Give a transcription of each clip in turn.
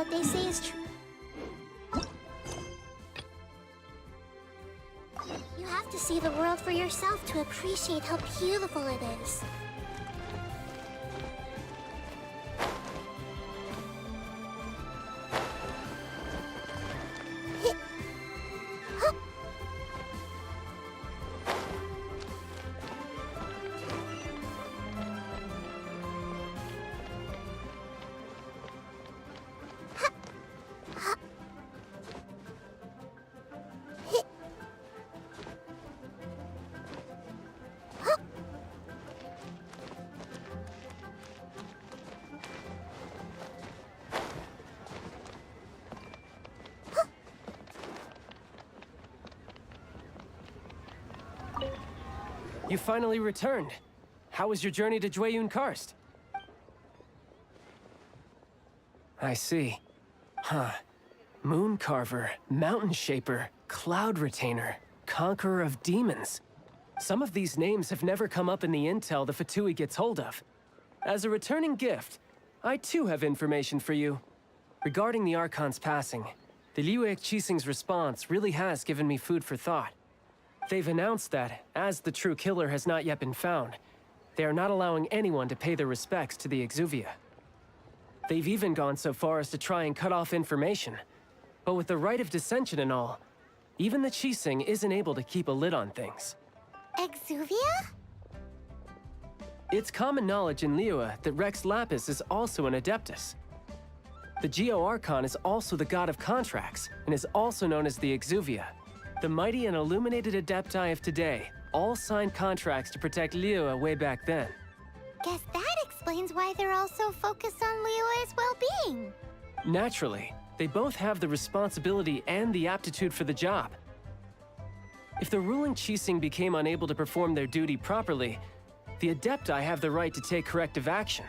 what they say is true. You have to see the world for yourself to appreciate how beautiful it is. You finally returned. How was your journey to Jueyun Karst? I see. Huh. Moon Carver, Mountain Shaper, Cloud Retainer, Conqueror of Demons. Some of these names have never come up in the intel the Fatui gets hold of. As a returning gift, I too have information for you. Regarding the Archon's passing, the Liuek Qixing's response really has given me food for thought. They've announced that, as the true killer has not yet been found, they are not allowing anyone to pay their respects to the Exuvia. They've even gone so far as to try and cut off information. But with the right of dissension and all, even the Qixing isn't able to keep a lid on things. Exuvia? It's common knowledge in Liyue that Rex Lapis is also an Adeptus. The Geo-Archon is also the god of contracts, and is also known as the Exuvia. The mighty and illuminated Adepti of today all signed contracts to protect Liyue way back then. Guess that explains why they're all so focused on Liyue's well-being. Naturally, they both have the responsibility and the aptitude for the job. If the ruling Qixing became unable to perform their duty properly, the Adepti have the right to take corrective action.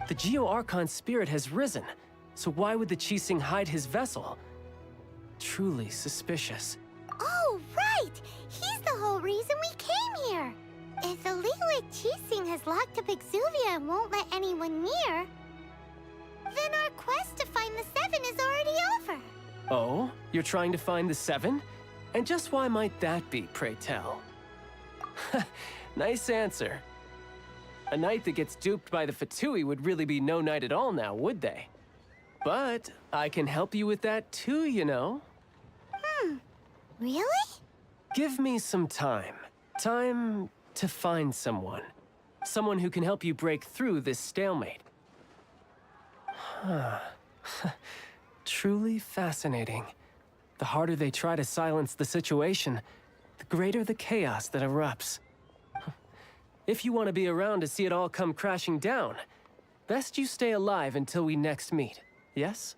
The Geo-Archon's spirit has risen, so why would the Qixing hide his vessel? Truly suspicious. Oh, right! He's the whole reason we came here! If the Liyue Qixing has locked up Exuvia and won't let anyone near, then our quest to find the Seven is already over! Oh? You're trying to find the Seven? And just why might that be, pray tell? Nice answer. A knight that gets duped by the Fatui would really be no knight at all now, would they? But I can help you with that too, you know. Really? Give me some time. Time to find someone. Someone who can help you break through this stalemate. Huh. Truly fascinating. The harder they try to silence the situation, the greater the chaos that erupts. If you want to be around to see it all come crashing down, best you stay alive until we next meet, yes?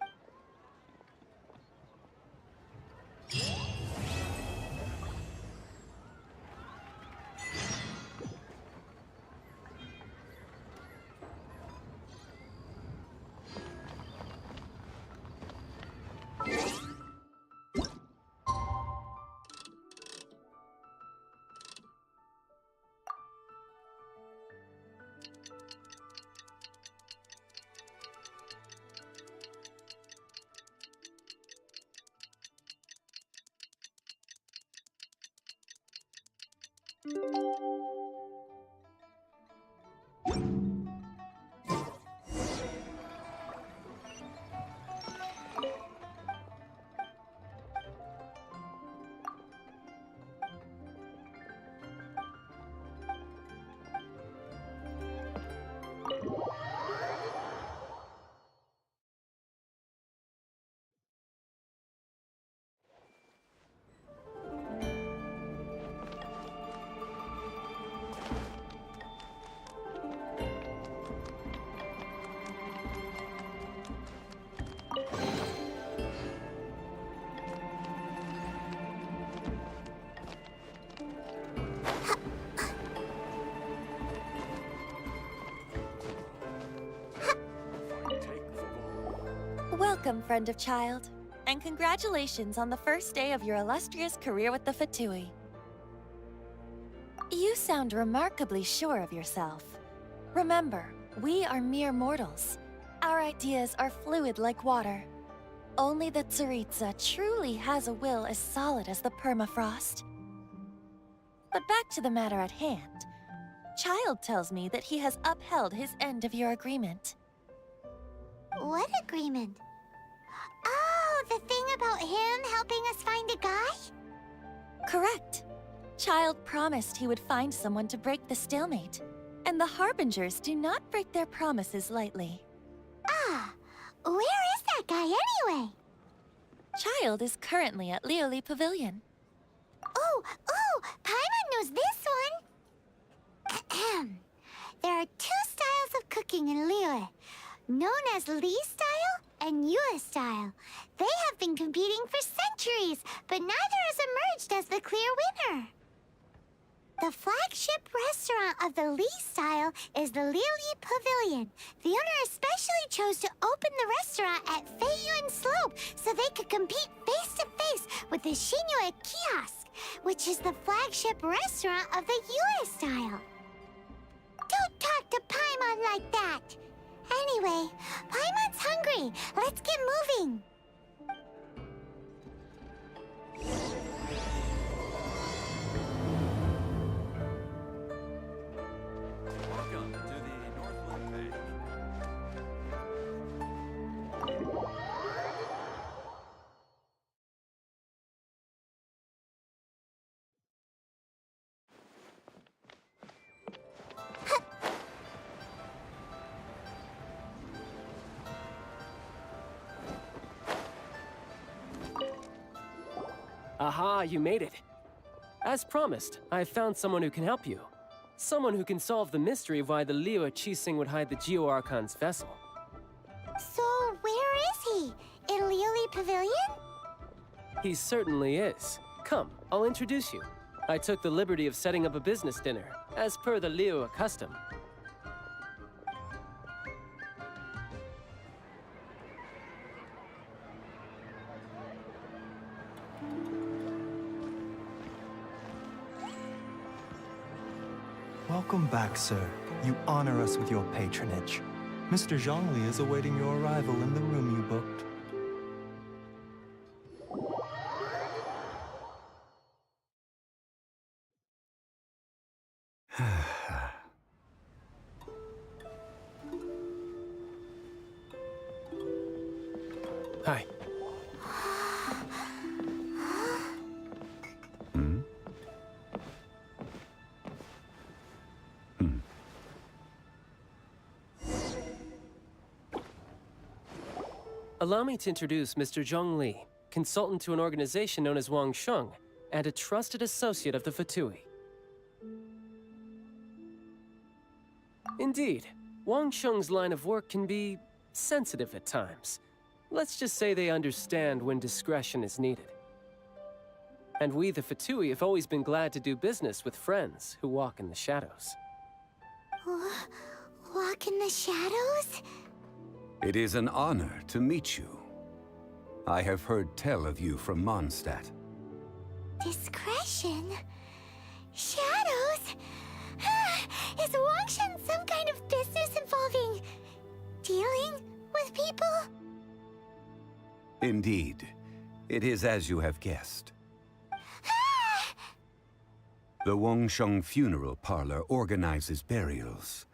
Welcome, friend of child, and congratulations on the first day of your illustrious career with the Fatui. You sound remarkably sure of yourself. Remember, we are mere mortals. Our ideas are fluid like water, Only the Tsaritsa truly has a will as solid as the permafrost. But back to the matter at hand. Child tells me that he has upheld his end of your agreement. What agreement? Oh, the thing about him helping us find a guy? Correct. Child promised he would find someone to break the stalemate. And the Harbingers do not break their promises lightly. Ah, where is that guy anyway? Child is currently at Lioli Pavilion. Oh, Paimon knows this one. Ahem. There are two styles of cooking in Liyue, known as Li style and Yue style. They have been competing for centuries, but neither has emerged as the clear winner. The flagship restaurant of the Li style is the Lioli Pavilion. The owner especially chose to open the restaurant at Feiyuan Slope so they could compete face-to-face with the Shinue Kiosk, which is the flagship restaurant of the Yue style. Don't talk to Paimon like that! Anyway, Paimon's hungry. Let's get moving. Welcome to the Northland Bank. Aha, you made it. As promised, I found someone who can help you. Someone who can solve the mystery of why the Liyue Qixing would hide the Geo-Archon's vessel. So, where is he? In Lioli Pavilion? He certainly is. Come, I'll introduce you. I took the liberty of setting up a business dinner, as per the Liyue custom. Welcome back, sir. You honor us with your patronage. Mr. Zhongli is awaiting your arrival in the room you booked. Hi. Allow me to introduce Mr. Zhong Li, consultant to an organization known as Wang Sheng, and a trusted associate of the Fatui. Indeed, Wang Sheng's line of work can be sensitive at times. Let's just say they understand when discretion is needed. And we, the Fatui, have always been glad to do business with friends who walk in the shadows. Walk in the shadows? It is an honor to meet you. I have heard tell of you from Mondstadt. Discretion? Shadows? Is Wangshan some kind of business involving dealing with people? Indeed, it is as you have guessed. The Wangsheng Funeral Parlor organizes burials.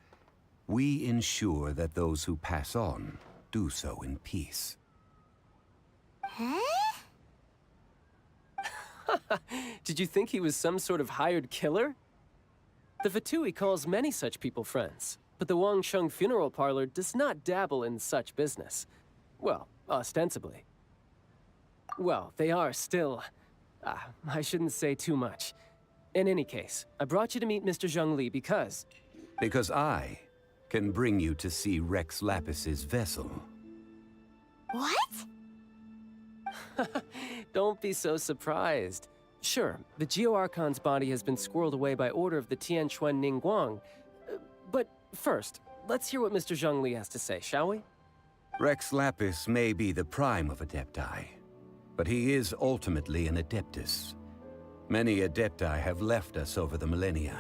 We ensure that those who pass on do so in peace. Huh? Did you think he was some sort of hired killer? The Fatui calls many such people friends, but the Wangsheng Funeral Parlor does not dabble in such business. Well, ostensibly. Well, they are still... I shouldn't say too much. In any case, I brought you to meet Mr. Zhong Li because... Because I can bring you to see Rex Lapis's vessel. What? Don't be so surprised. Sure, the Geo-Archon's body has been squirreled away by order of the Tianquan Ningguang. But first, let's hear what Mr. Zhong Li has to say, shall we? Rex Lapis may be the prime of Adepti, but he is ultimately an Adeptus. Many Adepti have left us over the millennia.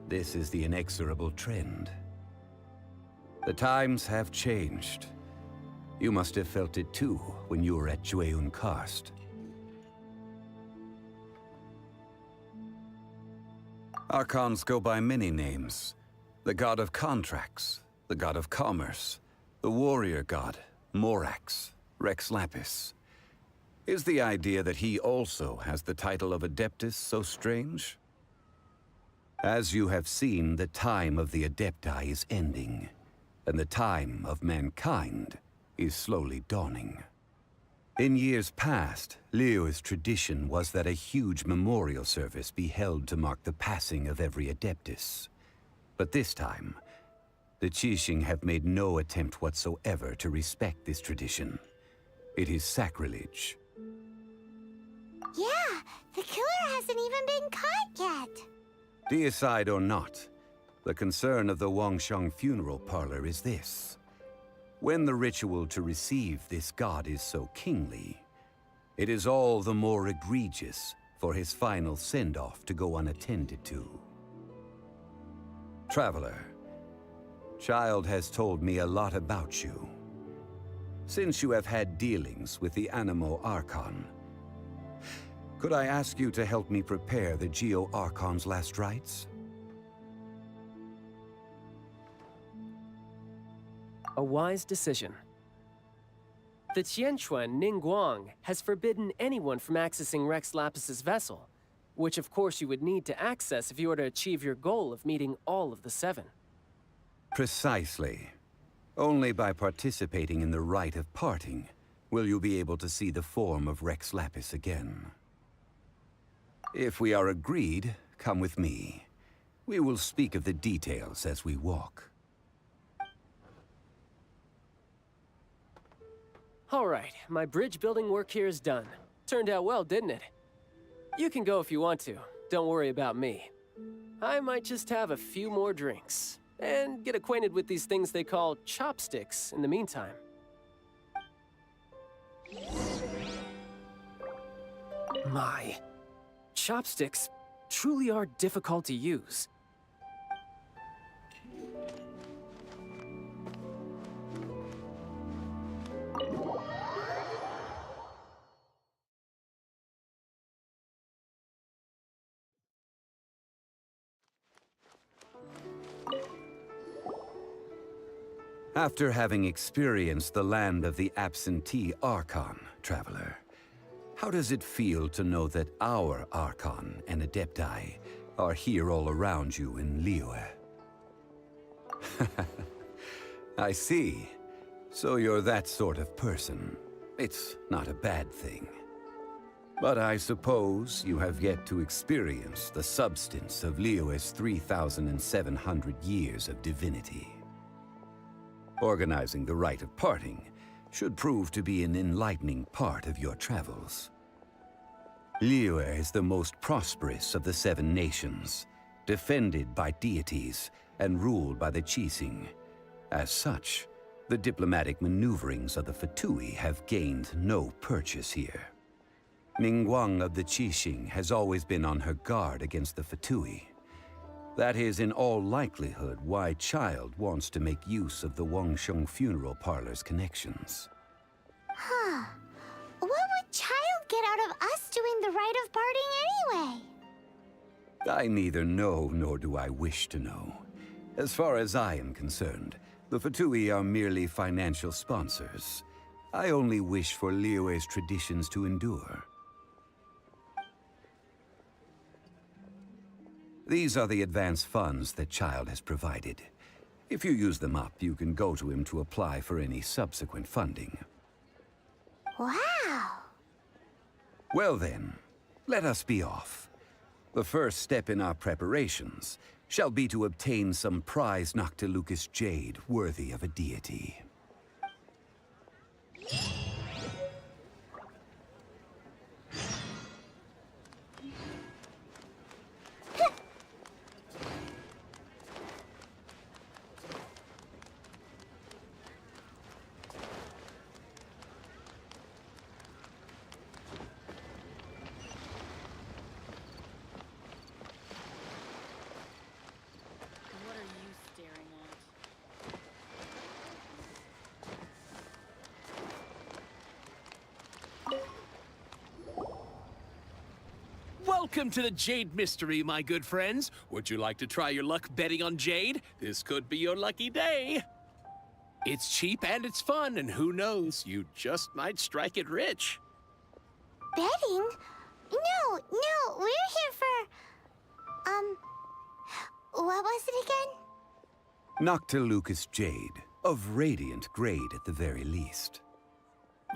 This is the inexorable trend. The times have changed, You must have felt it too when you were at Jueyun Karst. Archons go by many names. The god of contracts, the god of commerce, the warrior god, Morax, Rex Lapis. Is the idea that he also has the title of Adeptus so strange? As you have seen, the time of the Adepti is ending, and the time of mankind is slowly dawning. In years past, Liyue's tradition was that a huge memorial service be held to mark the passing of every Adeptus. But this time, the Qixing have made no attempt whatsoever to respect this tradition. It is sacrilege. Yeah, the killer hasn't even been caught yet. Deicide or not, the concern of the Wangsheng funeral parlor is this. When the ritual to receive this god is so kingly, it is all the more egregious for his final send-off to go unattended to. Traveler, Child has told me a lot about you. Since you have had dealings with the Animo Archon, could I ask you to help me prepare the Geo Archon's last rites? A wise decision. The Qianquan Ningguang has forbidden anyone from accessing Rex Lapis's vessel, which of course you would need to access if you were to achieve your goal of meeting all of the seven. Precisely. Only by participating in the rite of parting will you be able to see the form of Rex Lapis again. If we are agreed, come with me. We will speak of the details as we walk. All right, my bridge building work here is done. Turned out well, didn't it? You can go if you want to. Don't worry about me. I might just have a few more drinks and get acquainted with these things they call chopsticks in the meantime. My, chopsticks truly are difficult to use. After having experienced the land of the absentee Archon, Traveler, how does it feel to know that our Archon and Adepti are here all around you in Liyue? I see. So you're that sort of person. It's not a bad thing. But I suppose you have yet to experience the substance of Liyue's 3,700 years of divinity. Organizing the rite of parting should prove to be an enlightening part of your travels. Liyue is the most prosperous of the 7 nations, defended by deities and ruled by the Qixing. As such, the diplomatic maneuverings of the Fatui have gained no purchase here. Ningguang of the Qixing has always been on her guard against the Fatui. That is in all likelihood why Child wants to make use of the Wangsheng funeral parlor's connections. Huh. What would Child get out of us doing the rite of parting anyway? I neither know nor do I wish to know. As far as I am concerned, the Fatui are merely financial sponsors. I only wish for Liyue's traditions to endure. These are the advance funds that Child has provided. If you use them up, you can go to him to apply for any subsequent funding. Wow! Well then, let us be off. The first step in our preparations shall be to obtain some prized Noctilucous jade worthy of a deity. What are you staring at? Welcome to the Jade Mystery, my good friends. Would you like to try your luck betting on Jade? This could be your lucky day. It's cheap and it's fun, and who knows, you just might strike it rich. Betting? No, we're here for... what was it again? Noctilucous Jade, of radiant grade at the very least.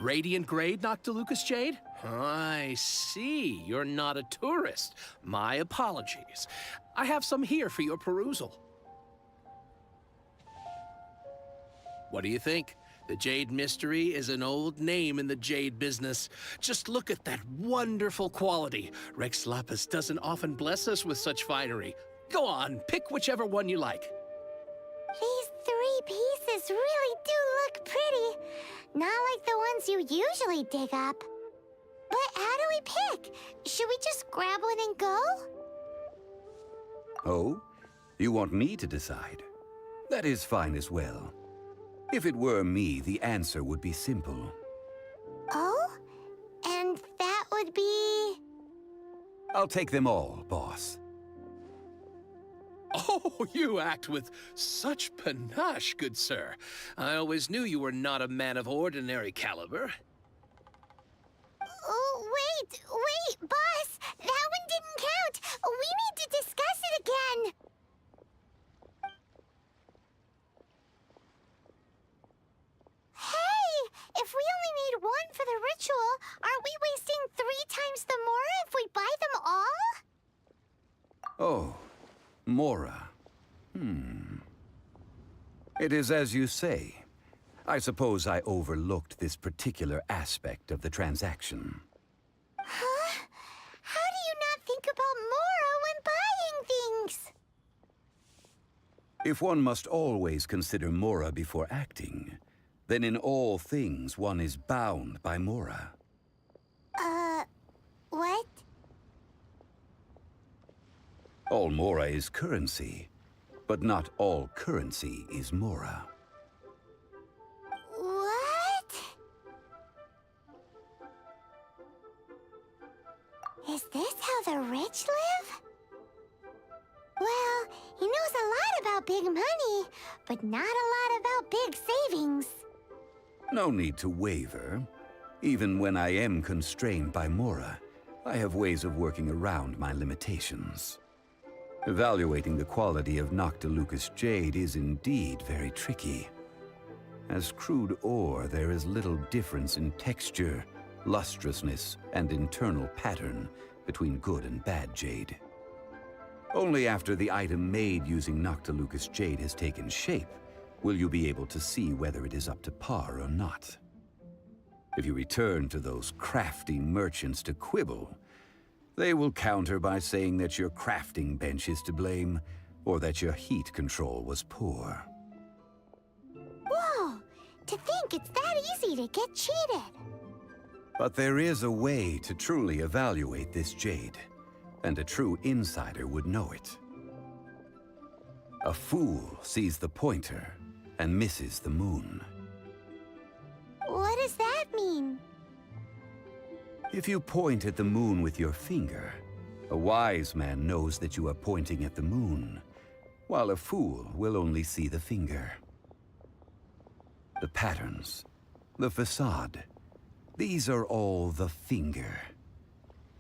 Radiant grade, Noctilucous Jade? I see. You're not a tourist. My apologies. I have some here for your perusal. What do you think? The Jade Mystery is an old name in the jade business. Just look at that wonderful quality. Rex Lapis doesn't often bless us with such finery. Go on, pick whichever one you like. These 3 pieces really do look pretty. Not like the ones you usually dig up. But how do we pick? Should we just grab one and go? Oh? You want me to decide? That is fine as well. If it were me, the answer would be simple. Oh? And that would be... I'll take them all, boss. Oh, you act with such panache, good sir. I always knew you were not a man of ordinary caliber. Oh, wait, boss! That one didn't count! We need to discuss it again! Hey! If we only need one for the ritual, aren't we wasting 3 times the Mora if we buy them all? Oh, Mora. It is as you say. I suppose I overlooked this particular aspect of the transaction. Huh? How do you not think about Mora when buying things? If one must always consider Mora before acting, then in all things one is bound by Mora. What? All Mora is currency, but not all currency is Mora. What? Is this how the rich live? Well, he knows a lot about big money, but not a lot about big savings. No need to waver. Even when I am constrained by Mora, I have ways of working around my limitations. Evaluating the quality of Noctilucous Jade is indeed very tricky. As crude ore, there is little difference in texture, lustrousness, and internal pattern between good and bad jade. Only after the item made using Noctilucous Jade has taken shape will you be able to see whether it is up to par or not. If you return to those crafty merchants to quibble, they will counter by saying that your crafting bench is to blame, or that your heat control was poor. Whoa! To think it's that easy to get cheated. But there is a way to truly evaluate this jade, and a true insider would know it. A fool sees the pointer and misses the moon. What does that mean? If you point at the moon with your finger, a wise man knows that you are pointing at the moon, while a fool will only see the finger. The patterns, the facade, these are all the finger.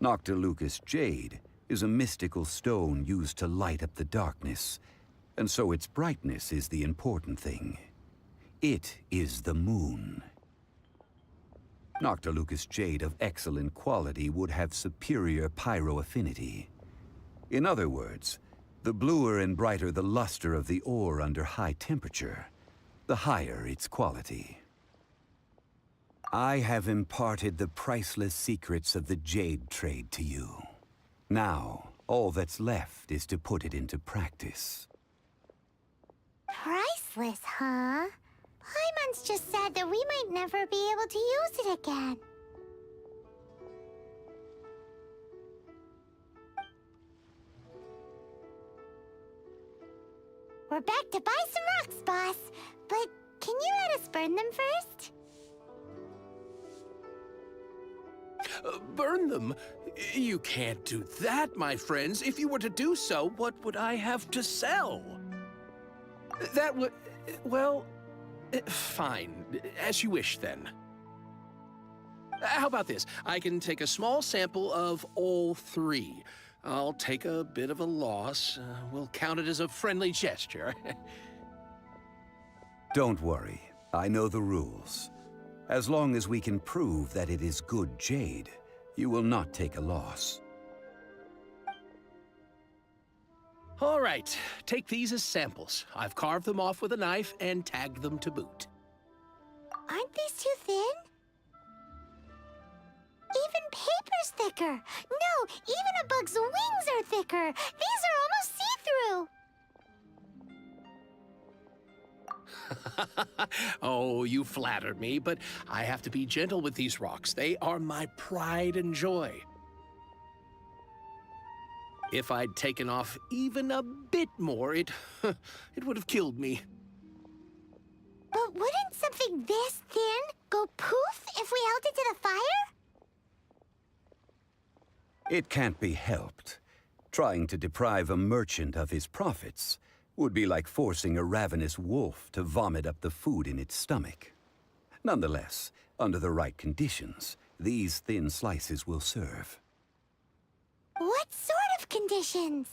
Noctilucous Jade is a mystical stone used to light up the darkness, and so its brightness is the important thing. It is the moon. Noctilucous Jade of excellent quality would have superior pyroaffinity. In other words, the bluer and brighter the luster of the ore under high temperature, the higher its quality. I have imparted the priceless secrets of the jade trade to you. Now, all that's left is to put it into practice. Priceless, huh? Paimon's just said that we might never be able to use it again. We're back to buy some rocks, boss. But can you let us burn them first? Burn them? You can't do that, my friends. If you were to do so, what would I have to sell? That would... well... fine. As you wish, then. How about this? I can take a small sample of all three. I'll take a bit of a loss. We'll count it as a friendly gesture. Don't worry. I know the rules. As long as we can prove that it is good jade, you will not take a loss. All right, take these as samples. I've carved them off with a knife and tagged them to boot. Aren't these too thin? Even paper's thicker. No, even a bug's wings are thicker. These are almost see-through. Oh, you flatter me, but I have to be gentle with these rocks. They are my pride and joy. If I'd taken off even a bit more, it would have killed me. But wouldn't something this thin go poof if we held it to the fire? It can't be helped. Trying to deprive a merchant of his profits would be like forcing a ravenous wolf to vomit up the food in its stomach. Nonetheless, under the right conditions, these thin slices will serve. What sort of conditions?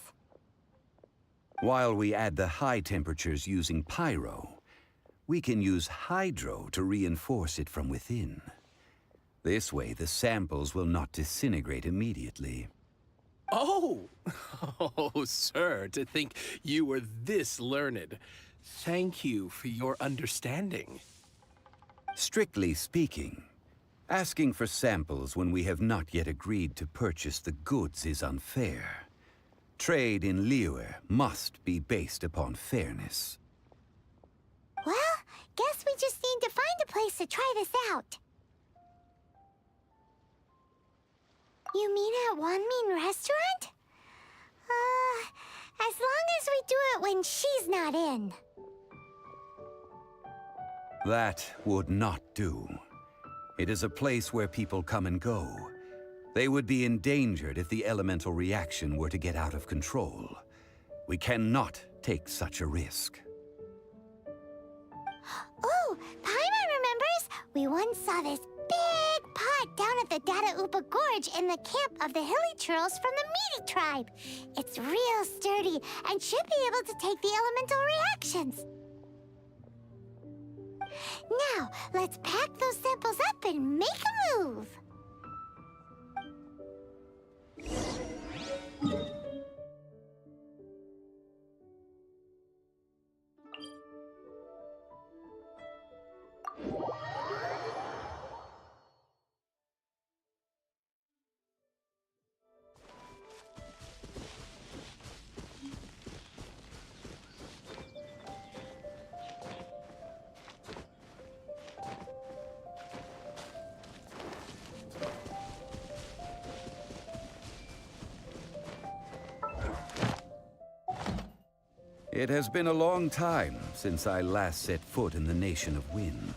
While we add the high temperatures using pyro, we can use hydro to reinforce it from within. This way, the samples will not disintegrate immediately. Oh! Oh, sir, to think you were this learned. Thank you for your understanding. Strictly speaking, asking for samples when we have not yet agreed to purchase the goods is unfair. Trade in Liyue must be based upon fairness. Well, guess we just need to find a place to try this out. You mean at Wanmin Restaurant? As long as we do it when she's not in. That would not do. It is a place where people come and go. They would be endangered if the elemental reaction were to get out of control. We cannot take such a risk. Oh, Paimon remembers! We once saw this big pot down at the Dada Upa Gorge in the camp of the hilly churls from the Meaty tribe. It's real sturdy and should be able to take the elemental reactions. Now, let's pack those samples up and make a move. It has been a long time since I last set foot in the Nation of Wind.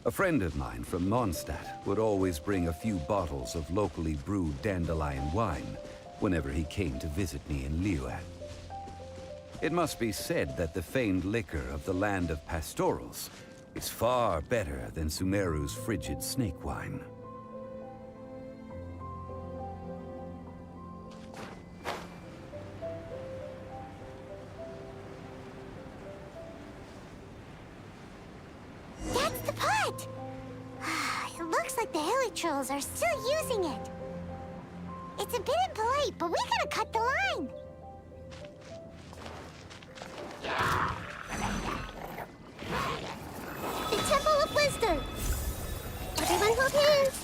A friend of mine from Mondstadt would always bring a few bottles of locally brewed dandelion wine whenever he came to visit me in Liyue. It must be said that the famed liquor of the land of pastorals is far better than Sumeru's frigid snake wine. That's the pot! It looks like the hilly trolls are still using it. It's a bit impolite, but we gotta cut the line. The Temple of Wisdom. Everyone hold hands.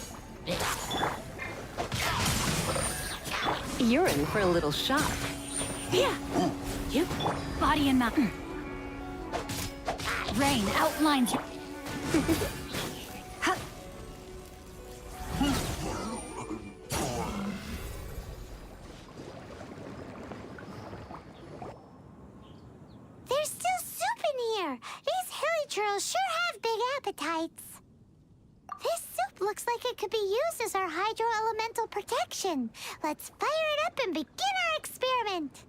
You're in for a little shock. Yeah. You, body and mountain. Rain outlines you. There's still soup in here. These hilly churls sure have big appetites. This soup looks like it could be used as our hydro-elemental protection. Let's fire it up and begin our experiment.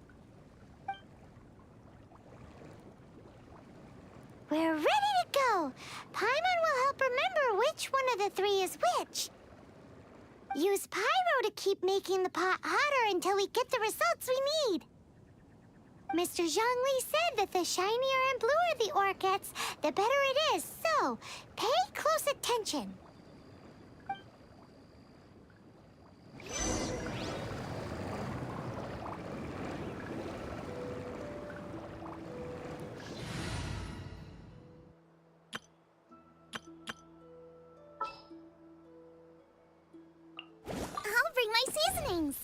We're ready to go. Paimon will help remember which one of the three is which. Use pyro to keep making the pot hotter until we get the results we need. Mr. Zhongli said that the shinier and bluer the ore gets, the better it is. So, pay close attention. I'll bring my seasonings.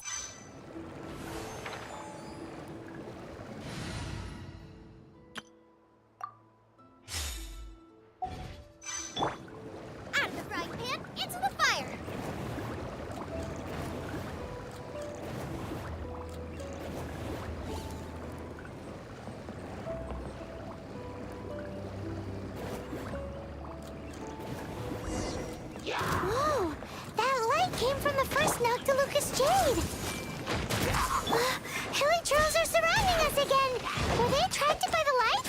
Out of the frying pan, into the fire. Whoa! That light came from the first Noctilucous Jade! Hilichurls are surrounding us again! Were they attracted by the light?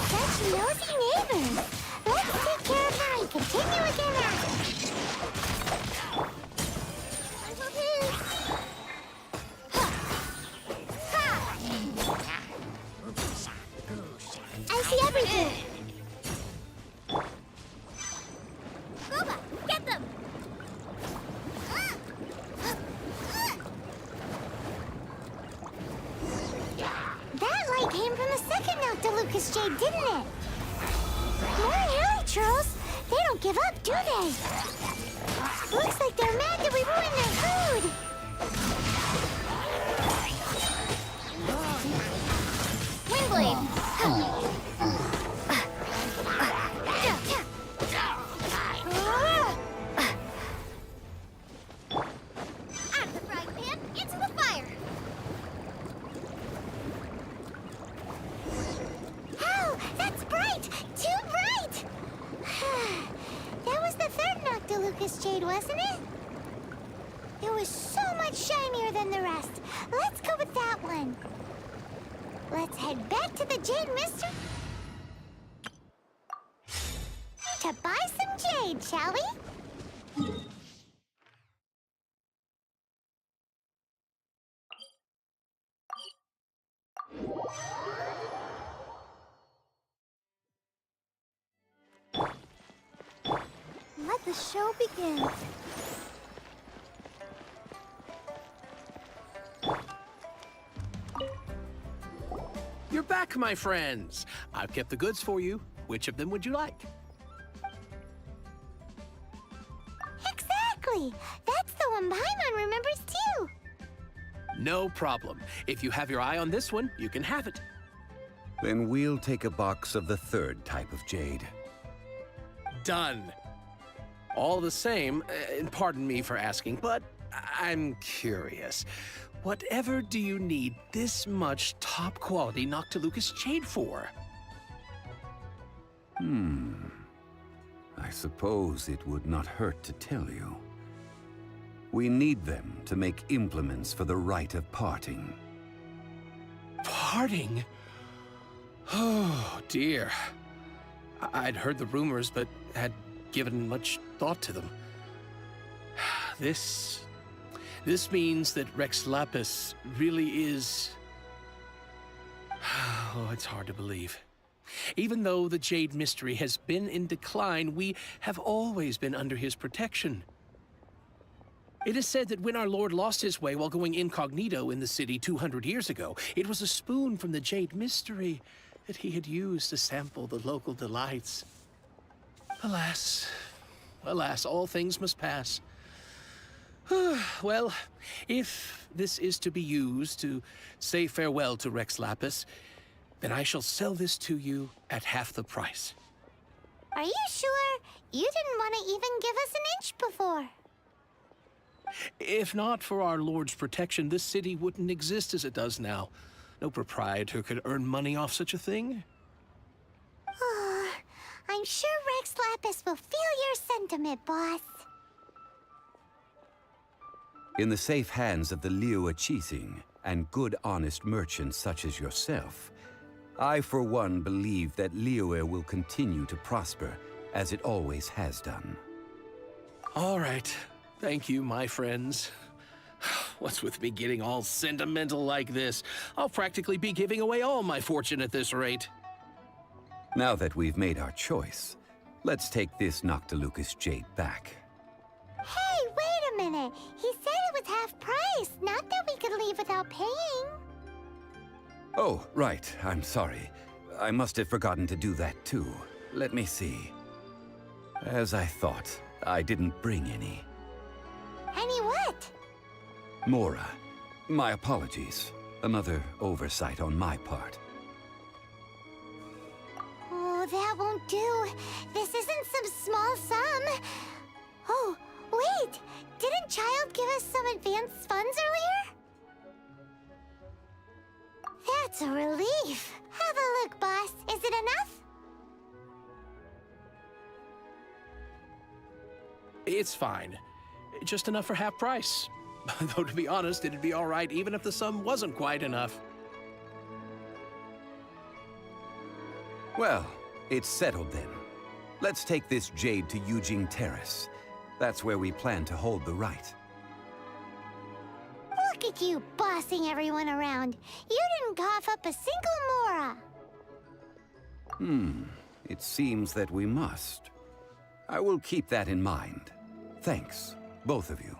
Such nosy neighbors! Let's take care of her and continue again I see everything! Booba, get them! That light came from the second Noctilucous Jade, didn't it? More Hilichurls? They don't give up, do they? Looks like they're mad that we ruined their food! Windblade! Out of the frying pan, into the fire! Oh, that's bright! Too bright! That was the third Noctilucous Jade, wasn't it? It was so much shinier than the rest. Let's go with that one. Let's head back to the Jade Mystery to buy some jade, shall we? Let the show begin. You're back, my friends. I've kept the goods for you. Which of them would you like? Exactly! That's the one Paimon remembers too! No problem. If you have your eye on this one, you can have it. Then we'll take a box of the third type of jade. Done. All the same, and pardon me for asking, but I'm curious. Whatever do you need this much top-quality Noctilucous Jade for? I suppose it would not hurt to tell you. We need them to make implements for the rite of parting. Parting? Oh, dear. I'd heard the rumors, but had given much thought to them. This means that Rex Lapis really is... Oh, it's hard to believe. Even though the Jade Mystery has been in decline, we have always been under his protection. It is said that when our Lord lost his way while going incognito in the city 200 years ago, it was a spoon from the Jade Mystery that he had used to sample the local delights. Alas, alas, all things must pass. Well, if this is to be used to say farewell to Rex Lapis, then I shall sell this to you at half the price. Are you sure? You didn't want to even give us an inch before. If not for our Lord's protection, this city wouldn't exist as it does now. No proprietor could earn money off such a thing. I I'm sure Rex Lapis will feel your sentiment, boss. In the safe hands of the Liu Chising and good honest merchants such as yourself, I for one believe that Liyue will continue to prosper as it always has done. All right. Thank you, my friends. What's with me getting all sentimental like this? I'll practically be giving away all my fortune at this rate. Now that we've made our choice, let's take this Noctilucus jade back. Hey, wait a minute. He said it was half price, not that we could leave without paying. Oh, right. I'm sorry. I must have forgotten to do that too. Let me see. As I thought, I didn't bring any. Any what? Mora, my apologies. Another oversight on my part. Oh, that won't do. This isn't some small sum. Oh, wait! Didn't Child give us some advanced funds earlier? That's a relief. Have a look, boss. Is it enough? It's fine. Just enough for half price. Though, to be honest, it'd be all right even if the sum wasn't quite enough. Well, it's settled then. Let's take this jade to Yujing Terrace. That's where we plan to hold the rite. Look at you bossing everyone around. You didn't cough up a single Mora. It seems that we must. I will keep that in mind. Thanks, both of you.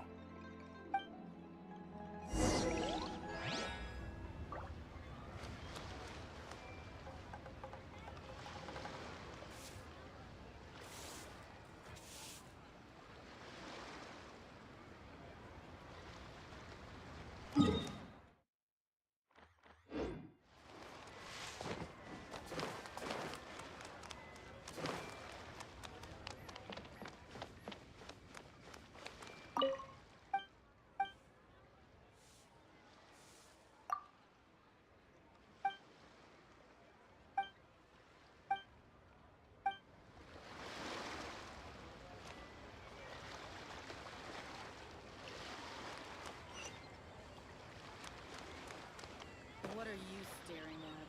What are you staring at?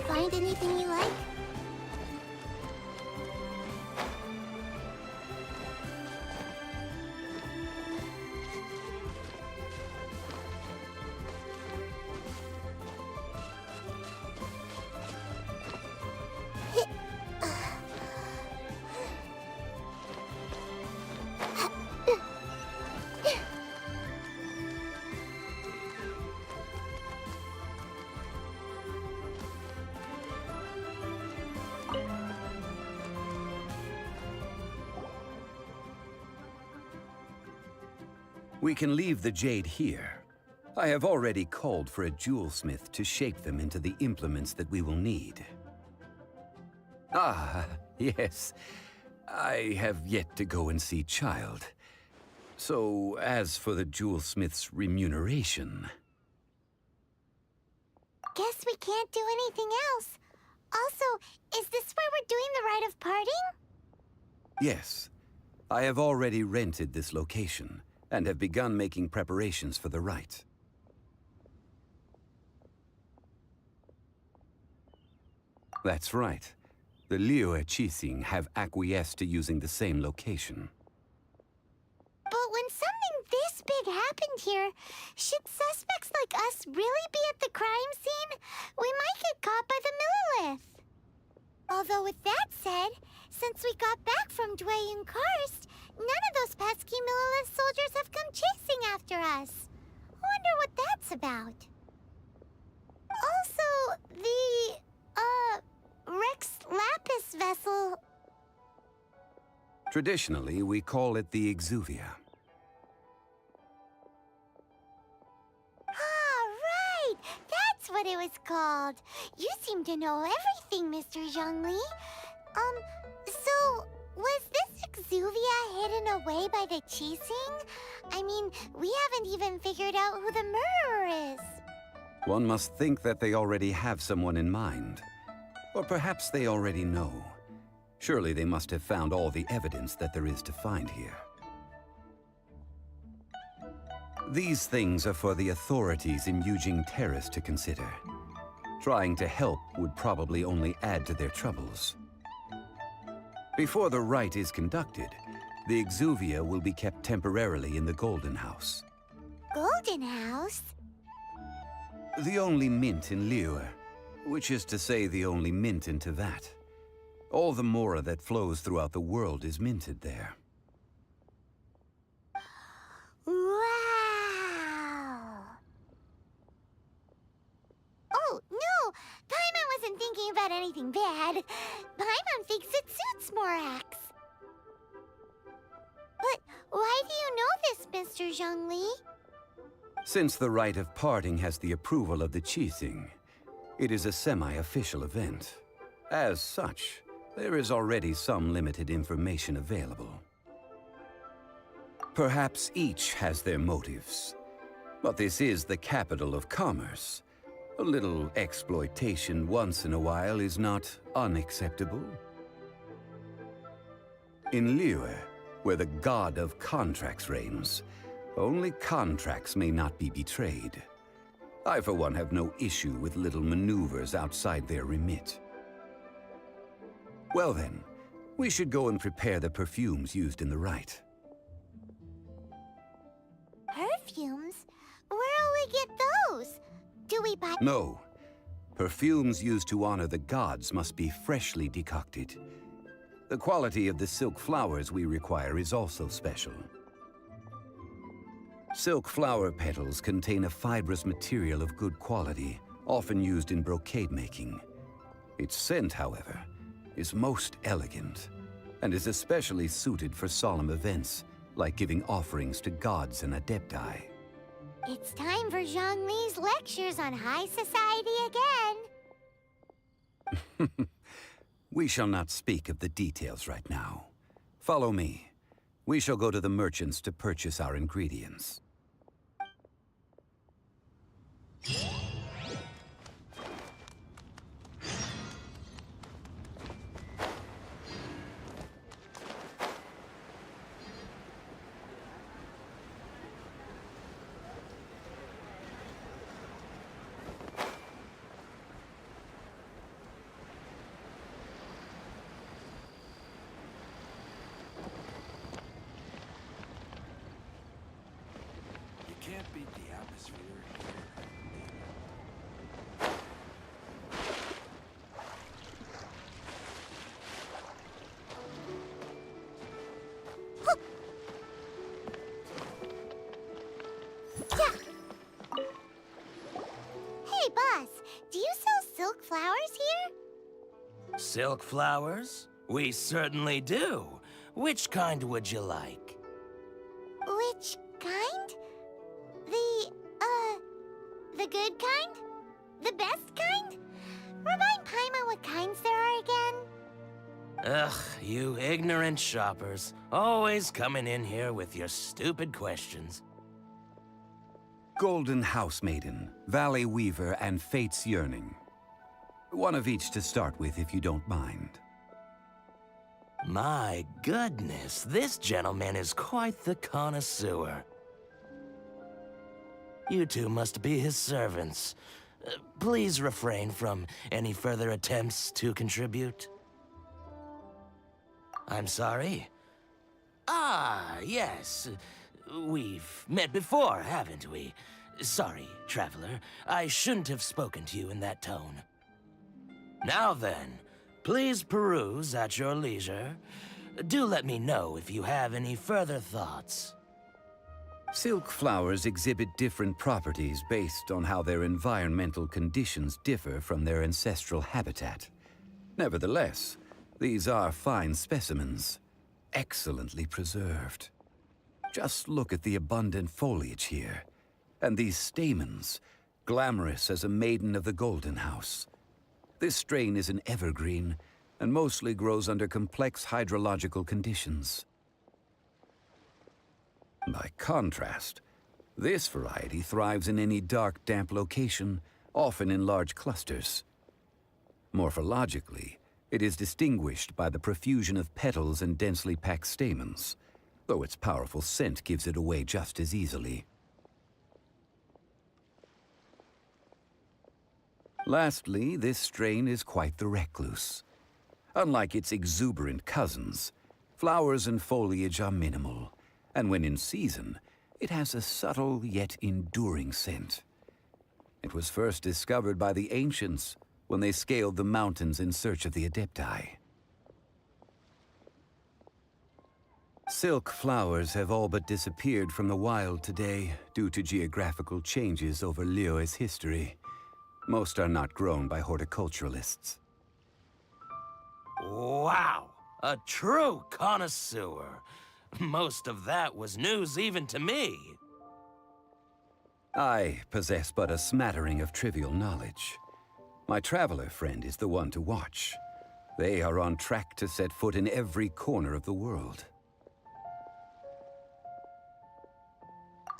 Find anything you like? We can leave the jade here. I have already called for a jewelsmith to shape them into the implements that we will need. Ah, yes. I have yet to go and see Child. So, as for the jewelsmith's remuneration... Guess we can't do anything else. Also, is this where we're doing the rite of parting? Yes. I have already rented this location, and have begun making preparations for the rite. That's right. The Liu Chising have acquiesced to using the same location. But when something this big happened here, should suspects like us really be at the crime scene? We might get caught by the Millilith. Although with that said, since we got back from Dwayne Karst, none of those pesky Millilith soldiers have come chasing after us. Wonder what that's about. Traditionally, we call it the Exuvia. Ah, right! That's what it was called. You seem to know everything, Mr. Zhongli. So, was this Exuvia hidden away by the Qixing? I mean, we haven't even figured out who the murderer is. One must think that they already have someone in mind. Or perhaps they already know. Surely they must have found all the evidence that there is to find here. These things are for the authorities in Yujing Terrace to consider. Trying to help would probably only add to their troubles. Before the rite is conducted, the Exuvia will be kept temporarily in the Golden House. Golden House? The only mint in Liyue, which is to say the only mint in Tevat. All the mora that flows throughout the world is minted there. Wow! Oh, no! Paimon wasn't thinking about anything bad. Paimon thinks it suits Morax. But why do you know this, Mr. Zhongli? Since the rite of parting has the approval of the Qixing, it is a semi-official event. As such, there is already some limited information available. Perhaps each has their motives, but this is the capital of commerce. A little exploitation once in a while is not unacceptable. In Liyue, where the god of contracts reigns, only contracts may not be betrayed. I, for one, have no issue with little maneuvers outside their remit. Well then, we should go and prepare the perfumes used in the rite. Perfumes? Where'll we get those? Do we buy— No. Perfumes used to honor the gods must be freshly decocted. The quality of the silk flowers we require is also special. Silk flower petals contain a fibrous material of good quality, often used in brocade making. Its scent, however, is most elegant, and is especially suited for solemn events, like giving offerings to gods and adepti. It's time for Zhongli's lectures on high society again. We shall not speak of the details right now. Follow me. We shall go to the merchants to purchase our ingredients. You can't beat the atmosphere here. Hey, boss, do you sell silk flowers here? Silk flowers? We certainly do. Which kind would you like? Which kind? The good kind? The best kind? Remind Paimon what kinds there are again. Ugh, you ignorant shoppers. Always coming in here with your stupid questions. Golden House Maiden, Valley Weaver, and Fate's Yearning. One of each to start with, if you don't mind. My goodness, this gentleman is quite the connoisseur. You two must be his servants. Please refrain from any further attempts to contribute. I'm sorry? Ah, yes. We've met before, haven't we? Sorry, traveler. I shouldn't have spoken to you in that tone. Now then, please peruse at your leisure. Do let me know if you have any further thoughts. Silk flowers exhibit different properties based on how their environmental conditions differ from their ancestral habitat. Nevertheless, these are fine specimens. excellently preserved. Just look at the abundant foliage here, and these stamens, glamorous as a maiden of the Golden House. This strain is an evergreen, and mostly grows under complex hydrological conditions. By contrast, this variety thrives in any dark, damp location, often in large clusters. Morphologically, it is distinguished by the profusion of petals and densely packed stamens, though its powerful scent gives it away just as easily. Lastly, this strain is quite the recluse. Unlike its exuberant cousins, flowers and foliage are minimal, and when in season, it has a subtle yet enduring scent. It was first discovered by the ancients when they scaled the mountains in search of the Adepti. Silk flowers have all but disappeared from the wild today due to geographical changes over Liyue's history. Most are not grown by horticulturalists. Wow! A true connoisseur. Most of that was news even to me. I possess but a smattering of trivial knowledge. My traveler friend is the one to watch. They are on track to set foot in every corner of the world.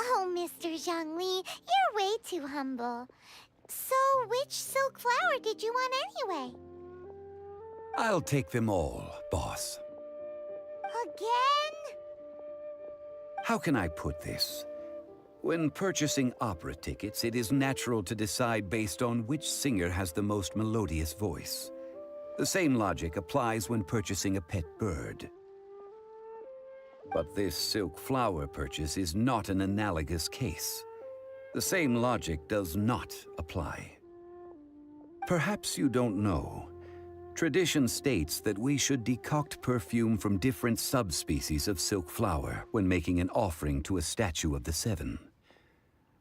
Oh, Mr. Zhongli, you're way too humble. So, which silk flower did you want anyway? I'll take them all, boss. Again? How can I put this? When purchasing opera tickets, it is natural to decide based on which singer has the most melodious voice. The same logic applies when purchasing a pet bird. But this silk flower purchase is not an analogous case. The same logic does not apply. Perhaps you don't know. Tradition states that we should decoct perfume from different subspecies of silk flower when making an offering to a statue of the Seven.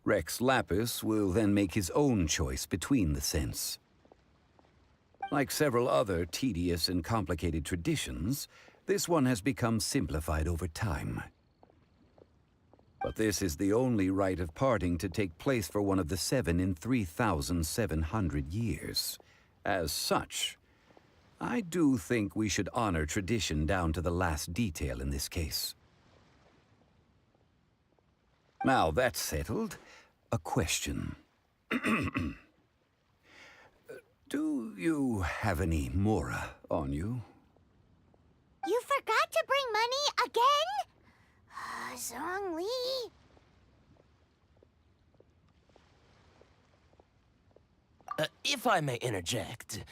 Rex Lapis will then make his own choice between the scents. Like several other tedious and complicated traditions, this one has become simplified over time. But this is the only rite of parting to take place for one of the Seven in 3,700 years. As such, I do think we should honor tradition down to the last detail in this case. Now that's settled, a question. Do you have any mora on you? You forgot to bring money again? Zhongli. If I may interject,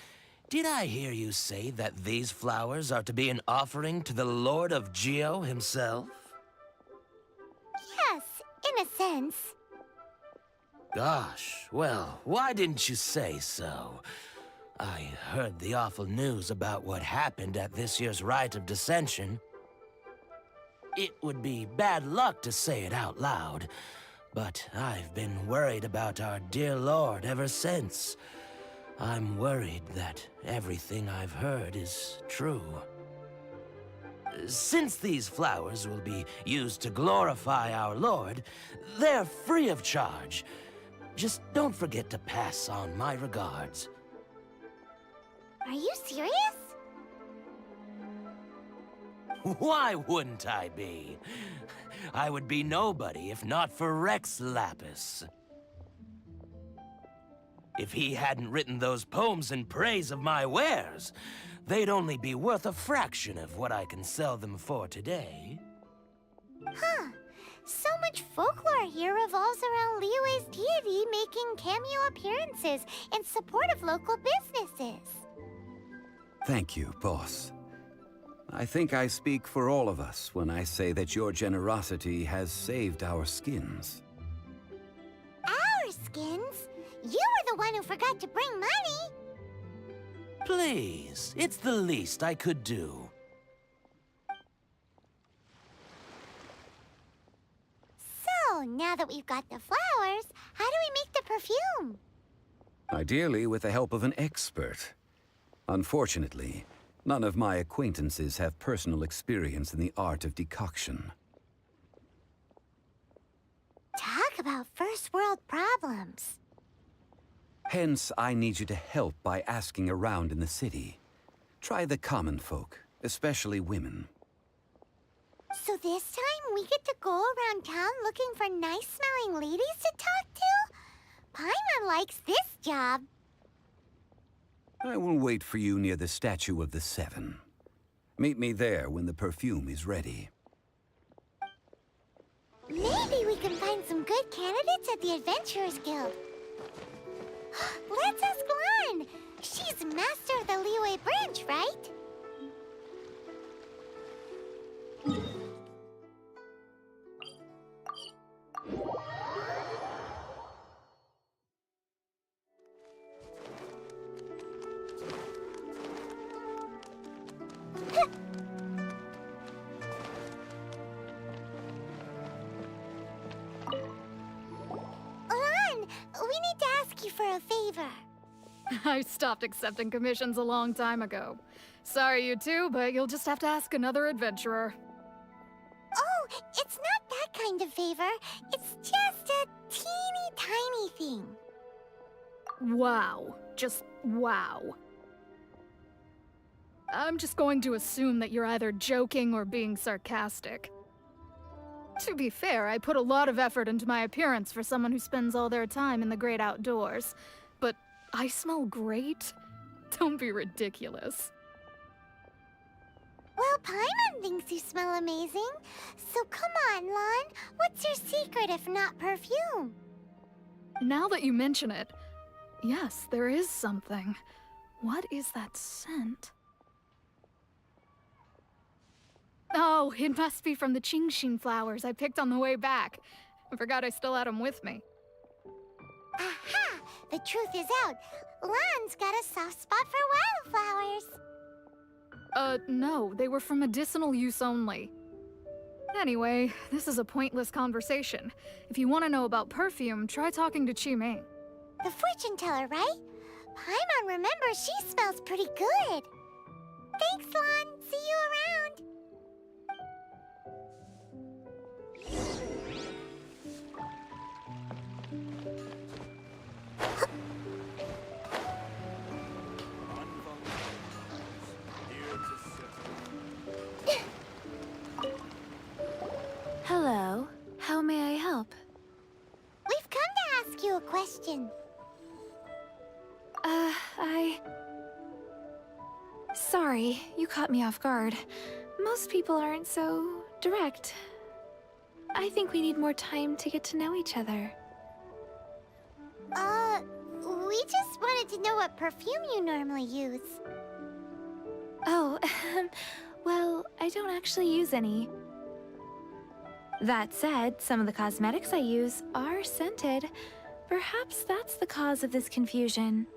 did I hear you say that these flowers are to be an offering to the Lord of Geo himself? Yes, in a sense. Gosh, well, why didn't you say so? I heard the awful news about what happened at this year's Rite of Dissension. It would be bad luck to say it out loud, but I've been worried about our dear Lord ever since. I'm worried that everything I've heard is true. Since these flowers will be used to glorify our Lord, they're free of charge. Just don't forget to pass on my regards. Are you serious? Why wouldn't I be? I would be nobody if not for Rex Lapis. If he hadn't written those poems in praise of my wares, they'd only be worth a fraction of what I can sell them for today. Huh. So much folklore here revolves around Liyue's deity making cameo appearances in support of local businesses. Thank you, boss. I think I speak for all of us when I say that your generosity has saved our skins. Our skins? You were the one who forgot to bring money! Please, it's the least I could do. So, now that we've got the flowers, how do we make the perfume? Ideally with the help of an expert. Unfortunately, None of my acquaintances have personal experience in the art of decoction. Talk about first world problems. Hence, I need you to help by asking around in the city. Try the common folk, especially women. So this time we get to go around town looking for nice-smelling ladies to talk to? Paimon likes this job. I will wait for you near the Statue of the Seven. Meet me there when the perfume is ready. Maybe we can find some good candidates at the Adventurers Guild. Let's ask Lan. She's master of the Liyue branch, right? Lan, we need to ask you for a favor. I stopped accepting commissions a long time ago. Sorry, you two, but you'll just have to ask another adventurer. Oh, it's not that kind of favor. It's just a teeny tiny thing. Wow. Just wow. I'm just going to assume that you're either joking or being sarcastic. To be fair, I put a lot of effort into my appearance for someone who spends all their time in the great outdoors. But I smell great? Don't be ridiculous. Well, Paimon thinks you smell amazing. So come on, Lan. What's your secret if not perfume? Now that you mention it, yes, there is something. What is that scent? Oh, it must be from the Qingxin flowers I picked on the way back. I forgot I still had them with me. Aha! The truth is out. Lan's got a soft spot for wildflowers. No, they were for medicinal use only. Anyway, this is a pointless conversation. If you want to know about perfume, try talking to Qimei. The fortune teller, right? Paimon remembers she smells pretty good. Thanks, Lan. See you around. Hello. How may I help? We've come to ask you a question. Sorry, you caught me off guard. Most people aren't so direct. I think we need more time to get to know each other. We just wanted to know what perfume you normally use. Oh, well, I don't actually use any. That said, some of the cosmetics I use are scented. Perhaps that's the cause of this confusion.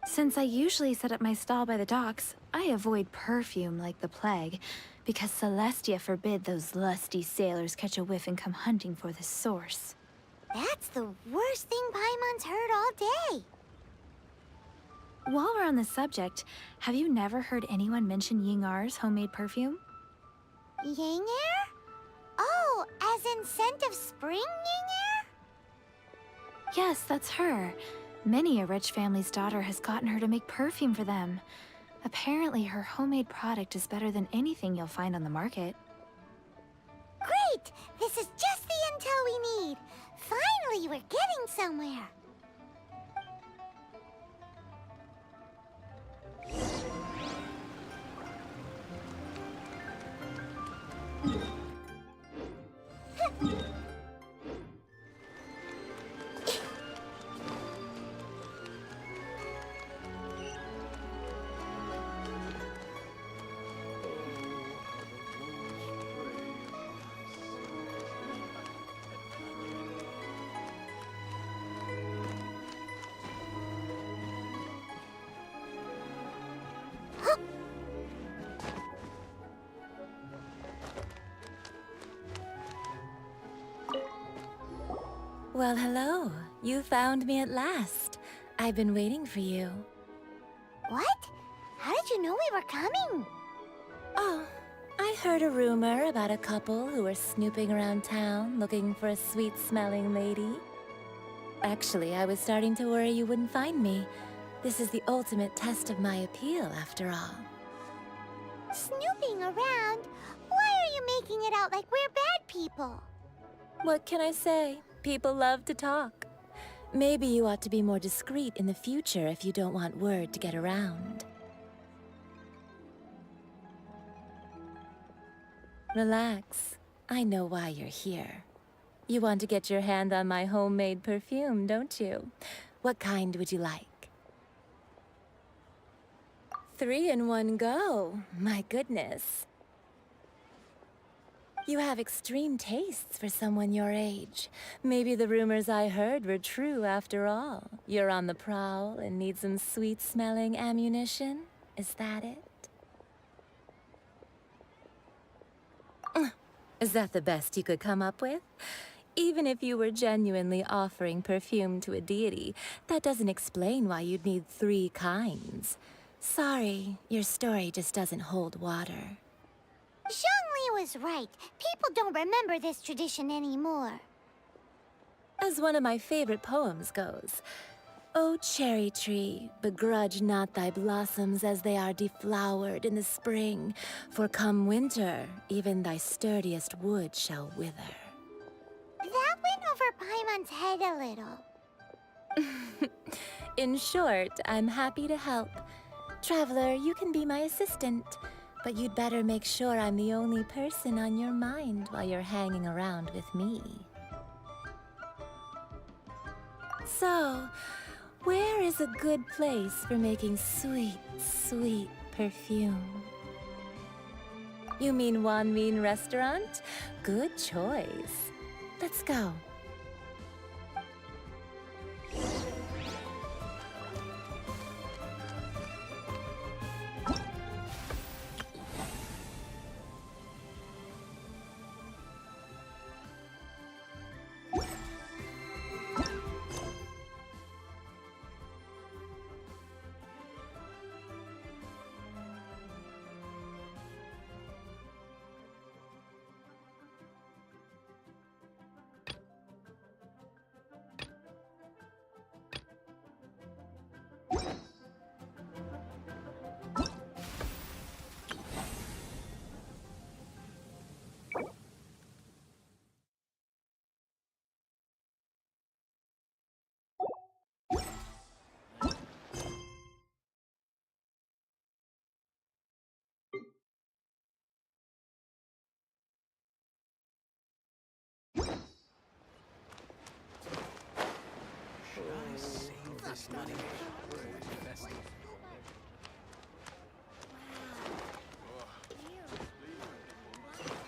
Since I usually set up my stall by the docks, I avoid perfume like the plague, because Celestia forbid those lusty sailors catch a whiff and come hunting for the source. That's the worst thing Paimon's heard all day. While we're on the subject, have you never heard anyone mention Yingar's homemade perfume? Yingar? Oh, as in scent of spring Yingar? Yes, that's her. Many a rich family's daughter has gotten her to make perfume for them. Apparently, her homemade product is better than anything you'll find on the market. Great! This is just the intel we need. Finally, we're getting somewhere. Well, hello. You found me at last. I've been waiting for you. What? How did you know we were coming? Oh, I heard a rumor about a couple who were snooping around town looking for a sweet-smelling lady. Actually, I was starting to worry you wouldn't find me. This is the ultimate test of my appeal, after all. Snooping around? Why are you making it out like we're bad people? What can I say? People love to talk. Maybe you ought to be more discreet in the future if you don't want word to get around. Relax. I know why you're here. You want to get your hand on my homemade perfume, don't you? What kind would you like? 3 in one go. My goodness. You have extreme tastes for someone your age. Maybe the rumors I heard were true after all. You're on the prowl and need some sweet-smelling ammunition? Is that it? Is that the best you could come up with? Even if you were genuinely offering perfume to a deity, that doesn't explain why you'd need 3 kinds. Sorry, your story just doesn't hold water. Zhongli was right. People don't remember this tradition anymore. As one of my favorite poems goes, "O cherry tree, begrudge not thy blossoms as they are deflowered in the spring, for come winter, even thy sturdiest wood shall wither." That went over Paimon's head a little. In short, I'm happy to help. Traveler, you can be my assistant, but you'd better make sure I'm the only person on your mind while you're hanging around with me. So, where is a good place for making sweet, sweet perfume? You mean Wanmin Restaurant? Good choice. Let's go.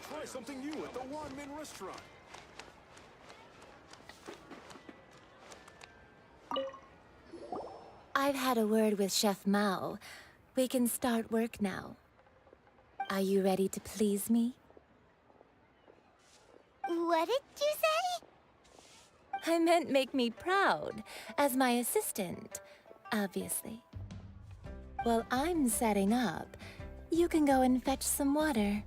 Try something new at the Wanmin Restaurant. I've had a word with Chef Mao. We can start work now. Are you ready to please me? What did you say? I meant make me proud, as my assistant, obviously. While I'm setting up, you can go and fetch some water.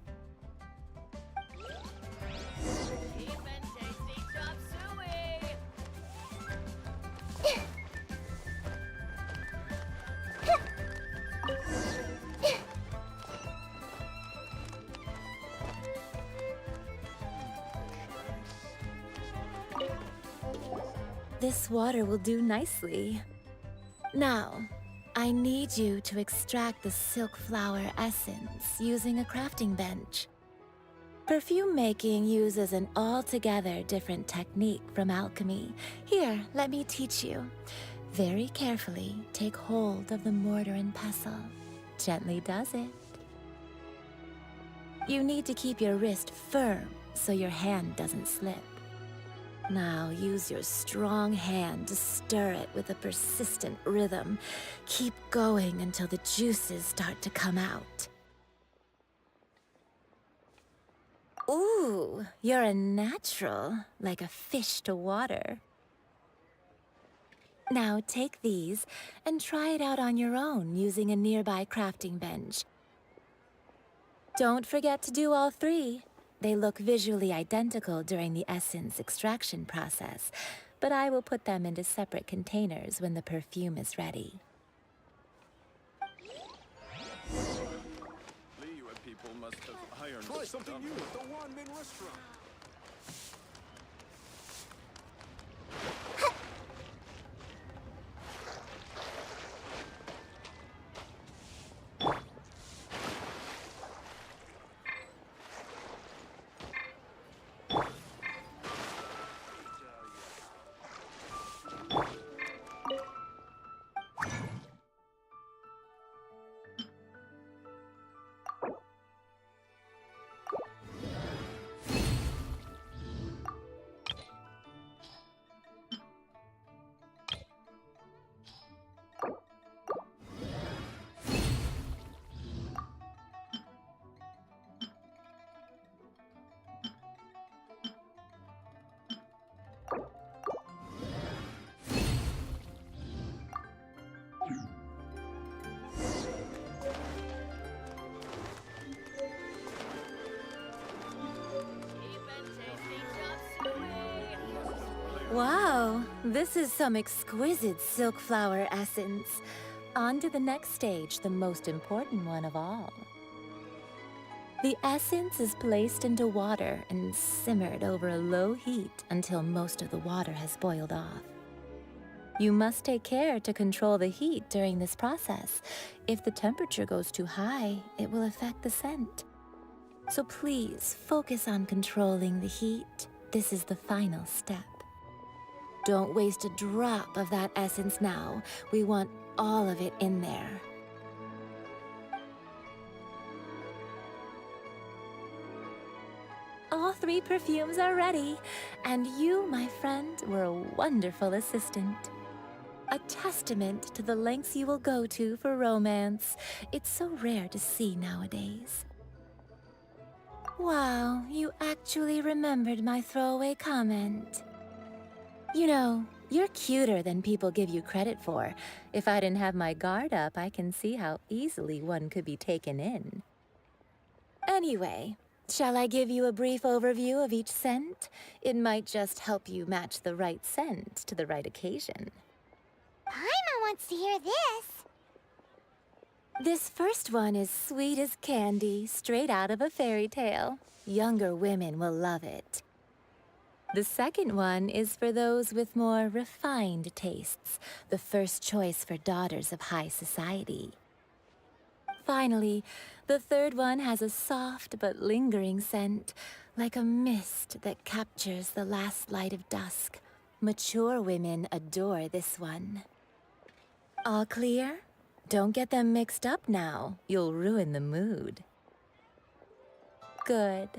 This water will do nicely. Now, I need you to extract the silk flower essence using a crafting bench. Perfume making uses an altogether different technique from alchemy. Here, let me teach you. Very carefully, take hold of the mortar and pestle. Gently does it. You need to keep your wrist firm so your hand doesn't slip. Now use your strong hand to stir it with a persistent rhythm. Keep going until the juices start to come out. Ooh, you're a natural, like a fish to water. Now take these and try it out on your own using a nearby crafting bench. Don't forget to do all three. They look visually identical during the essence extraction process, but I will put them into separate containers when the perfume is ready. Liyue people must have ironed. Try something new at the Wanmin restaurant. Wow, this is some exquisite silk flower essence. On to the next stage, the most important one of all. The essence is placed into water and simmered over a low heat until most of the water has boiled off. You must take care to control the heat during this process. If the temperature goes too high, it will affect the scent. So please focus on controlling the heat. This is the final step. Don't waste a drop of that essence now. We want all of it in there. All three perfumes are ready, and you, my friend, were a wonderful assistant. A testament to the lengths you will go to for romance. It's so rare to see nowadays. Wow, you actually remembered my throwaway comment. You know, you're cuter than people give you credit for. If I didn't have my guard up, I can see how easily one could be taken in. Anyway, shall I give you a brief overview of each scent? It might just help you match the right scent to the right occasion. Paimon wants to hear this. This first one is sweet as candy, straight out of a fairy tale. Younger women will love it. The second one is for those with more refined tastes, the first choice for daughters of high society. Finally, the third one has a soft but lingering scent, like a mist that captures the last light of dusk. Mature women adore this one. All clear? Don't get them mixed up now. You'll ruin the mood. Good.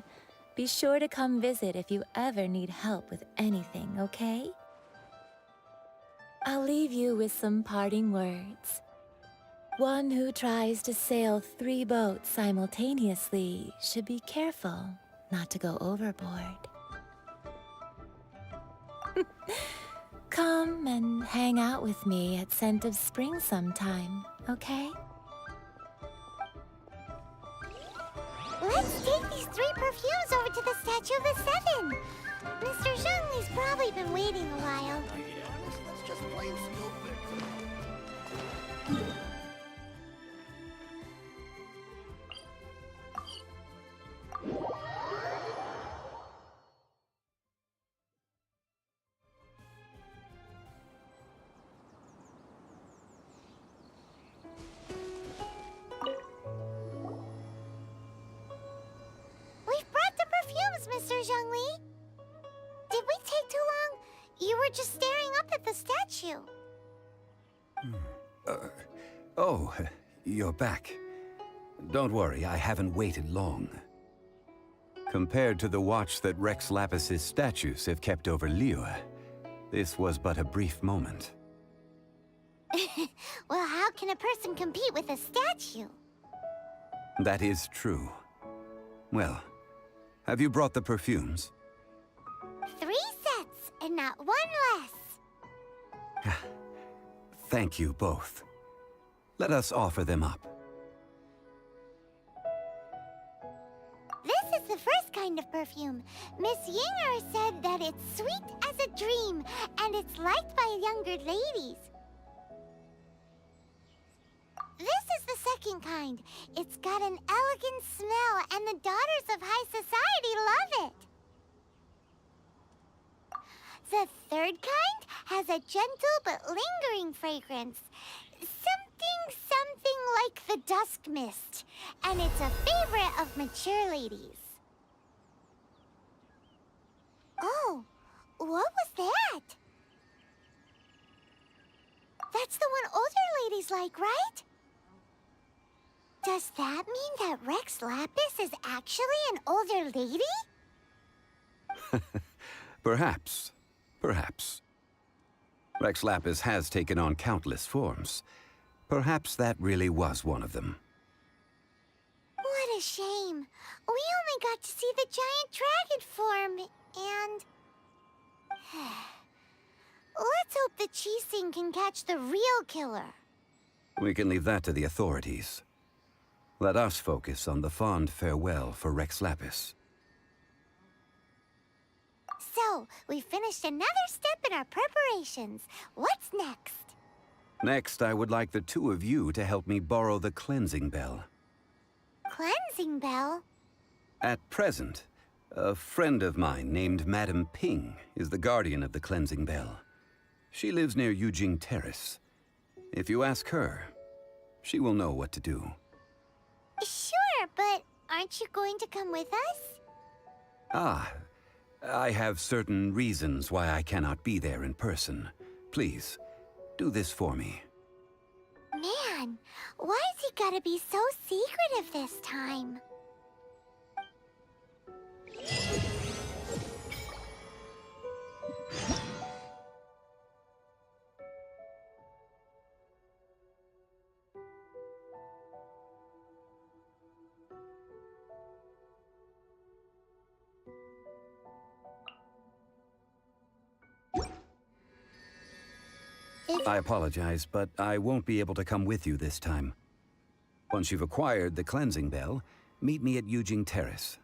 Be sure to come visit if you ever need help with anything, okay? I'll leave you with some parting words. One who tries to sail 3 boats simultaneously should be careful not to go overboard. Come and hang out with me at Scent of Spring sometime, okay? Let's take these 3 perfumes over to the Statue of the Seven. Mr. Zhongli's probably been waiting a while. That's just plain stupid. We've brought the perfumes, Mr. Zhongli. Did we take too long? You were just staring up at the statue. Oh, you're back. Don't worry, I haven't waited long. Compared to the watch that Rex Lapis's statues have kept over Liyue, this was but a brief moment. Well, how can a person compete with a statue? That is true. Well, have you brought the perfumes? 3 sets, and not 1 less. Thank you both. Let us offer them up. This is the first kind of perfume. Miss Yinger said that it's sweet as a dream, and it's liked by younger ladies. This is the second kind. It's got an elegant smell, and the daughters of high society love it. The third kind has a gentle but lingering fragrance. Something like the dusk mist. And it's a favorite of mature ladies. Oh, what was that? That's the one older ladies like, right? Does that mean that Rex Lapis is actually an older lady? Perhaps. Perhaps. Rex Lapis has taken on countless forms. Perhaps that really was one of them. What a shame. We only got to see the giant dragon form, and... Let's hope the Qixing can catch the real killer. We can leave that to the authorities. Let us focus on the fond farewell for Rex Lapis. So, we finished another step in our preparations. What's next? Next, I would like the two of you to help me borrow the cleansing bell. Cleansing bell? At present, a friend of mine named Madame Ping is the guardian of the cleansing bell. She lives near Yujing Terrace. If you ask her, she will know what to do. Sure, but aren't you going to come with us? Ah, I have certain reasons why I cannot be there in person. Please, do this for me. Man, why's he gotta be so secretive this time? I apologize, but I won't be able to come with you this time. Once you've acquired the cleansing bell, meet me at Yujing Terrace.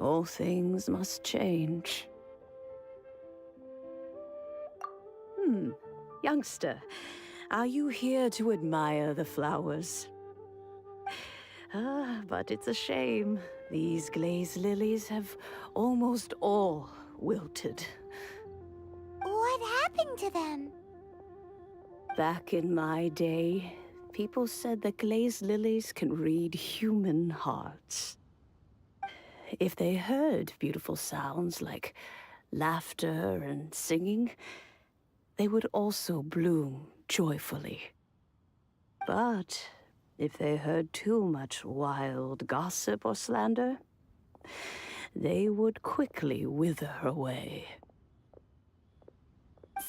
All things must change. Youngster, are you here to admire the flowers? But it's a shame. These glazed lilies have almost all wilted. What happened to them? Back in my day, people said that glazed lilies can read human hearts. If they heard beautiful sounds like laughter and singing, they would also bloom joyfully. But if they heard too much wild gossip or slander, they would quickly wither away.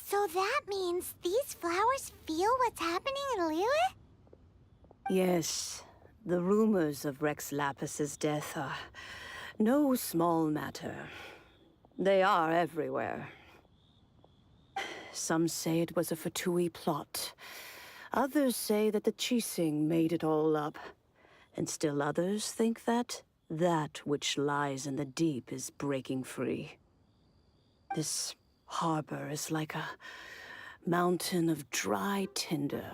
So that means these flowers feel what's happening in Liyue? Yes, the rumors of Rex Lapis's death are no small matter. They are everywhere. Some say it was a Fatui plot. Others say that the Chising made it all up. And still others think that which lies in the deep is breaking free. This harbor is like a mountain of dry tinder.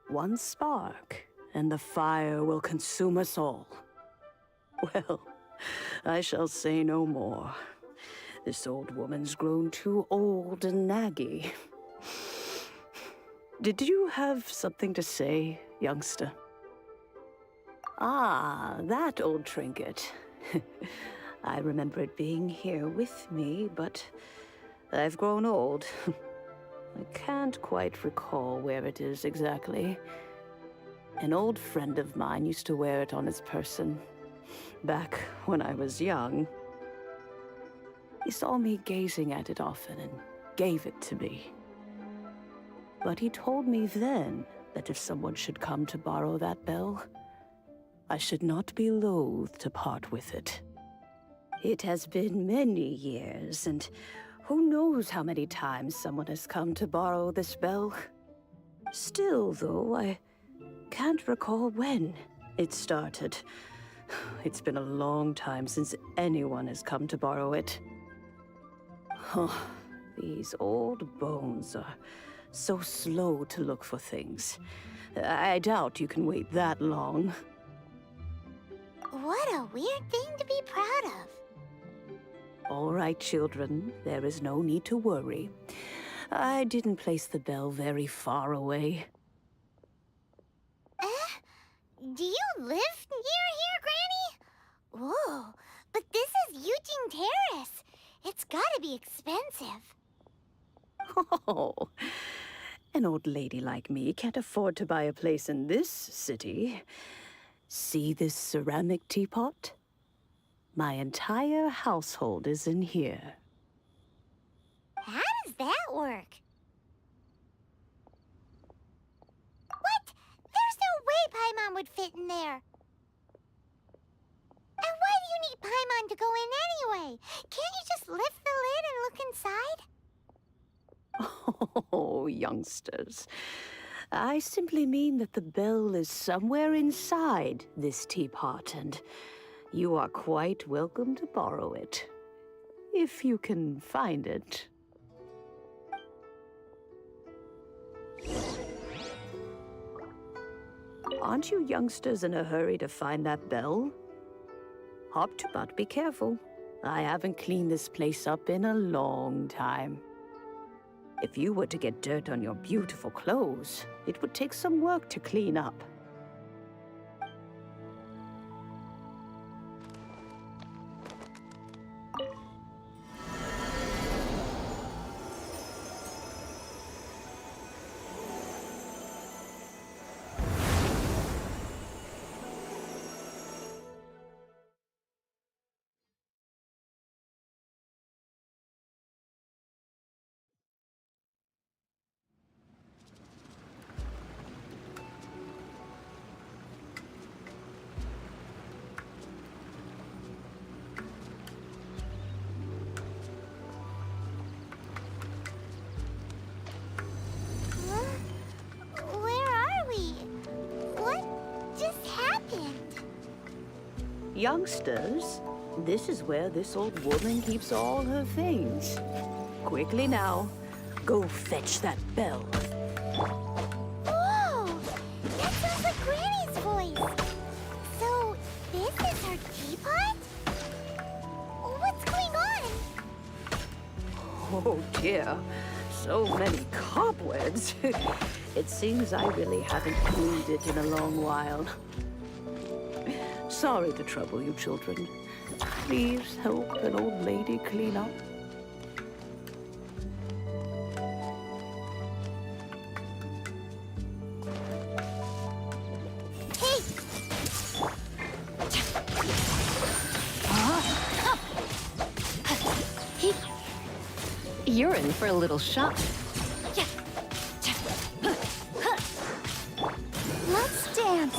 One spark, and the fire will consume us all. Well, I shall say no more. This old woman's grown too old and naggy. Did you have something to say, youngster? Ah, that old trinket. I remember it being here with me, but I've grown old. I can't quite recall where it is exactly. An old friend of mine used to wear it on his person, back when I was young. He saw me gazing at it often and gave it to me. But he told me then that if someone should come to borrow that bell, I should not be loath to part with it. It has been many years, and who knows how many times someone has come to borrow this bell. Still, though, I can't recall when it started. It's been a long time since anyone has come to borrow it. Oh, these old bones are so slow to look for things. I doubt you can wait that long. What a weird thing to be proud of. All right, children, there is no need to worry. I didn't place the bell very far away. Do you live near here, Granny? Whoa, but this is Eugene Terrace. It's gotta be expensive. Oh, an old lady like me can't afford to buy a place in this city. See this ceramic teapot? My entire household is in here. How does that work? What? There's no way Paimon would fit in there. And why do you need Paimon to go in anyway? Can't you just lift the lid and look inside? Oh, youngsters. I simply mean that the bell is somewhere inside this teapot, and you are quite welcome to borrow it. If you can find it. Aren't you youngsters in a hurry to find that bell? Hop to, but be careful. I haven't cleaned this place up in a long time. If you were to get dirt on your beautiful clothes, it would take some work to clean up. Youngsters, this is where this old woman keeps all her things. Quickly now, go fetch that bell. Whoa! That sounds like Granny's voice. So, this is her teapot? What's going on? Oh dear, so many cobwebs. It seems I really haven't cleaned it in a long while. Sorry to trouble you, children. Please help an old lady clean up. You're in for a little shock. Let's dance.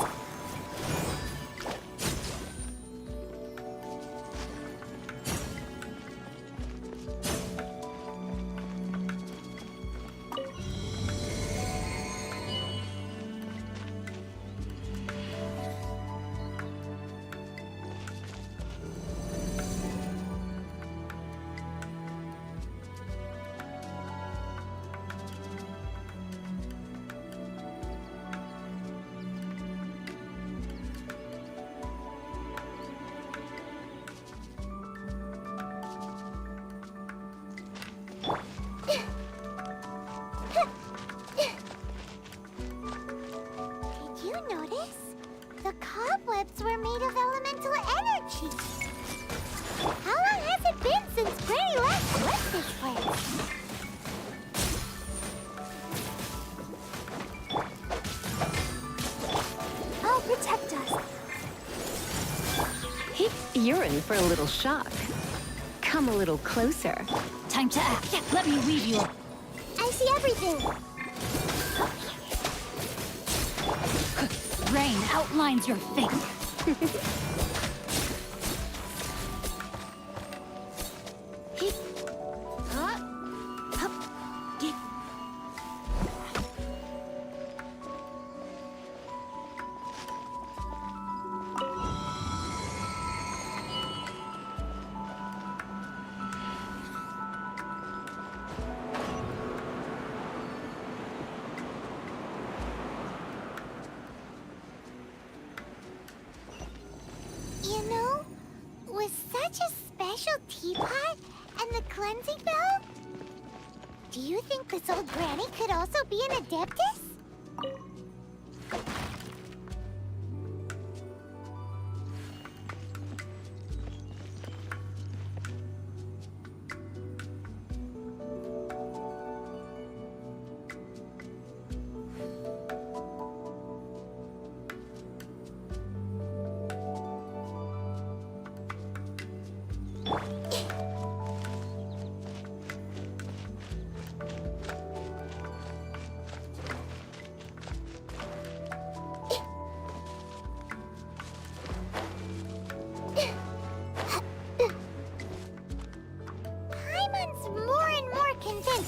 Did you notice? The cobwebs were made of elemental energy. How long has it been since Granny last left this place? I'll protect us. You're in for a little shock. Come a little closer. Time to act. Let me weave you. I see everything. Rain outlines your fate. You know, with such a special teapot and the cleansing bell, do you think this old granny could also be an adeptus?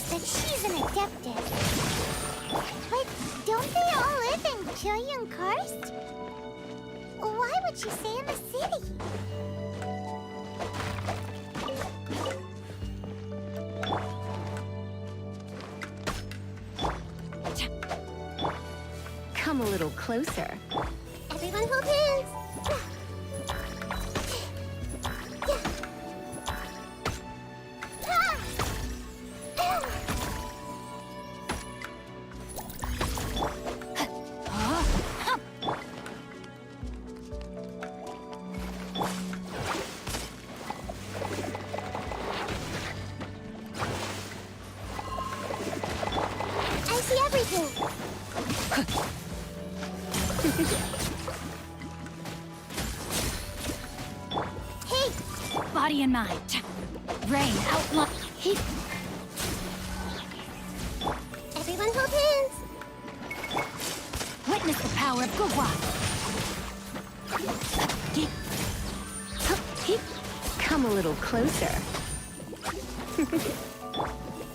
That she's an adeptus. But don't they all live in Chilean Karst? Why would she stay in the city? Come a little closer. Everyone hold hands. I see everything. Hey! Body and mind. Rain outline. Everyone hold hands. Witness the power of Gugwa. Come a little closer.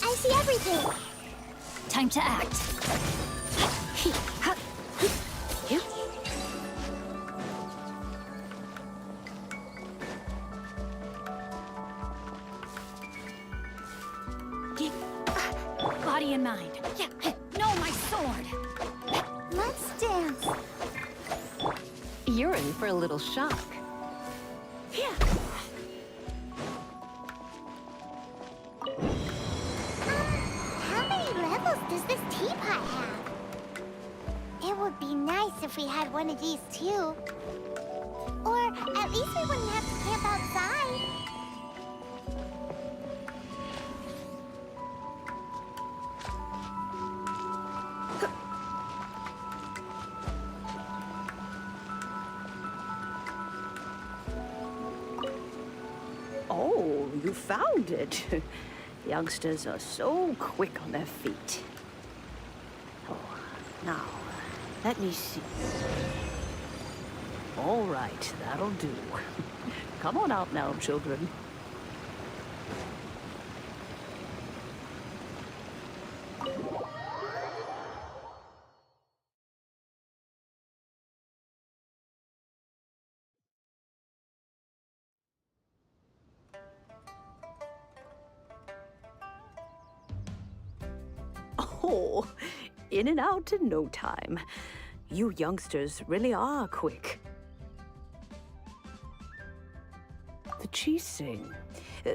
I see everything. Time to act. You're in for a little shock. Yeah. How many levels does this teapot have? It would be nice if we had one of these too. Or at least we wouldn't have to camp outside. Oh, you found it. Youngsters are so quick on their feet. Oh, now, let me see. All right, that'll do. Come on out now, children. Oh, in and out in no time. You youngsters really are quick. The Chising.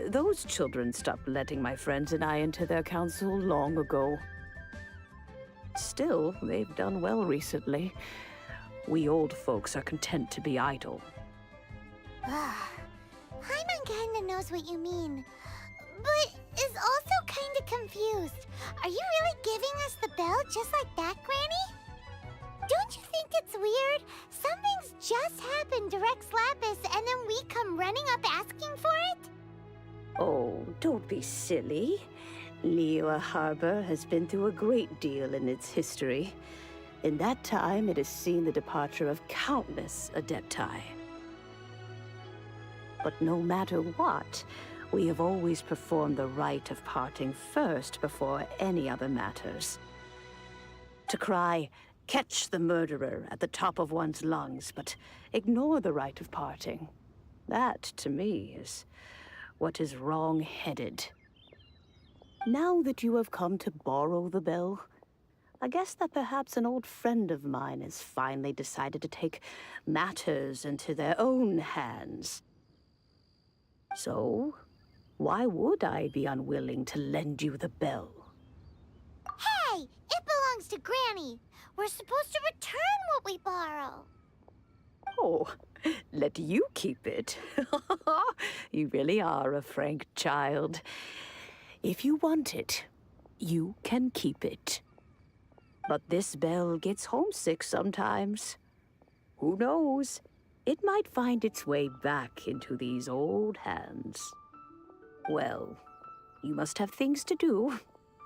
Those children stopped letting my friends and I into their council long ago. Still, they've done well recently. We old folks are content to be idle. Paimon kinda knows what you mean, but is also kinda confused. Are you really giving us the bell just like that, Granny? Don't you think it's weird? Something's just happened to Rex Lapis and then we come running up asking for it? Oh, don't be silly. Liyue Harbor has been through a great deal in its history. In that time, it has seen the departure of countless Adepti. But no matter what, we have always performed the rite of parting first before any other matters. To cry, "Catch the murderer," at the top of one's lungs, but ignore the rite of parting. That, to me, is what is wrong-headed. Now that you have come to borrow the bell, I guess that perhaps an old friend of mine has finally decided to take matters into their own hands. So, why would I be unwilling to lend you the bell? Hey! It belongs to Granny! We're supposed to return what we borrow! Oh, let you keep it. You really are a frank child. If you want it, you can keep it. But this bell gets homesick sometimes. Who knows? It might find its way back into these old hands. Well, you must have things to do.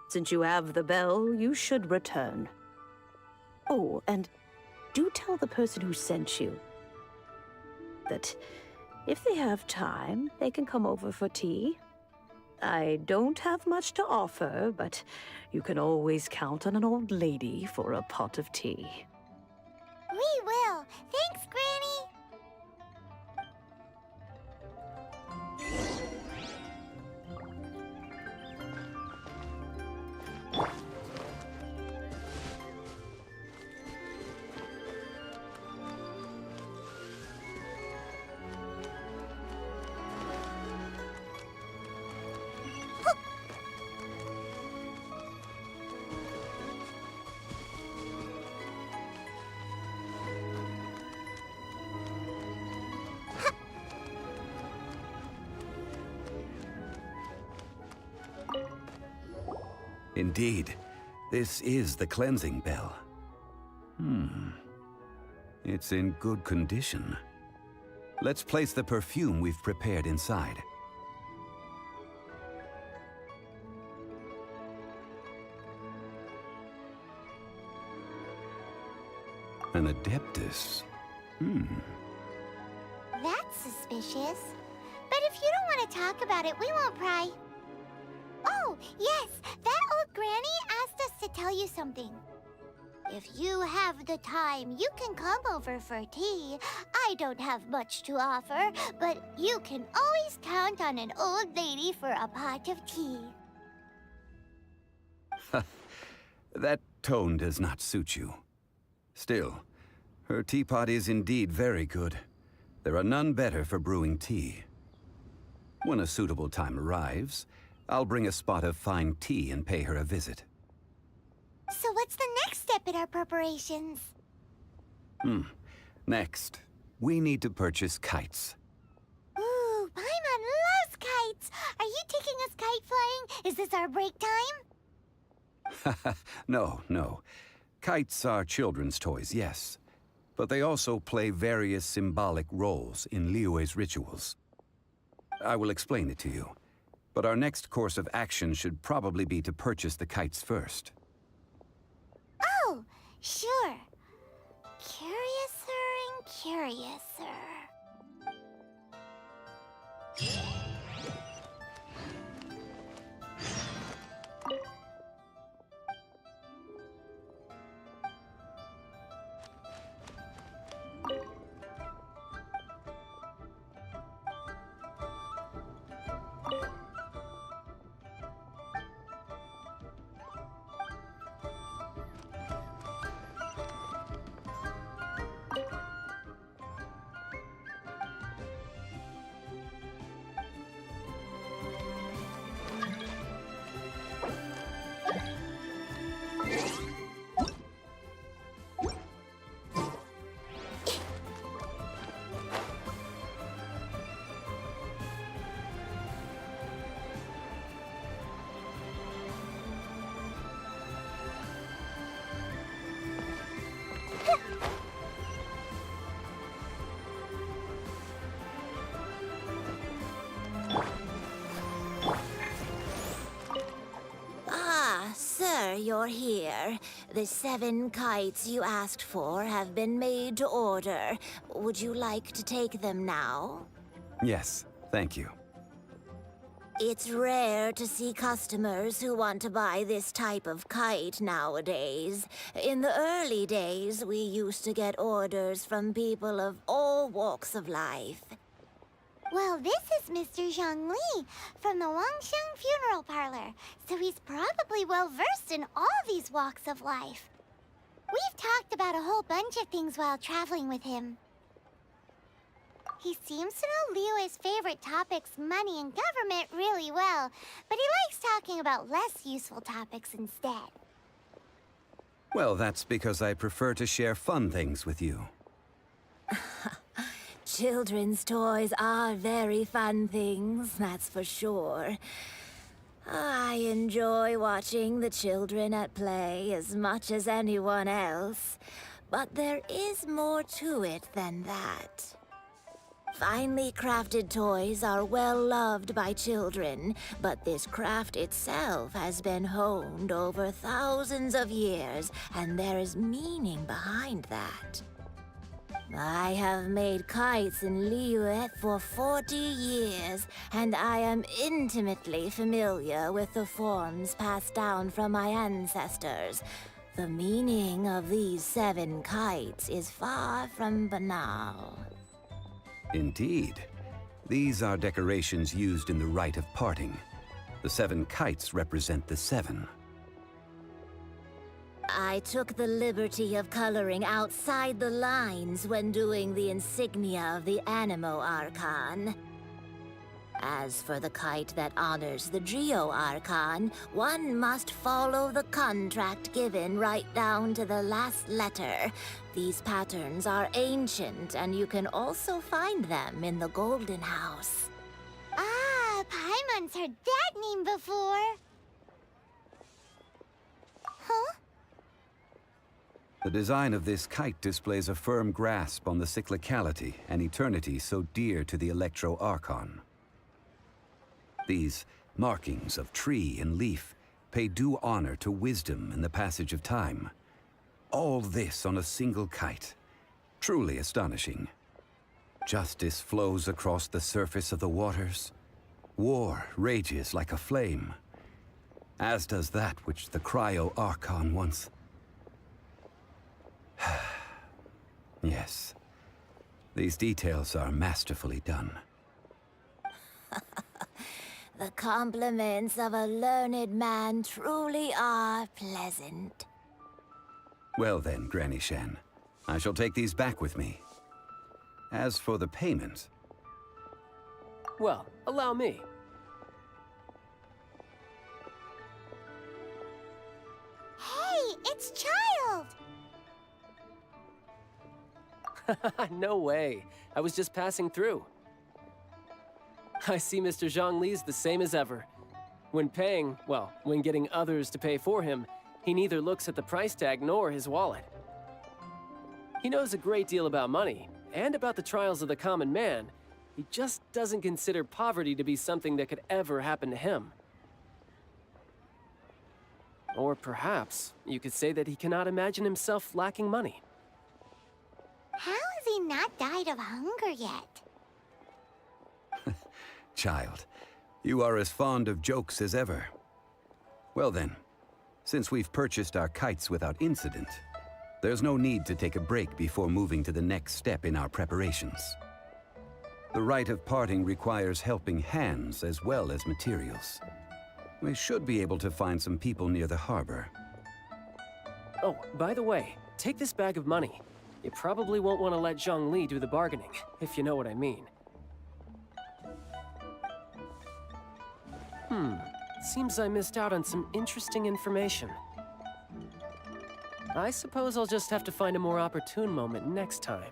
Since you have the bell, you should return. Oh, and do tell the person who sent you that if they have time, they can come over for tea. I don't have much to offer, but you can always count on an old lady for a pot of tea. We will! Thanks, Granny! Indeed, this is the cleansing bell. It's in good condition. Let's place the perfume we've prepared inside. An Adeptus. That's suspicious. But if you don't want to talk about it, we won't pry. Oh, yes! That old granny asked us to tell you something. If you have the time, you can come over for tea. I don't have much to offer, but you can always count on an old lady for a pot of tea. That tone does not suit you. Still, Her teapot is indeed very good. There are none better for brewing tea. When a suitable time arrives, I'll bring a spot of fine tea and pay her a visit. So what's the next step in our preparations? Next, we need to purchase kites. Ooh, Paimon loves kites! Are you taking us kite flying? Is this our break time? No. Kites are children's toys, yes. But they also play various symbolic roles in Liyue's rituals. I will explain it to you. But our next course of action should probably be to purchase the kites first. Oh, sure. Curiouser and curiouser. Sir, you're here. The 7 kites you asked for have been made to order. Would you like to take them now? Yes, thank you. It's rare to see customers who want to buy this type of kite nowadays. In the early days, we used to get orders from people of all walks of life. Well, this is Mr. Zhongli from the Wangsheng Funeral Parlor, so he's probably well-versed in all these walks of life. We've talked about a whole bunch of things while traveling with him. He seems to know Liyue's favorite topics, money and government, really well, but he likes talking about less useful topics instead. Well, that's because I prefer to share fun things with you. Children's toys are very fun things, that's for sure. I enjoy watching the children at play as much as anyone else, but there is more to it than that. Finely crafted toys are well loved by children, but this craft itself has been honed over thousands of years, and there is meaning behind that. I have made kites in Liyue for 40 years, and I am intimately familiar with the forms passed down from my ancestors. The meaning of these 7 kites is far from banal. Indeed. These are decorations used in the rite of parting. The 7 kites represent the 7. I took the liberty of coloring outside the lines when doing the insignia of the Animo Archon. As for the kite that honors the Geo Archon, one must follow the contract given right down to the last letter. These patterns are ancient, and you can also find them in the Golden House. Ah, Paimon's heard that name before. Huh? The design of this kite displays a firm grasp on the cyclicality and eternity so dear to the Electro Archon. These markings of tree and leaf pay due honor to wisdom and the passage of time. All this on a single kite. Truly astonishing. Justice flows across the surface of the waters. War rages like a flame. As does that which the Cryo Archon once... Yes. These details are masterfully done. The compliments of a learned man truly are pleasant. Well then, Granny Shan. I shall take these back with me. As for the payment... Well, allow me. Hey, it's Child! No way. I was just passing through. I see Mr. Zhongli's the same as ever. When paying, well, when getting others to pay for him, he neither looks at the price tag nor his wallet. He knows a great deal about money, and about the trials of the common man. He just doesn't consider poverty to be something that could ever happen to him. Or perhaps you could say that he cannot imagine himself lacking money. How has he not died of hunger yet? Child, you are as fond of jokes as ever. Well then, since we've purchased our kites without incident, there's no need to take a break before moving to the next step in our preparations. The rite of parting requires helping hands as well as materials. We should be able to find some people near the harbor. Oh, by the way, take this bag of money. You probably won't want to let Zhongli do the bargaining, if you know what I mean. Seems I missed out on some interesting information. I suppose I'll just have to find a more opportune moment next time.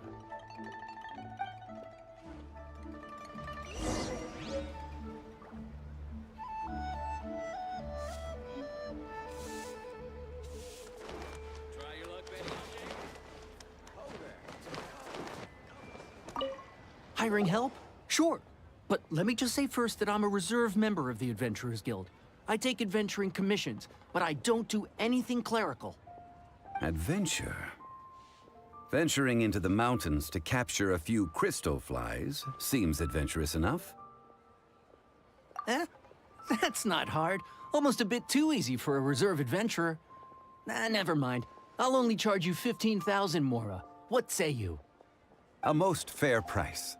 Hiring help? Sure. But let me just say first that I'm a reserve member of the Adventurers Guild. I take adventuring commissions, but I don't do anything clerical. Adventure? Venturing into the mountains to capture a few crystal flies seems adventurous enough. That's not hard. Almost a bit too easy for a reserve adventurer. Never mind. I'll only charge you 15,000 Mora. What say you? A most fair price.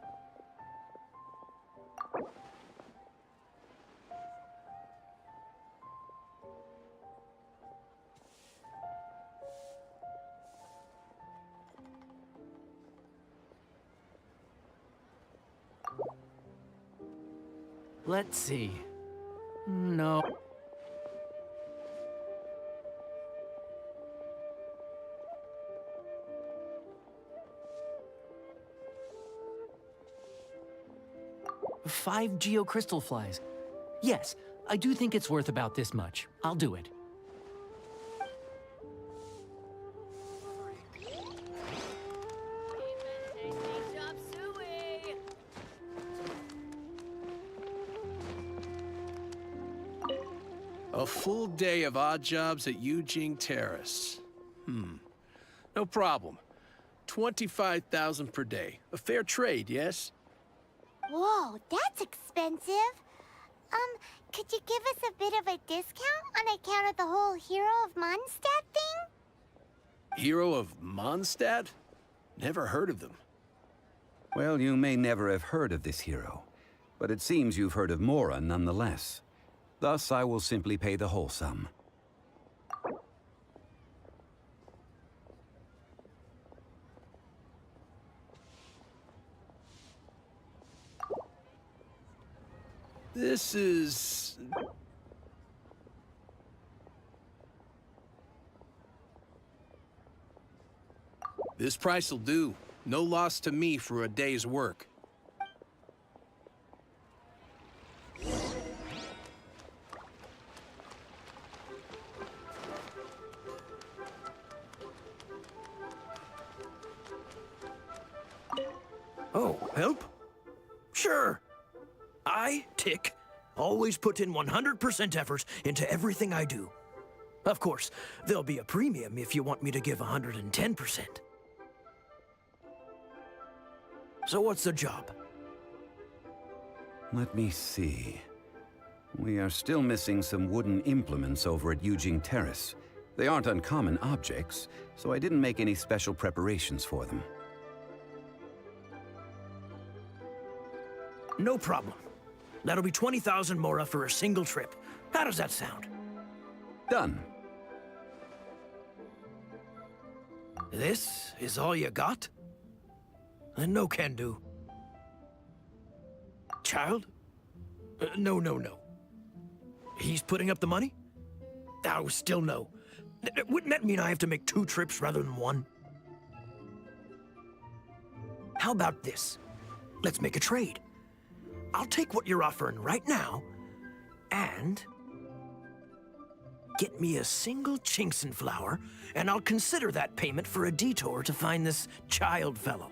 Let's see. No. Five geocrystal flies. Yes, I do think it's worth about this much. I'll do it. A full day of odd jobs at Yujing Terrace. No problem. 25,000 per day. A fair trade, yes? Whoa, that's expensive. Could you give us a bit of a discount on account of the whole Hero of Mondstadt thing? Hero of Mondstadt? Never heard of them. Well, you may never have heard of this hero, but it seems you've heard of Mora nonetheless. Thus, I will simply pay the whole sum. This is... This price will do. No loss to me for a day's work. Oh, help? Sure. I, Tick, always put in 100% effort into everything I do. Of course, there'll be a premium if you want me to give 110%. So what's the job? Let me see. We are still missing some wooden implements over at Yujing Terrace. They aren't uncommon objects, so I didn't make any special preparations for them. No problem. That'll be 20,000 Mora for a single trip. How does that sound? Done. This is all you got? Then no can do. Child? No. He's putting up the money? Oh, still no. Wouldn't that mean I have to make 2 trips rather than 1? How about this? Let's make a trade. I'll take what you're offering right now, and get me a single Chinkson flower, and I'll consider that payment for a detour to find this child fellow.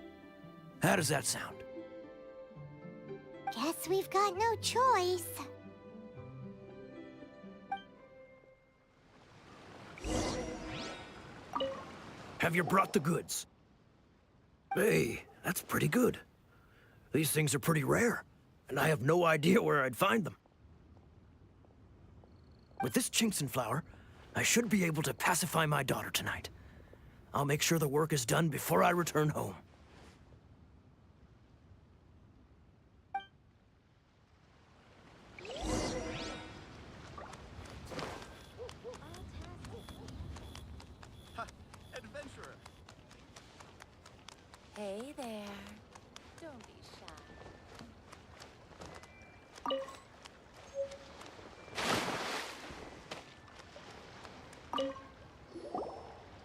How does that sound? Guess we've got no choice. Have you brought the goods? Hey, that's pretty good. These things are pretty rare, and I have no idea where I'd find them. With this Chinkson flower, I should be able to pacify my daughter tonight. I'll make sure the work is done before I return home. Adventurer. Hey there. Don't be shy.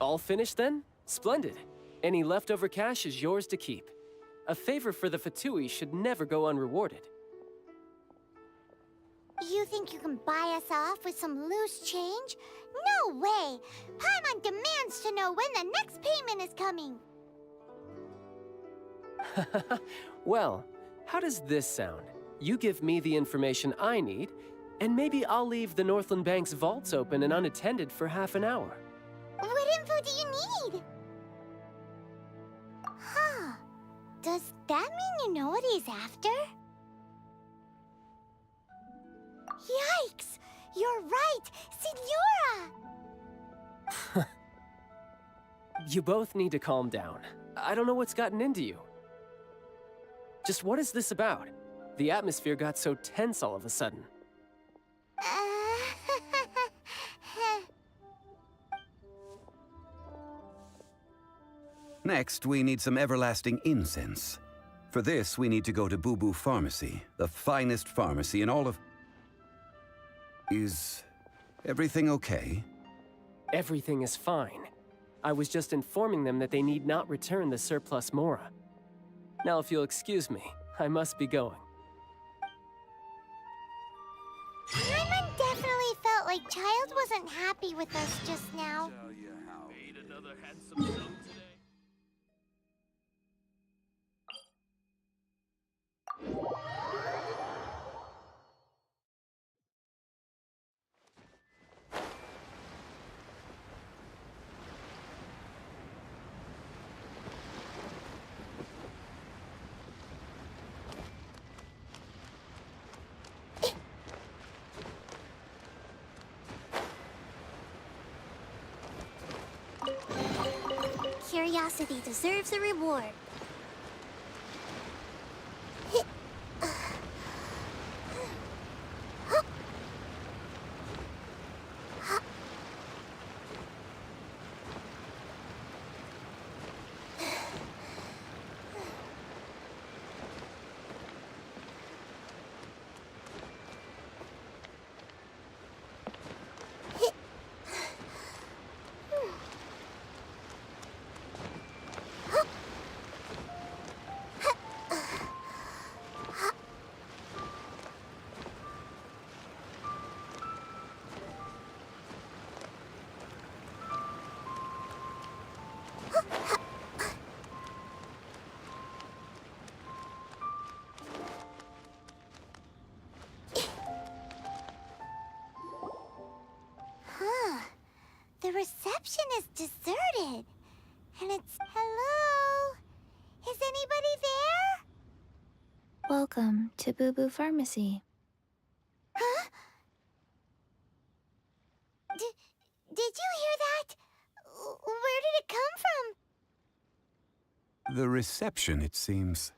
All finished then? Splendid. Any leftover cash is yours to keep. A favor for the Fatui should never go unrewarded. You think you can buy us off with some loose change? No way! Paimon demands to know when the next payment is coming. Well, how does this sound? You give me the information I need, and maybe I'll leave the Northland Bank's vaults open and unattended for half an hour. What info do you need? Huh. Does that mean you know what he's after? Yikes! You're right! Signora! You both need to calm down. I don't know what's gotten into you. Just what is this about? The atmosphere got so tense all of a sudden. Next, we need some everlasting incense. For this, we need to go to Boo Boo Pharmacy, the finest pharmacy in all of... Is everything okay? Everything is fine. I was just informing them that they need not return the surplus Mora. Now, if you'll excuse me, I must be going. Paimon definitely felt like Child wasn't happy with us just now. Made another handsome sum today. Curiosity deserves a reward. The reception is deserted. And it's... Hello? Is anybody there? Welcome to Boo Boo Pharmacy. Huh? Did you hear that? Where did it come from? The reception, it seems.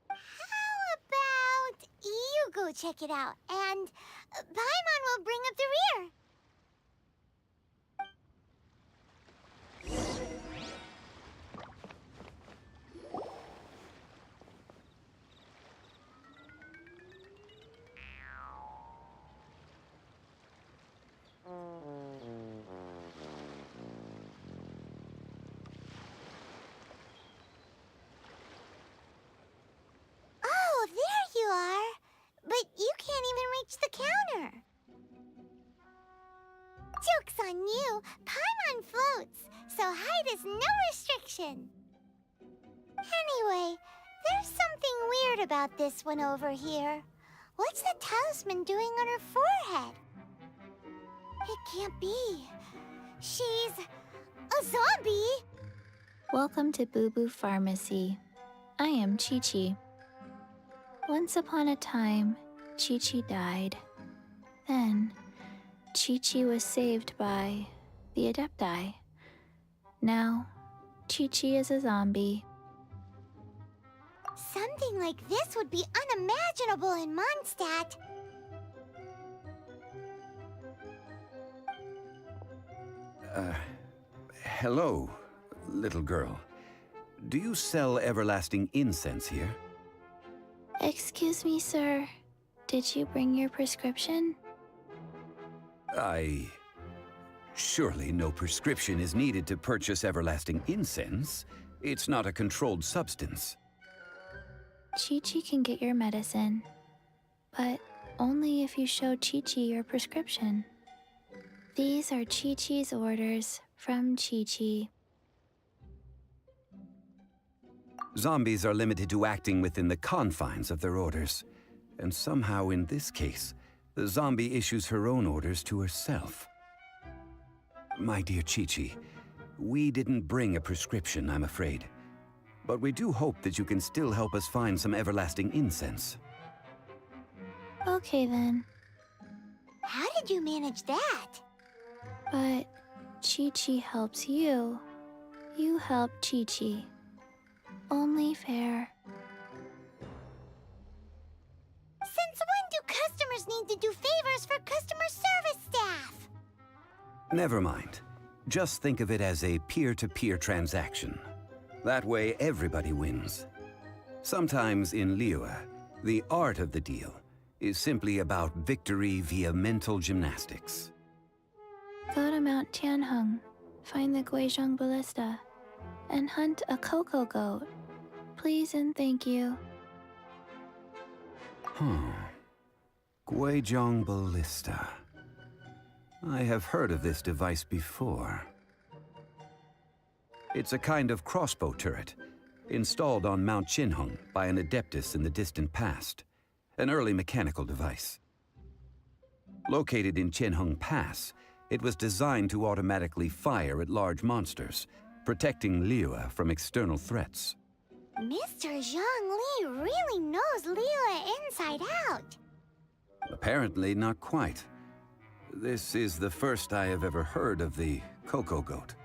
How about you go check it out, and Paimon will bring up the rear. on you, Paimon floats, so height is no restriction. Anyway, there's something weird about this one over here. What's the talisman doing on her forehead? It can't be. She's a zombie! Welcome to Boo Boo Pharmacy. I am Chi-Chi. Once upon a time, Chi-Chi died. Then, Chi-Chi was saved by the Adepti. Now, Chi-Chi is a zombie. Something like this would be unimaginable in Mondstadt. Hello, little girl. Do you sell everlasting incense here? Excuse me, sir. Did you bring your prescription? Surely no prescription is needed to purchase everlasting incense. It's not a controlled substance. Chi-Chi can get your medicine, but only if you show Chi-Chi your prescription. These are Chi-Chi's orders from Chi-Chi. Zombies are limited to acting within the confines of their orders. And somehow in this case, the zombie issues her own orders to herself. My dear Chi-Chi, we didn't bring a prescription, I'm afraid. But we do hope that you can still help us find some everlasting incense. Okay then. How did you manage that? But Chi-Chi helps you. You help Chi-Chi. Only fair. Since when do customers need to do favors for customer service staff? Never mind. Just think of it as a peer-to-peer transaction. That way, everybody wins. Sometimes in Liyue, the art of the deal is simply about victory via mental gymnastics. Go to Mount Tianheng, find the Guizhong Ballista, and hunt a cocoa goat. Please and thank you. Guizhong Ballista. I have heard of this device before. It's a kind of crossbow turret, installed on Mount Qinheng by an adeptus in the distant past, an early mechanical device. Located in Qinheng Pass, it was designed to automatically fire at large monsters, protecting Liyue from external threats. Mr. Zhang Li really knows Liyue inside out. Apparently not quite. This is the first I have ever heard of the cocoa goat.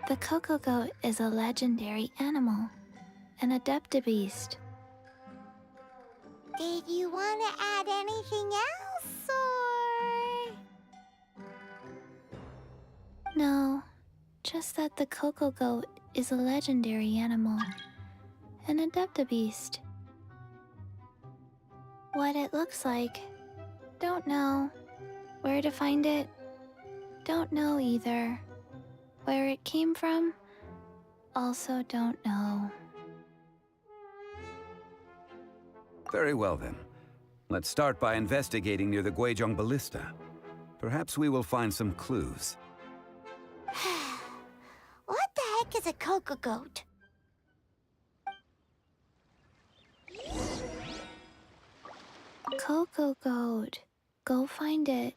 The cocoa goat is a legendary animal, an adeptibeast. Did you want to add anything else, or...? No, just that the cocoa goat is a legendary animal, an adeptibeast. What it looks like, don't know. Where to find it, don't know either. Where it came from, also don't know. Very well then. Let's start by investigating near the Guizhong Ballista. Perhaps we will find some clues. What the heck is a cocoa goat? Cocoa goat. Go find it.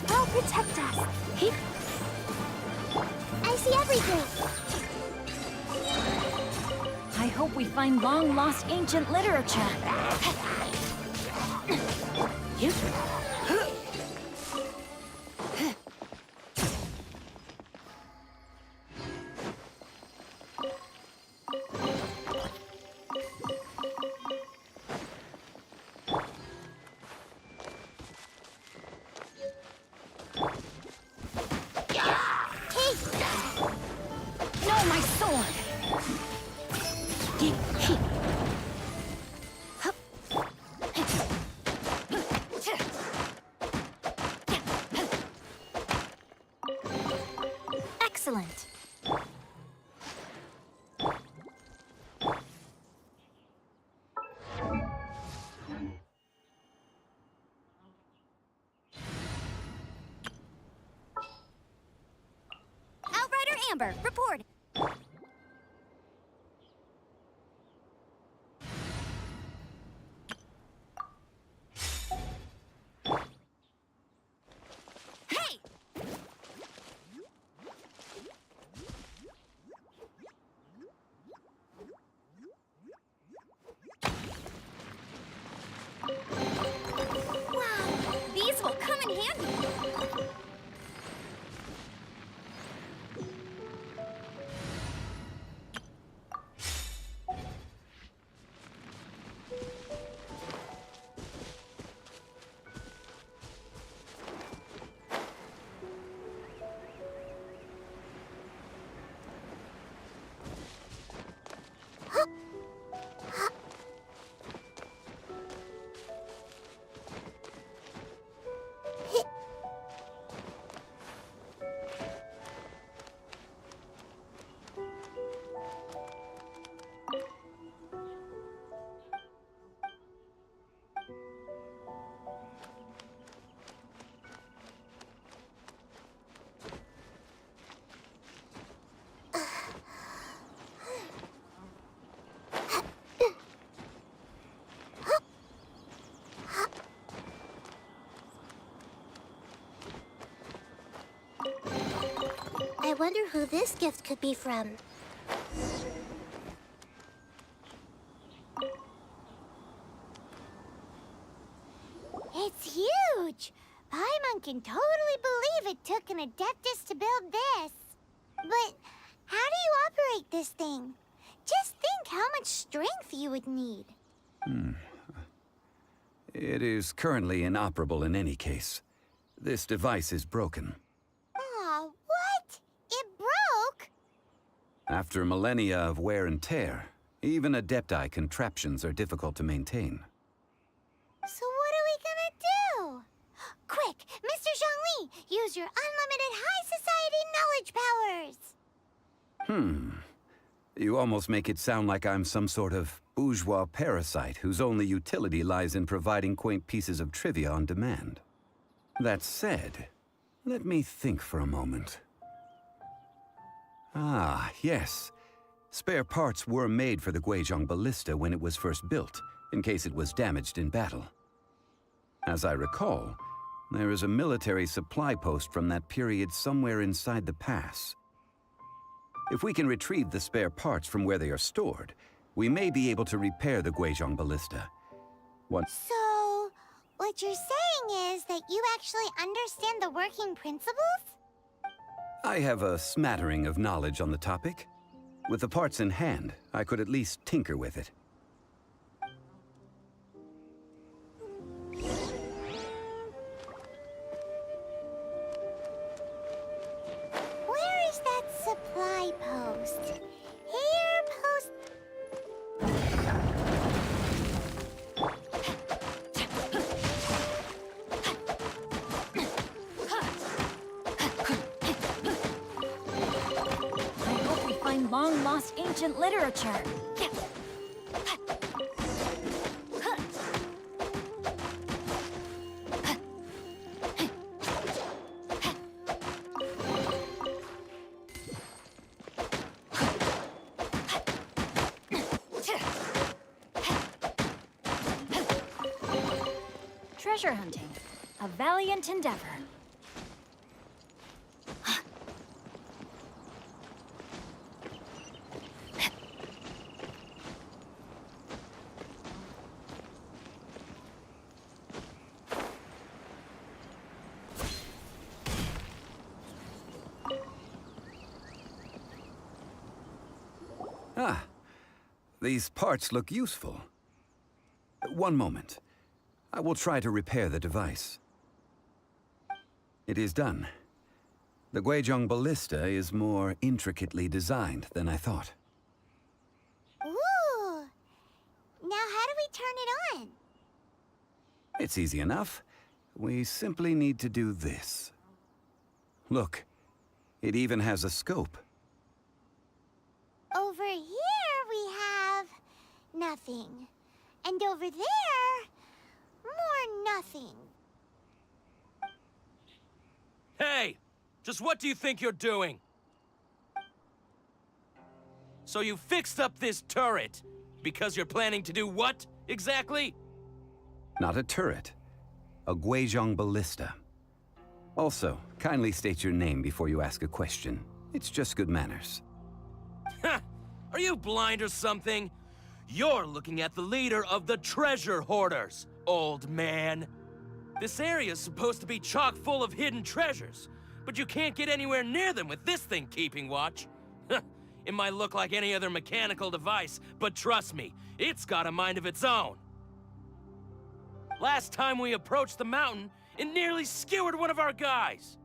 I'll protect us. I see everything. I hope we find long-lost ancient literature. No, my sword! Excellent. Outrider Amber, report. Hey! Wow, these will come in handy. I wonder who this gift could be from. It's huge! Paimon can totally believe it took an Adeptus to build this. But how do you operate this thing? Just think how much strength you would need. It is currently inoperable in any case. This device is broken. Aw, what? It broke? After millennia of wear and tear, even Adepti contraptions are difficult to maintain. So what are we gonna do? Quick, Mr. Zhongli, use your unlimited high society knowledge powers! You almost make it sound like I'm some sort of bourgeois parasite whose only utility lies in providing quaint pieces of trivia on demand. That said, let me think for a moment. Ah, yes. Spare parts were made for the Guizhong ballista when it was first built, in case it was damaged in battle. As I recall, there is a military supply post from that period somewhere inside the pass. If we can retrieve the spare parts from where they are stored, we may be able to repair the Guizhong ballista. So, what you're saying is that you actually understand the working principles? I have a smattering of knowledge on the topic. With the parts in hand, I could at least tinker with it. Where is that supply post? Here, post... I hope we find long-lost ancient literature. treasure hunting. A valiant endeavor. Ah, these parts look useful. One moment. I will try to repair the device. It is done. The Guizhong ballista is more intricately designed than I thought. Ooh! Now how do we turn it on? It's easy enough. We simply need to do this. Look, it even has a scope. Over here we have nothing. And over there, more nothing. Hey! Just what do you think you're doing? So you fixed up this turret because you're planning to do what, exactly? Not a turret. A Guizhong ballista. Also, kindly state your name before you ask a question. It's just good manners. Ha! Are you blind or something? You're looking at the leader of the treasure hoarders, old man. This area's supposed to be chock full of hidden treasures, but you can't get anywhere near them with this thing keeping watch. It might look like any other mechanical device, but trust me, it's got a mind of its own. Last time we approached the mountain, it nearly skewered one of our guys.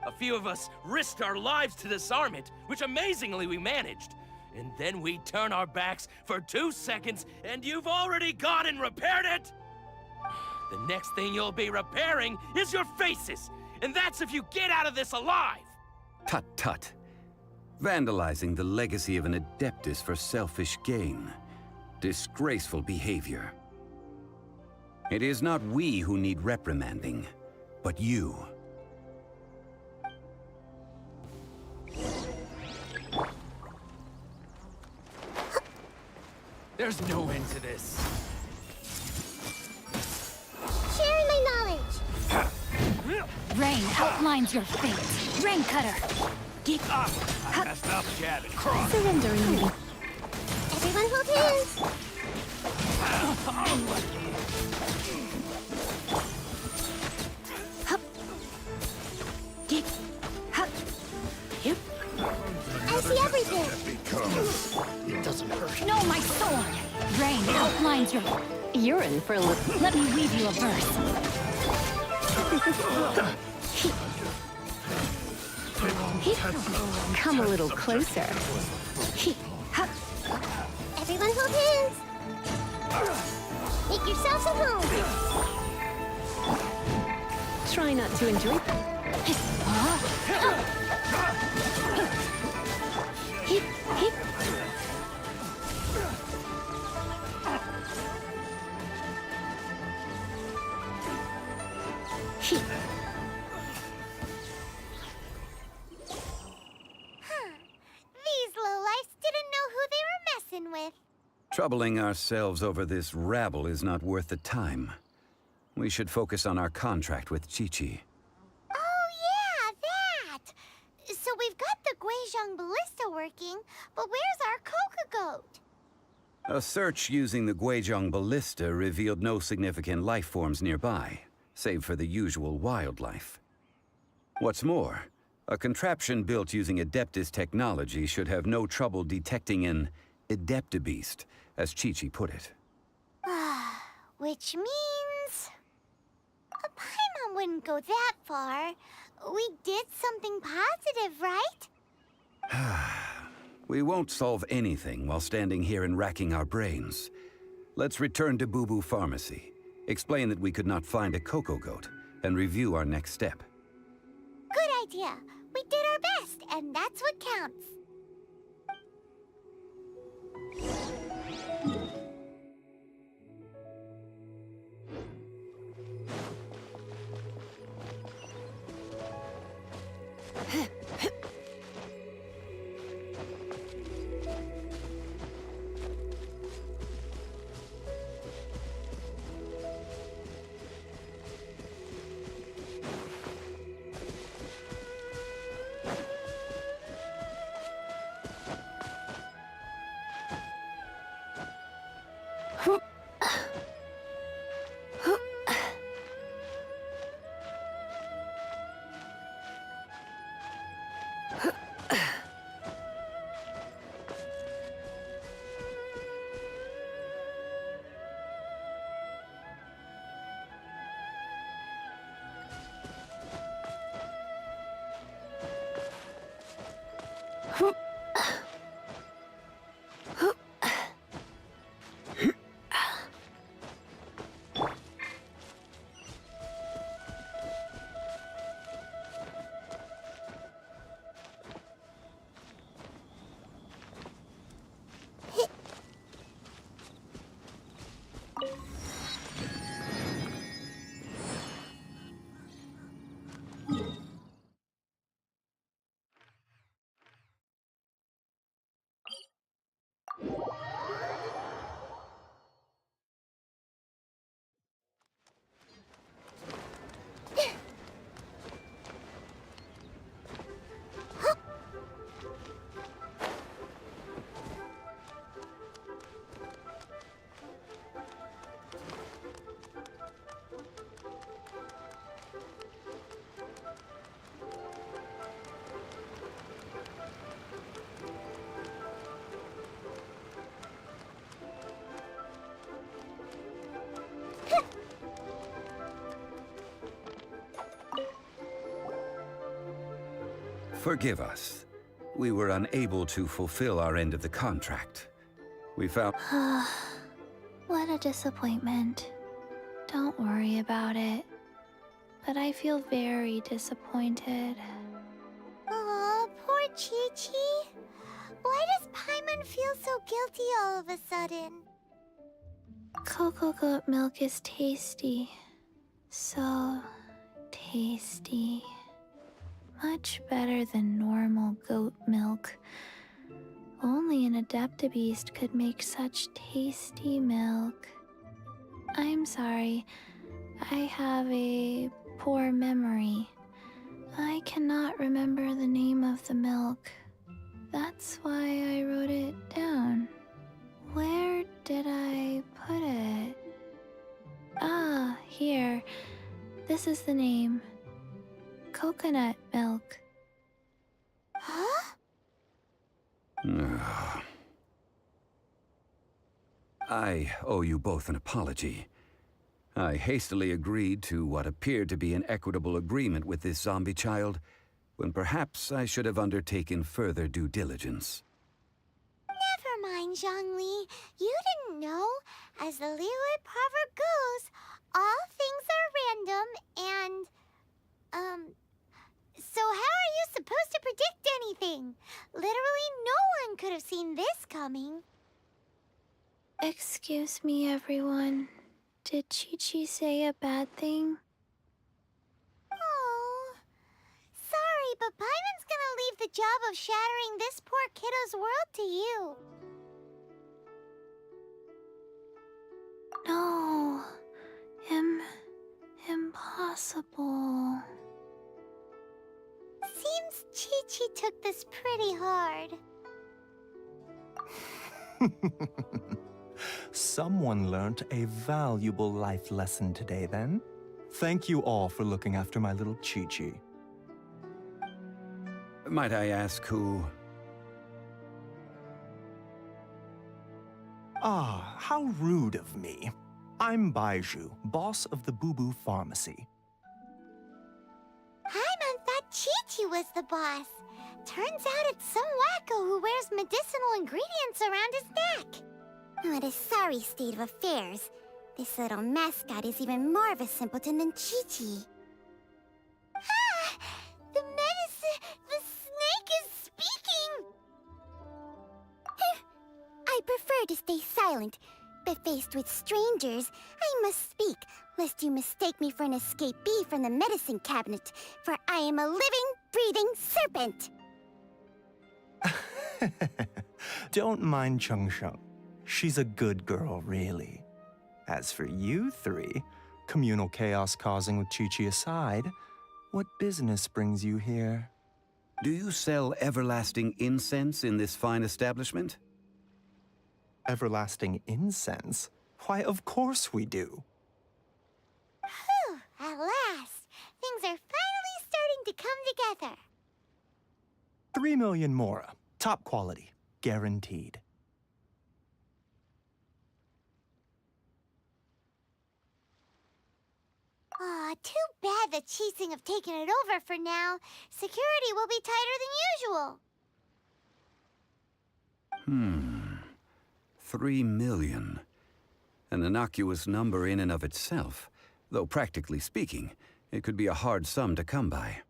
A few of us risked our lives to disarm it, which amazingly we managed. And then we turn our backs for 2 seconds, and you've already gone and repaired it? The next thing you'll be repairing is your faces, and that's if you get out of this alive! Tut tut. Vandalizing the legacy of an Adeptus for selfish gain. Disgraceful behavior. It is not we who need reprimanding, but you. There's no end to this. Sharing my knowledge. Rain outlines your fate. Rain cutter. Get up. I messed up, jab and cross. Surrendering me. Everyone hold hands. Hup. Get. Hup. Yep. I see everything. It doesn't hurt. No, my sword. Rain outlines your... You're in for a little... Let me weave you a verse. Come a little closer. Everyone hold hands. Make yourselves at home. Try not to enjoy... Hip, hip. Hip. These lowlifes didn't know who they were messing with. Troubling ourselves over this rabble is not worth the time. We should focus on our contract with Chi-Chi. Oh yeah, that! So we've got the Guizhong ballista working, but where's our Coca-Goat? A search using the Guizhong ballista revealed no significant life forms nearby, save for the usual wildlife. What's more, a contraption built using Adeptus technology should have no trouble detecting an Adeptabeast, as Chi-Chi put it. Which means... Paimon wouldn't go that far. We did something positive, right? We won't solve anything while standing here and racking our brains. Let's return to Boo Boo Pharmacy, explain that we could not find a Coco-Goat, and review our next step. Good idea. We did our best, and that's what counts. Forgive us. We were unable to fulfill our end of the contract. We found... What a disappointment. Don't worry about it. But I feel very disappointed. Aw, poor Chi-Chi. Why does Paimon feel so guilty all of a sudden? Cocoa goat milk is tasty. So tasty. Much better than normal goat milk. Only an Adeptabeast could make such tasty milk. I'm sorry. I have a poor memory. I cannot remember the name of the milk. That's why I wrote it down. Where did I put it? Ah, here. This is the name. Coconut milk. Huh? I owe you both an apology. I hastily agreed to what appeared to be an equitable agreement with this zombie child, when perhaps I should have undertaken further due diligence. Never mind, Zhongli. You didn't know. As the Liyue proverb goes, all things are random and, so how are you supposed to predict anything? Literally no one could have seen this coming. Excuse me, everyone. Did Chi-Chi say a bad thing? Oh, sorry, but Paimon's gonna leave the job of shattering this poor kiddo's world to you. No. Impossible. Seems Chi-Chi took this pretty hard. Someone learned a valuable life lesson today, then. Thank you all for looking after my little Chi-Chi. Might I ask who... Ah, how rude of me. I'm Baiju, boss of the Boo Boo Pharmacy. Paimon thought Chi-Chi was the boss. Turns out it's some wacko who wears medicinal ingredients around his neck. What a sorry state of affairs. This little mascot is even more of a simpleton than Chi-Chi. Ah! The snake is speaking! I prefer to stay silent, but faced with strangers, I must speak, lest you mistake me for an escapee from the medicine cabinet, for I am a living, breathing serpent! Don't mind Chung Sheng. She's a good girl, really. As for you three, communal chaos causing with Chi-Chi aside, what business brings you here? Do you sell everlasting incense in this fine establishment? Everlasting incense? Why, of course we do. Whew, at last. Things are finally starting to come together. 3 million mora. Top quality. Guaranteed. Aw, too bad the Qixing have taken it over for now. Security will be tighter than usual. 3 million. An innocuous number in and of itself, though practically speaking, it could be a hard sum to come by.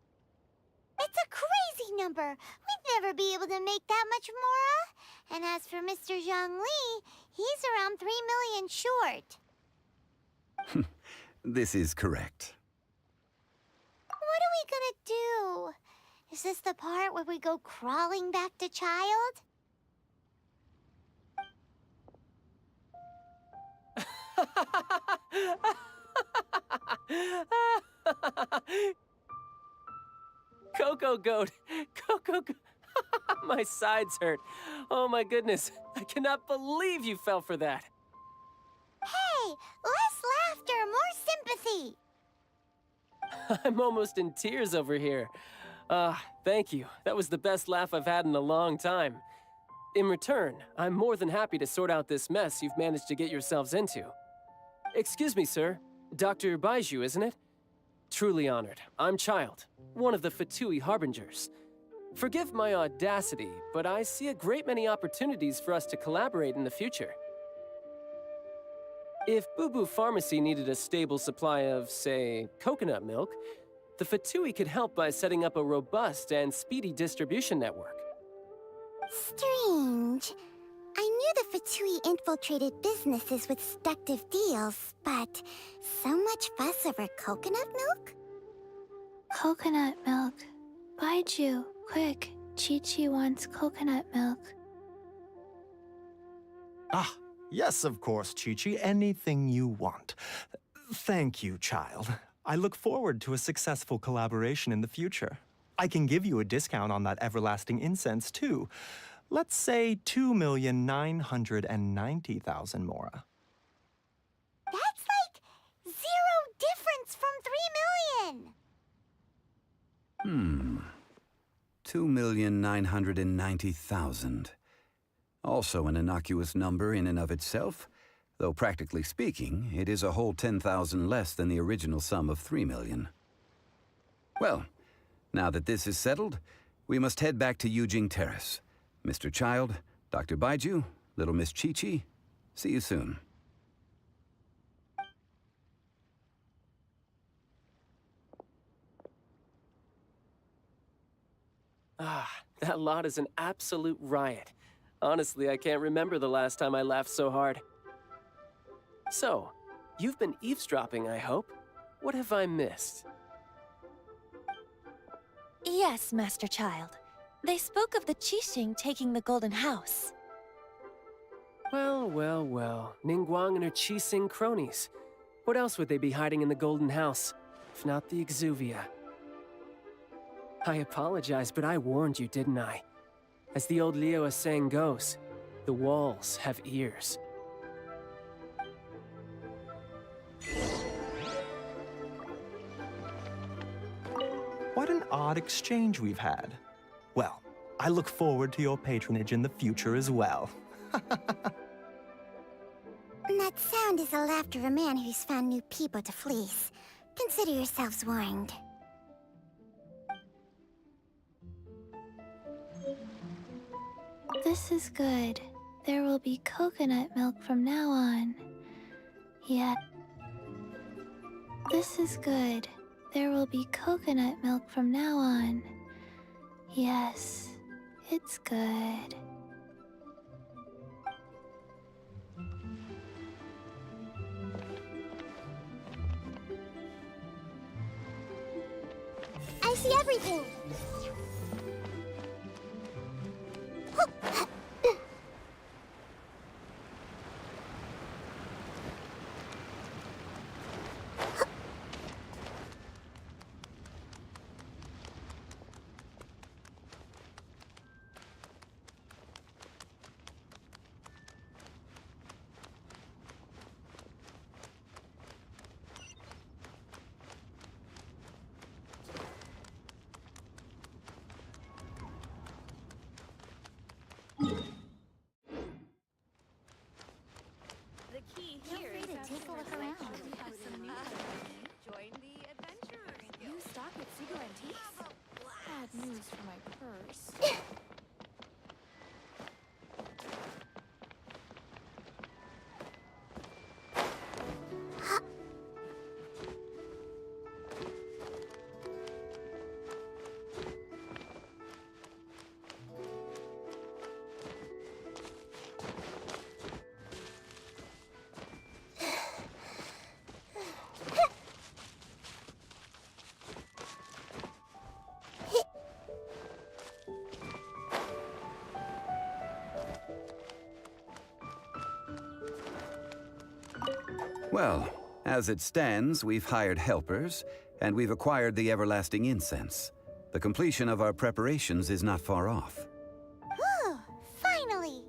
It's a crazy number. We'd never be able to make that much mora. And as for Mr. Zhongli, he's around 3 million short. This is correct. What are we gonna do? Is this the part where we go crawling back to child? Cocoa goat! Cocoa goat! My sides hurt. Oh my goodness. I cannot believe you fell for that. Hey! Less laughter, more sympathy! I'm almost in tears over here. Thank you. That was the best laugh I've had in a long time. In return, I'm more than happy to sort out this mess you've managed to get yourselves into. Excuse me, sir. Dr. Baiju, isn't it? Truly honored. I'm Child, one of the Fatui Harbingers. Forgive my audacity, but I see a great many opportunities for us to collaborate in the future. If Boo Boo Pharmacy needed a stable supply of, say, coconut milk, the Fatui could help by setting up a robust and speedy distribution network. Strange. I knew the Fatui infiltrated businesses with seductive deals, but so much fuss over coconut milk? Coconut milk. Baiju, quick. Chi-Chi wants coconut milk. Ah, yes, of course, Chi-Chi. Anything you want. Thank you, child. I look forward to a successful collaboration in the future. I can give you a discount on that everlasting incense, too. Let's say 2,990,000 mora. That's like 0 difference from 3 million! 2,990,000. Also an innocuous number in and of itself, though practically speaking, it is a whole 10,000 less than the original sum of 3 million. Well, now that this is settled, we must head back to Yujing Terrace. Mr. Child, Dr. Baiju, little Miss Chi-Chi, see you soon. Ah, that lot is an absolute riot. Honestly, I can't remember the last time I laughed so hard. So, you've been eavesdropping, I hope. What have I missed? Yes, Master Child. They spoke of the Qixing taking the Golden House. Well, well, well. Ningguang and her Qixing cronies. What else would they be hiding in the Golden House, if not the Exuvia? I apologize, but I warned you, didn't I? As the old Liyue saying goes, the walls have ears. What an odd exchange we've had. Well, I look forward to your patronage in the future as well. That sound is the laughter of a man who's found new people to fleece. Consider yourselves warned. This is good. There will be coconut milk from now on. Yeah. This is good. There will be coconut milk from now on. Yes, it's good. I see everything! The key here is to take a look around. Join the adventurers. You stock at Sugo Antiques? Bad news for my purse. Well, as it stands, we've hired helpers, and we've acquired the everlasting incense. The completion of our preparations is not far off. Whew, finally!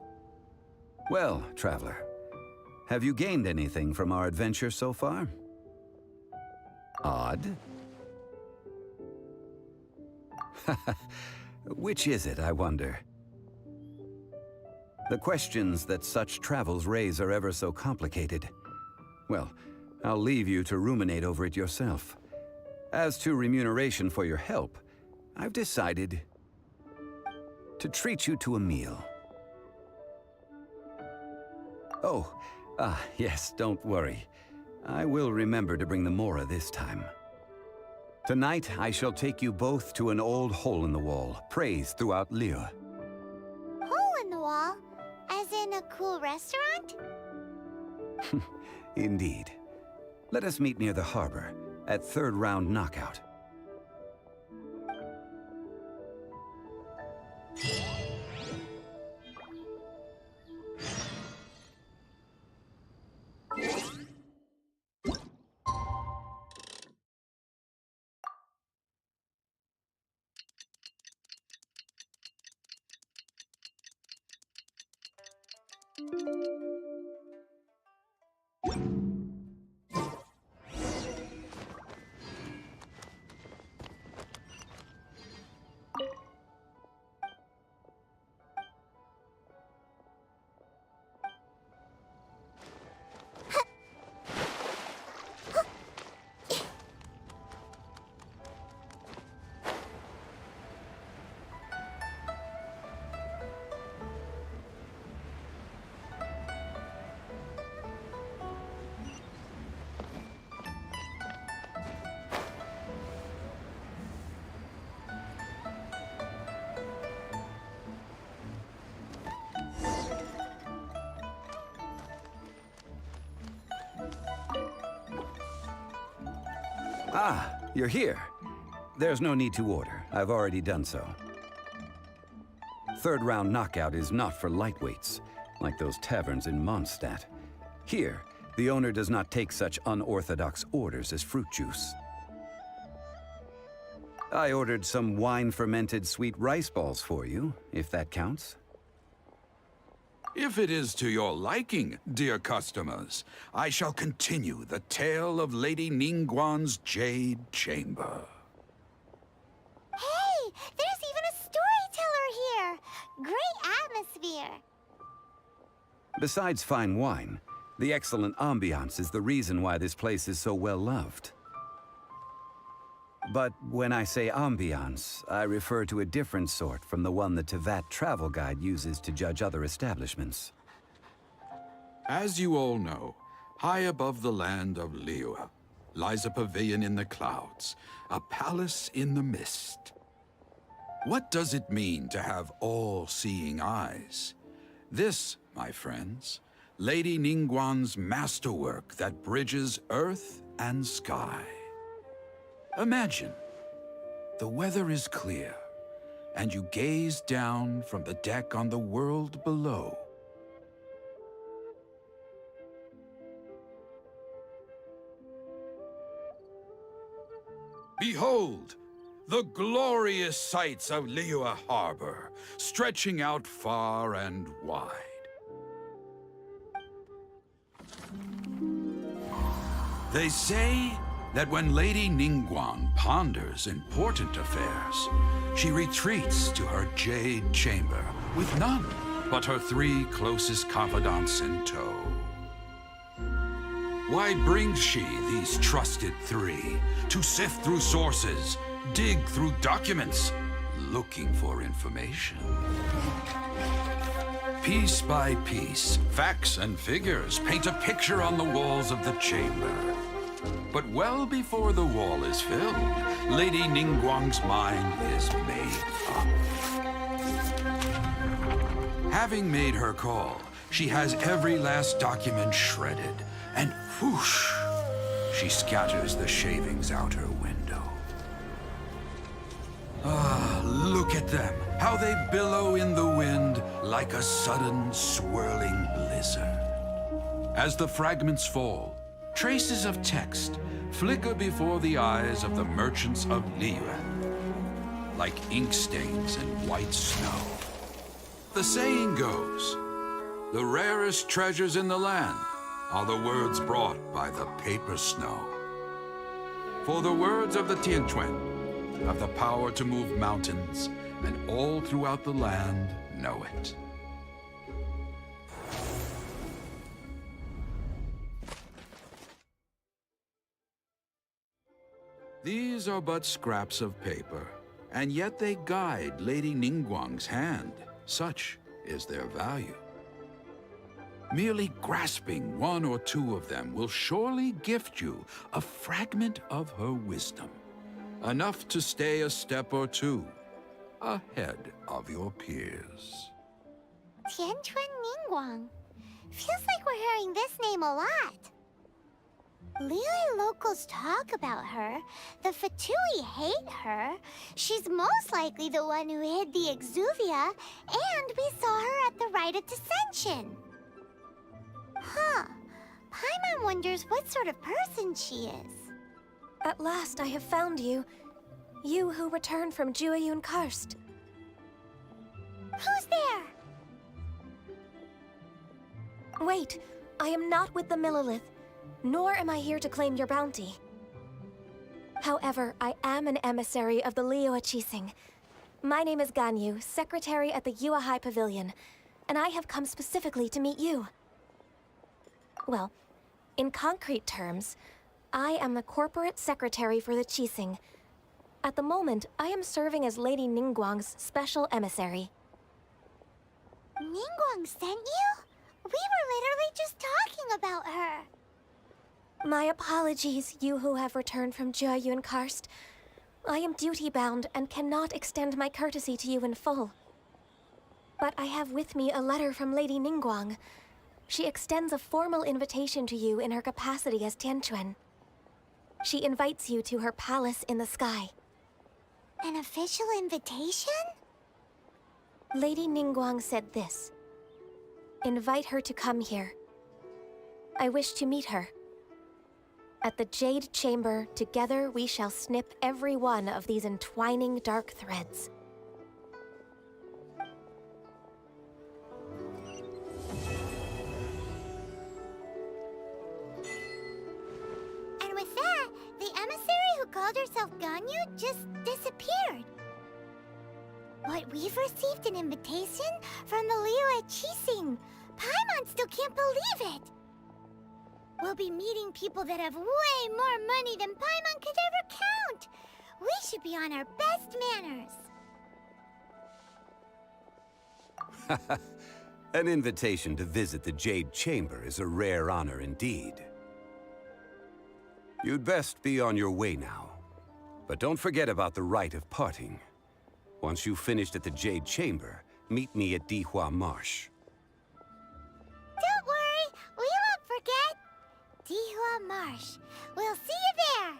Well, traveler, have you gained anything from our adventure so far? Odd? Which is it, I wonder? The questions that such travels raise are ever so complicated. Well, I'll leave you to ruminate over it yourself. As to remuneration for your help, I've decided... to treat you to a meal. Oh, yes, don't worry. I will remember to bring the Mora this time. Tonight, I shall take you both to an old hole-in-the-wall, praised throughout Liyue. Hole in the wall? As in a cool restaurant? Indeed. Let us meet near the harbor, at third round knockout. Ah, you're here. There's no need to order. I've already done so. Third round knockout is not for lightweights, like those taverns in Mondstadt. Here, the owner does not take such unorthodox orders as fruit juice. I ordered some wine-fermented sweet rice balls for you, if that counts. If it is to your liking, dear customers, I shall continue the tale of Lady Ningguang's Jade Chamber. Hey, there's even a storyteller here! Great atmosphere! Besides fine wine, the excellent ambiance is the reason why this place is so well loved. But when I say ambiance, I refer to a different sort from the one the Tevat travel guide uses to judge other establishments. As you all know, high above the land of Liyue lies a pavilion in the clouds, a palace in the mist. What does it mean to have all-seeing eyes? This, my friends, Lady Ningguang's masterwork that bridges earth and sky. Imagine, the weather is clear, and you gaze down from the deck on the world below. Behold, the glorious sights of Liyue Harbor, stretching out far and wide. They say that when Lady Ningguang ponders important affairs, she retreats to her jade chamber with none but her 3 closest confidants in tow. Why brings she these trusted 3 to sift through sources, dig through documents, looking for information? Piece by piece, facts and figures paint a picture on the walls of the chamber. But well before the wall is filled, Lady Ningguang's mind is made up. Having made her call, she has every last document shredded, and whoosh, she scatters the shavings out her window. Ah, look at them, how they billow in the wind like a sudden swirling blizzard. As the fragments fall, traces of text flicker before the eyes of the merchants of Liyue, like ink stains in white snow. The saying goes, the rarest treasures in the land are the words brought by the paper snow. For the words of the Tianquan have the power to move mountains, and all throughout the land know it. These are but scraps of paper, and yet they guide Lady Ningguang's hand. Such is their value. Merely grasping one or two of them will surely gift you a fragment of her wisdom, enough to stay a step or two ahead of your peers. Tianquan Ningguang. Feels like we're hearing this name a lot. Liyue locals talk about her. The Fatui hate her. She's most likely the one who hid the Exuvia, and we saw her at the Rite of Dissension. Huh. Paimon wonders what sort of person she is. At last I have found you. You who returned from Jueyun Karst. Who's there? Wait, I am not with the Millelith, nor am I here to claim your bounty. However, I am an emissary of the Liyue Qixing. My name is Ganyu, secretary at the Yuehai Pavilion, and I have come specifically to meet you. Well, in concrete terms, I am the corporate secretary for the Qixing. At the moment, I am serving as Lady Ningguang's special emissary. Ningguang sent you? We were literally just talking about her. My apologies, you who have returned from Jueyun Karst. I am duty-bound and cannot extend my courtesy to you in full. But I have with me a letter from Lady Ningguang. She extends a formal invitation to you in her capacity as Tianquan. She invites you to her palace in the sky. An official invitation? Lady Ningguang said this. Invite her to come here. I wish to meet her. At the Jade Chamber, together we shall snip every one of these entwining dark threads. And with that, the emissary who called herself Ganyu just disappeared. But we've received an invitation from the Liyue Qixing. Paimon still can't believe it. We'll be meeting people that have way more money than Paimon could ever count. We should be on our best manners. An invitation to visit the Jade Chamber is a rare honor indeed. You'd best be on your way now. But don't forget about the rite of parting. Once you've finished at the Jade Chamber, meet me at Dihua Marsh. Don't worry, we won't forget. Dihua Marsh. We'll see you there.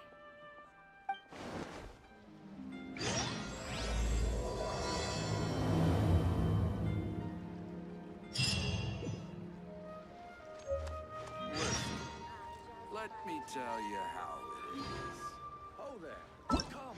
Let me tell you how it is. Oh there, come.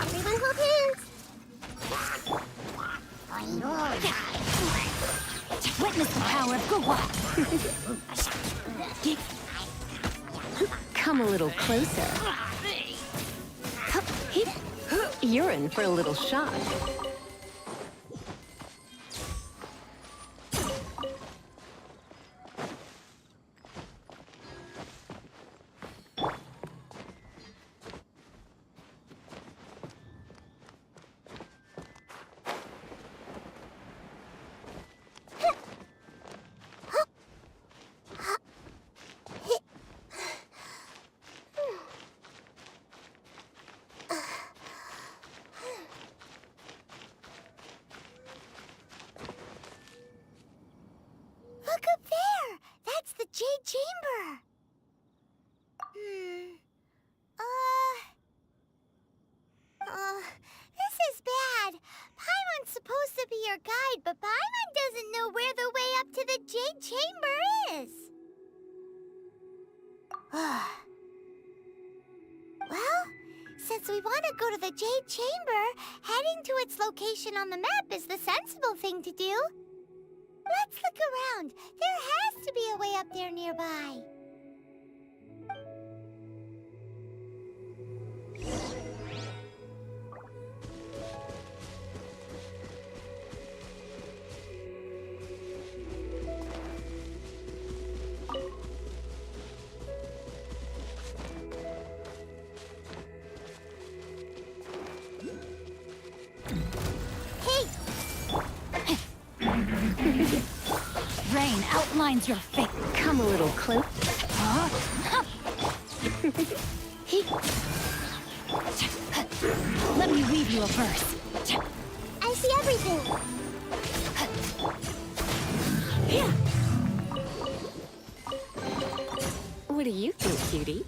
Everyone hold hands. Witness the power of Guhua. Come a little closer. You're in for a little shock. since we want to go to the Jade Chamber, heading to its location on the map is the sensible thing to do. Let's look around. There has to be a way up there nearby. Rain outlines your fate. Come a little close. Let me weave you a verse. I see everything. What do you think, cutie?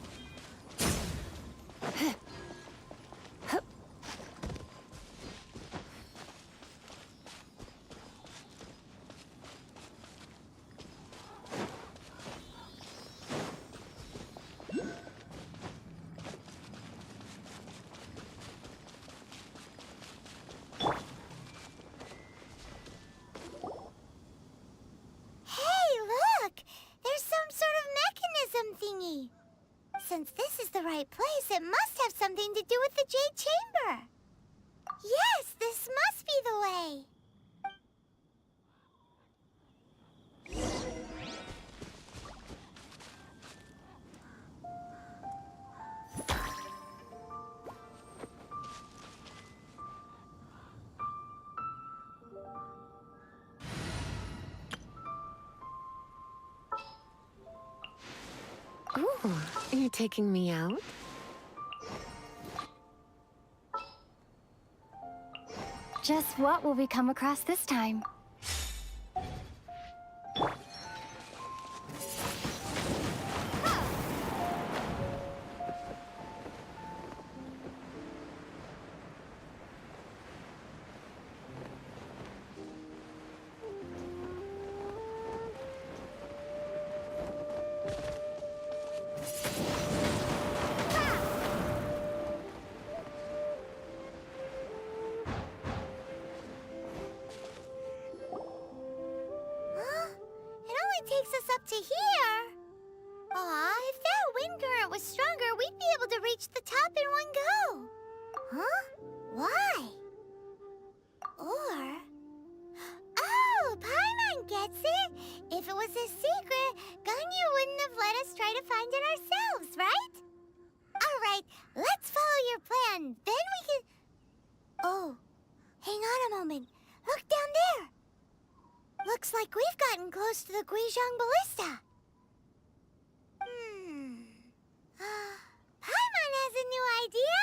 Since this is the right place, it must have something to do with the Jade Chamber. Yes, this must be the way. Ooh, you're taking me out? Just what will we come across this time? Takes us up to here. Aw, if that wind current was stronger, we'd be able to reach the top in one go. Huh? Why? Or... Oh, Paimon gets it! If it was a secret, Ganyu wouldn't have let us try to find it ourselves, right? Alright, let's follow your plan. Then we can... Oh, hang on a moment. Look down there. Looks like we've gotten close to the Guizhong Ballista. Paimon has a new idea.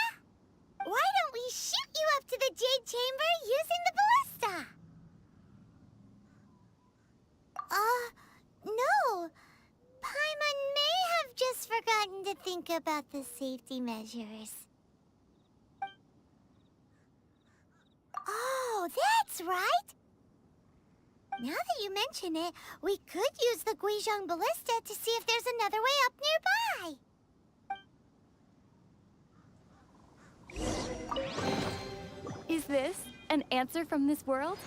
Why don't we shoot you up to the Jade Chamber using the ballista? No. Paimon may have just forgotten to think about the safety measures. Oh, that's right. Now that you mention it, we could use the Guizhong Ballista to see if there's another way up nearby. Is this an answer from this world?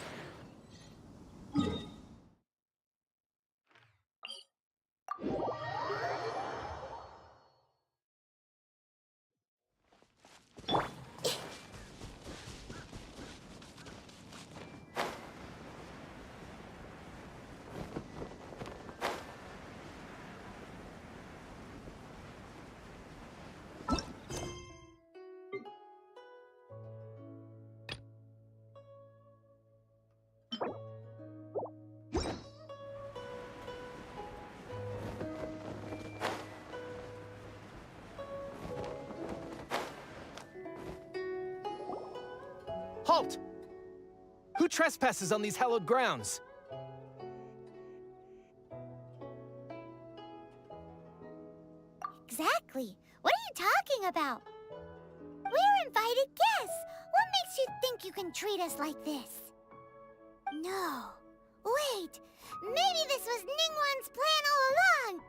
Halt! Who trespasses on these hallowed grounds? Exactly. What are you talking about? We're invited guests. What makes you think you can treat us like this? No. Wait. Maybe this was Ningguang's plan all along.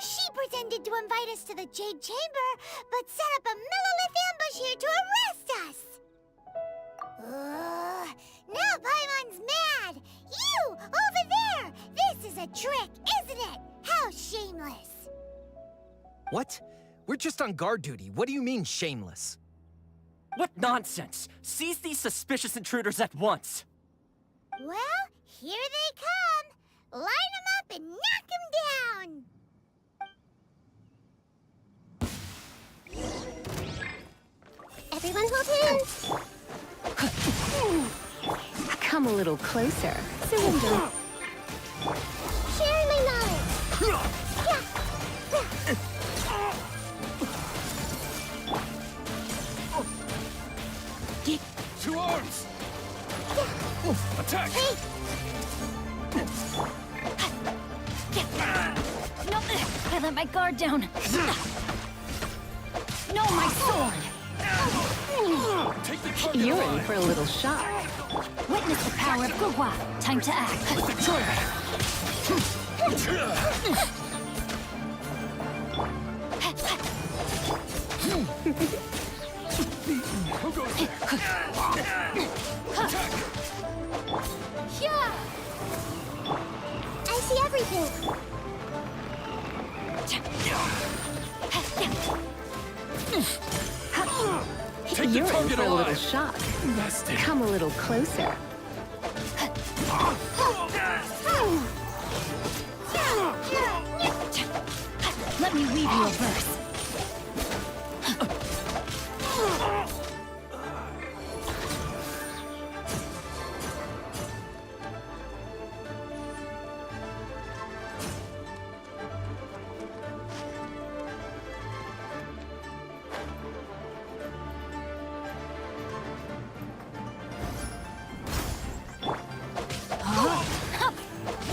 She pretended to invite us to the Jade Chamber, but set up a Millilith ambush here to arrest us! Now Paimon's mad! You, over there! This is a trick, isn't it? How shameless! What? We're just on guard duty. What do you mean, shameless? What nonsense! Seize these suspicious intruders at once! Well, here they come! Line them up and knock them down! Everyone hold hands! Come a little closer. Surrender. Share my knowledge! To arms! Attack! No, I let my guard down. No, my sword! You're in for a little shock. Witness the power of Gugwa. Time to act. Who goes there? I see everything! You're in for a little shock. Come a little closer. Let me weave you a verse.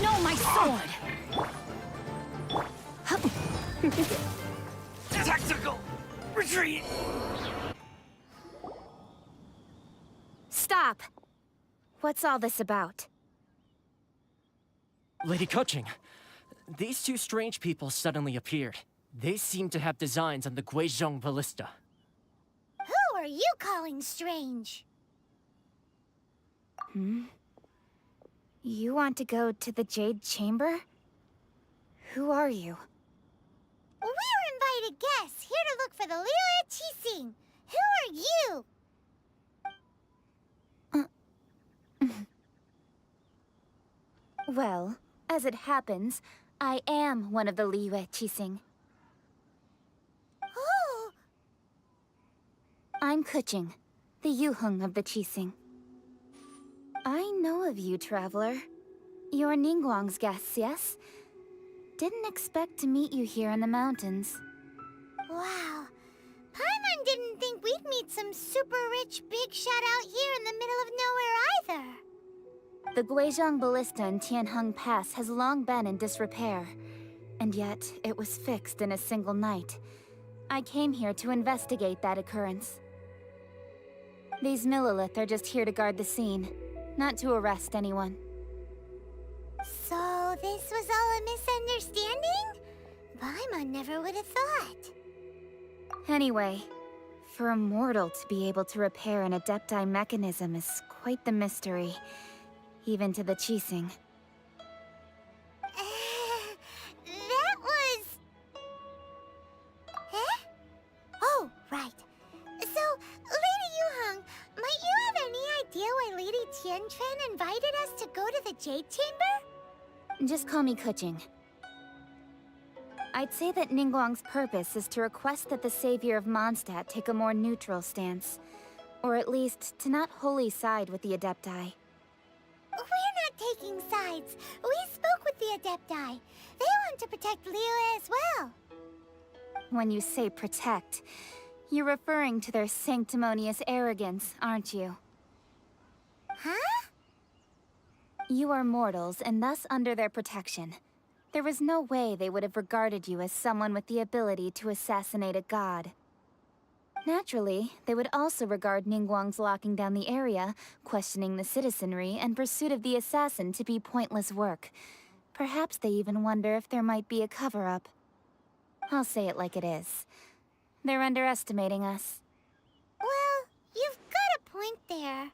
No, my sword! Tactical retreat! Stop! What's all this about? Lady Kuching, these two strange people suddenly appeared. They seem to have designs on the Guizhong Ballista. Who are you calling strange? You want to go to the Jade Chamber? Who are you? We're invited guests here to look for the Liyue Qixing. Who are you? Well, as it happens, I am one of the Liyue Qixing. Oh! I'm Kuching, the Yuheng of the Qixing. I know of you, traveler. You're Ningguang's guests, yes? Didn't expect to meet you here in the mountains. Wow. Paimon didn't think we'd meet some super rich big shot out here in the middle of nowhere either. The Guizhong Ballista in Tianheng Pass has long been in disrepair, and yet it was fixed in a single night. I came here to investigate that occurrence. These Millilith are just here to guard the scene, not to arrest anyone. So this was all a misunderstanding? Paimon never would have thought. Anyway, for a mortal to be able to repair an Adepti mechanism is quite the mystery, even to the Qixing. That was... Eh? Oh, right. So, Lady Yuheng, might you have any idea why Lady Tianquan invited us to go to the Jade Chamber? Just call me Kuching. I'd say that Ningguang's purpose is to request that the savior of Mondstadt take a more neutral stance. Or at least, to not wholly side with the Adepti. We're not taking sides. We spoke with the Adepti. They want to protect Liyue as well. When you say protect, you're referring to their sanctimonious arrogance, aren't you? Huh? You are mortals, and thus under their protection. There was no way they would have regarded you as someone with the ability to assassinate a god. Naturally, they would also regard Ningguang's locking down the area, questioning the citizenry, and pursuit of the assassin to be pointless work. Perhaps they even wonder if there might be a cover-up. I'll say it like it is. They're underestimating us. Well, you've got a point there.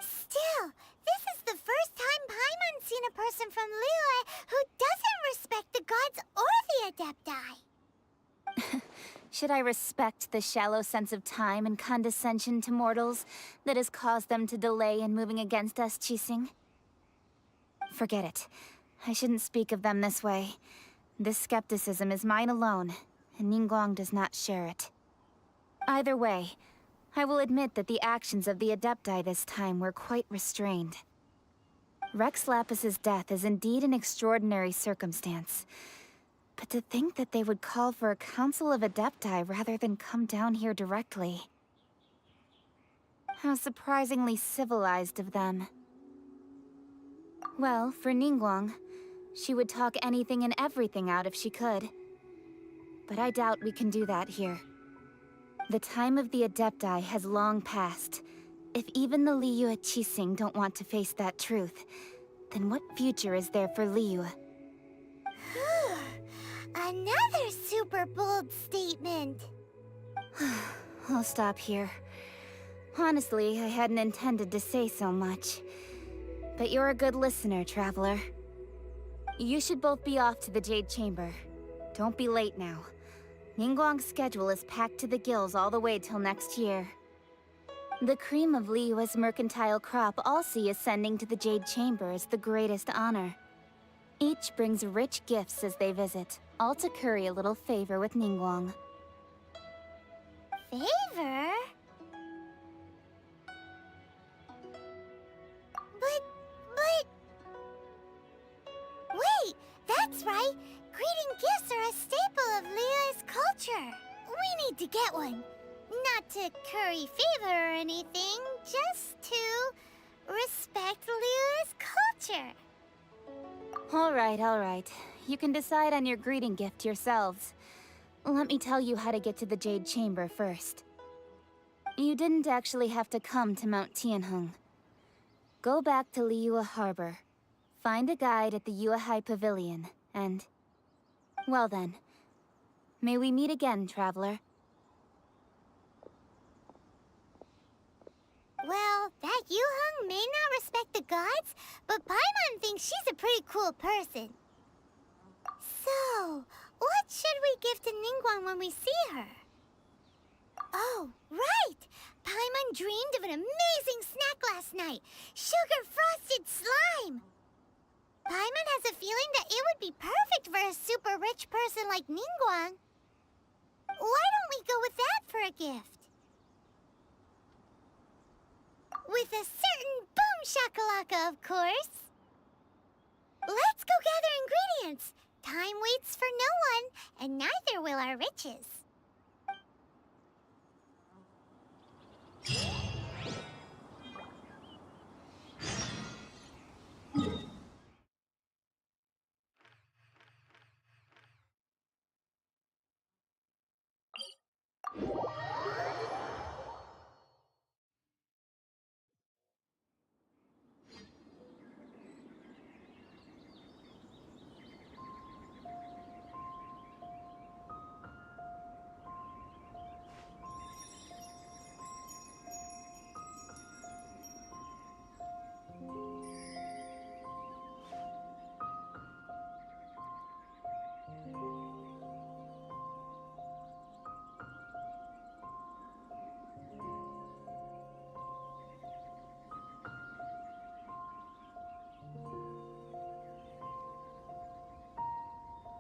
Still, this is the first time Paimon's seen a person from Liyue who doesn't respect the gods or the Adepti. Should I respect the shallow sense of time and condescension to mortals that has caused them to delay in moving against us, Qixing? Forget it. I shouldn't speak of them this way. This skepticism is mine alone, and Ningguang does not share it. Either way, I will admit that the actions of the Adepti this time were quite restrained. Rex Lapis's death is indeed an extraordinary circumstance. But to think that they would call for a council of Adepti rather than come down here directly. How surprisingly civilized of them. Well, for Ningguang, she would talk anything and everything out if she could. But I doubt we can do that here. The time of the Adepti has long passed. If even the Liyue Qixing don't want to face that truth, then what future is there for Liyue? Another super bold statement. I'll stop here. Honestly, I hadn't intended to say so much. But you're a good listener, Traveler. You should both be off to the Jade Chamber. Don't be late now. Ningguang's schedule is packed to the gills all the way till next year. The cream of Liyue's mercantile crop all see ascending to the Jade Chamber as the greatest honor. Each brings rich gifts as they visit, all to curry a little favor with Ningguang. Favor? But... Wait, that's right! Greeting gifts are a staple of Liyue's culture. We need to get one. Not to curry favor or anything, just to respect Liyue's culture. All right. You can decide on your greeting gift yourselves. Let me tell you how to get to the Jade Chamber first. You didn't actually have to come to Mount Tianheng. Go back to Liyue Harbor. Find a guide at the Yuehai Pavilion, and... well then. May we meet again, Traveler. Well, that Yuheng may not respect the gods, but Paimon thinks she's a pretty cool person. So, what should we give to Ningguang when we see her? Oh, right! Paimon dreamed of an amazing snack last night! Sugar-frosted slime! Paimon has a feeling that it would be perfect for a super rich person like Ningguang. Why don't we go with that for a gift? With a certain boom shakalaka, of course. Let's go gather ingredients. Time waits for no one, and neither will our riches.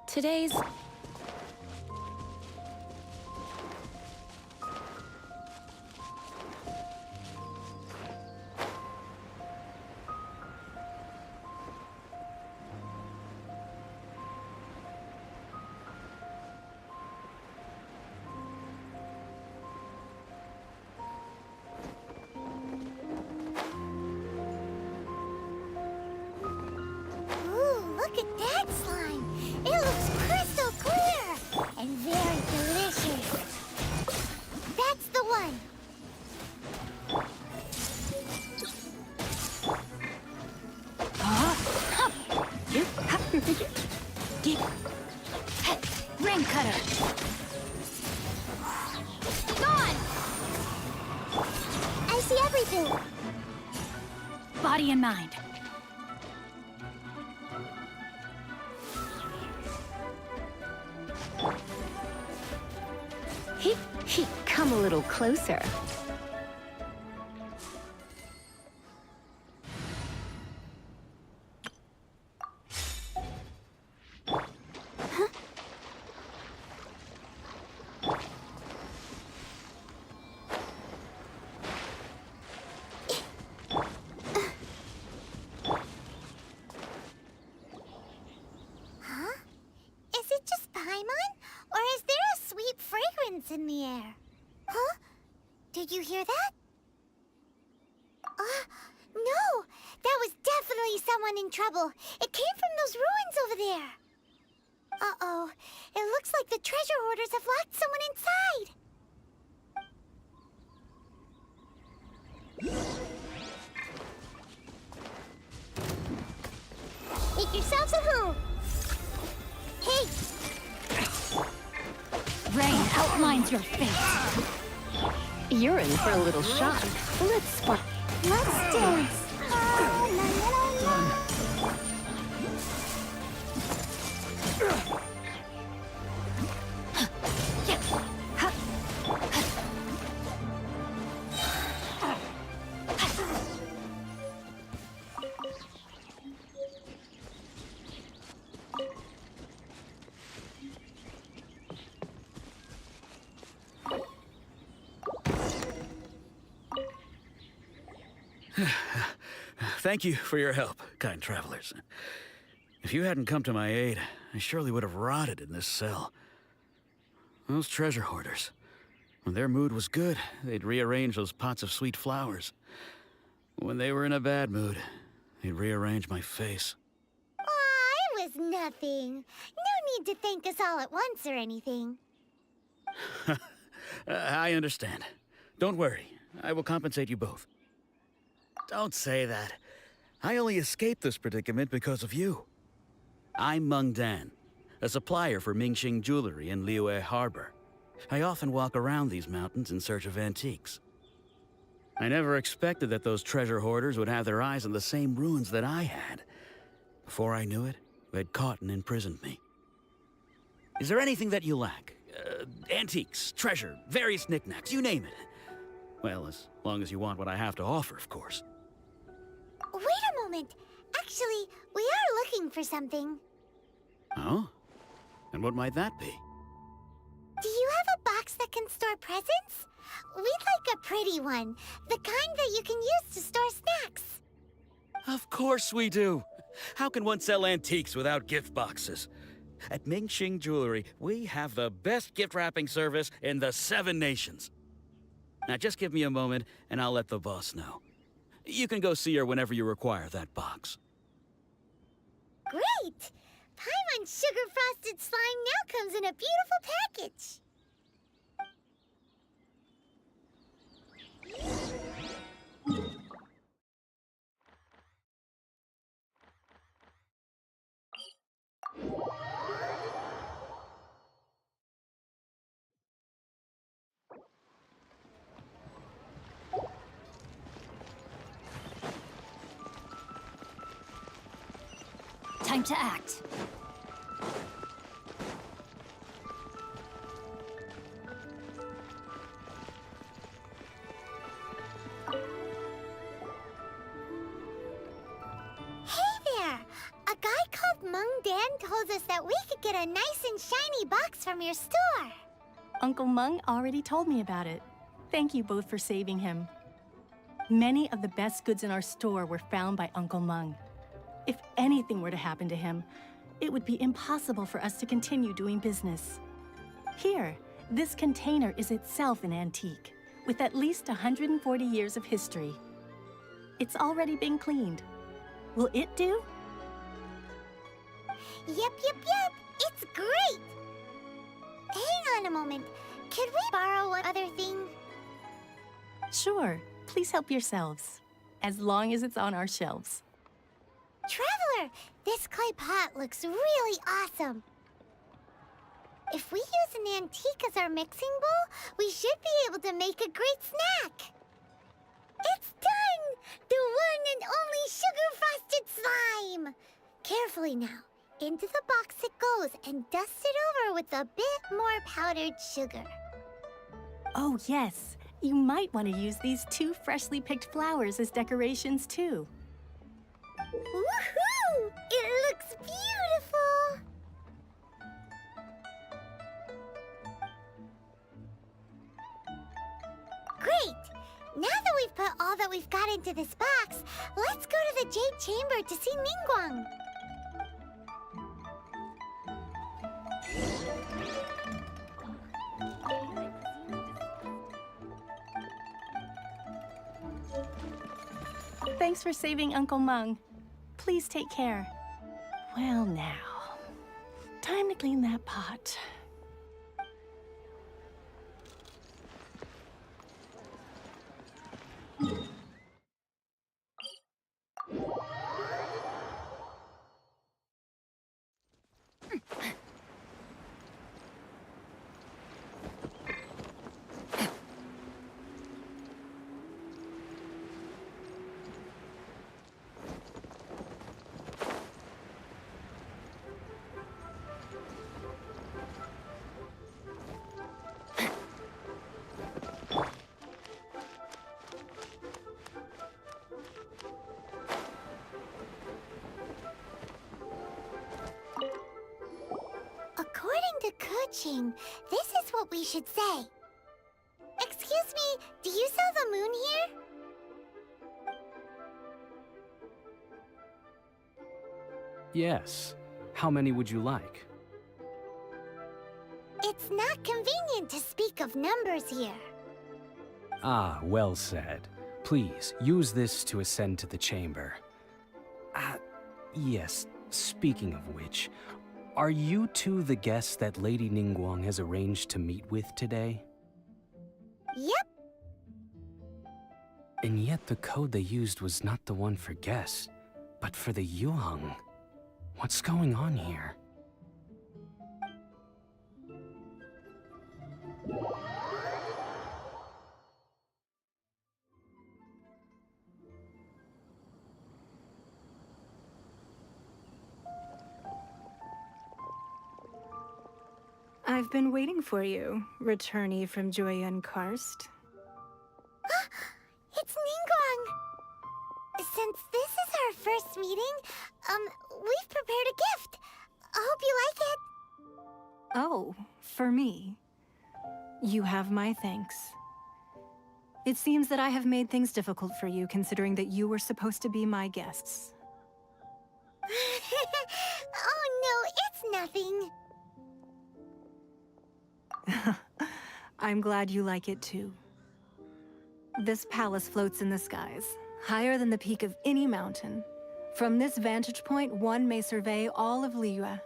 Today's... Ooh, look at that slime! It looks crystal clear! amazing! Body and mind. Come a little closer. Is it just Paimon? Or is there a sweet fragrance in the air? Huh? Did you hear that? No! That was definitely someone in trouble. It came from those ruins over there. Uh-oh. It looks like the treasure hoarders have locked someone inside. Make yourselves at home. Hey! Rain outlines your fate. You're in for a little shock. Let's dance. Thank you for your help, kind travelers. If you hadn't come to my aid, I surely would have rotted in this cell. Those treasure hoarders, when their mood was good, they'd rearrange those pots of sweet flowers. When they were in a bad mood, they'd rearrange my face. Aw, it was nothing. No need to thank us all at once or anything. I understand. Don't worry, I will compensate you both. Don't say that. I only escaped this predicament because of you. I'm Meng Dan, a supplier for Mingxing jewelry in Liyue Harbor. I often walk around these mountains in search of antiques. I never expected that those treasure hoarders would have their eyes on the same ruins that I had. Before I knew it, they'd caught and imprisoned me. Is there anything that you lack? Antiques, treasure, various knickknacks, you name it. Well, as long as you want what I have to offer, of course. Wait a moment. Actually, we are looking for something. Oh? And what might that be? Do you have a box that can store presents? We'd like a pretty one. The kind that you can use to store snacks. Of course we do. How can one sell antiques without gift boxes? At Mingxing Jewelry, we have the best gift wrapping service in the 7 nations. Now just give me a moment, and I'll let the boss know. You can go see her whenever you require that box. Great! Paimon's sugar-frosted slime now comes in a beautiful package. Time to act. Hey there! A guy called Meng Dan told us that we could get a nice and shiny box from your store. Uncle Meng already told me about it. Thank you both for saving him. Many of the best goods in our store were found by Uncle Meng. If anything were to happen to him, it would be impossible for us to continue doing business. Here, this container is itself an antique, with at least 140 years of history. It's already been cleaned. Will it do? Yep. It's great! Hang on a moment. Could we borrow one other thing? Sure. Please help yourselves, as long as it's on our shelves. Traveler, this clay pot looks really awesome. If we use an antique as our mixing bowl, we should be able to make a great snack. It's done! The one and only sugar-frosted slime! Carefully now. Into the box it goes and dust it over with a bit more powdered sugar. Oh, yes. You might want to use these 2 freshly picked flowers as decorations, too. Woohoo! It looks beautiful! Great! Now that we've put all that we've got into this box, let's go to the Jade Chamber to see Ningguang. Thanks for saving Uncle Mung. Please take care. Well, now, time to clean that pot. According to Kuching, this is what we should say. Excuse me, do you sell the moon here? Yes. How many would you like? It's not convenient to speak of numbers here. Ah, well said. Please, use this to ascend to the chamber. Yes, speaking of which, are you two the guests that Lady Ningguang has arranged to meet with today? Yep. And yet the code they used was not the one for guests, but for the Yuheng. What's going on here? I've been waiting for you, returnee from Joyun Karst. It's Ningguang! Since this is our first meeting, we've prepared a gift. I hope you like it. Oh, for me. You have my thanks. It seems that I have made things difficult for you, considering that you were supposed to be my guests. Oh no, it's nothing. I'm glad you like it too. This palace floats in the skies, higher than the peak of any mountain. From this vantage point, one may survey all of Liyue.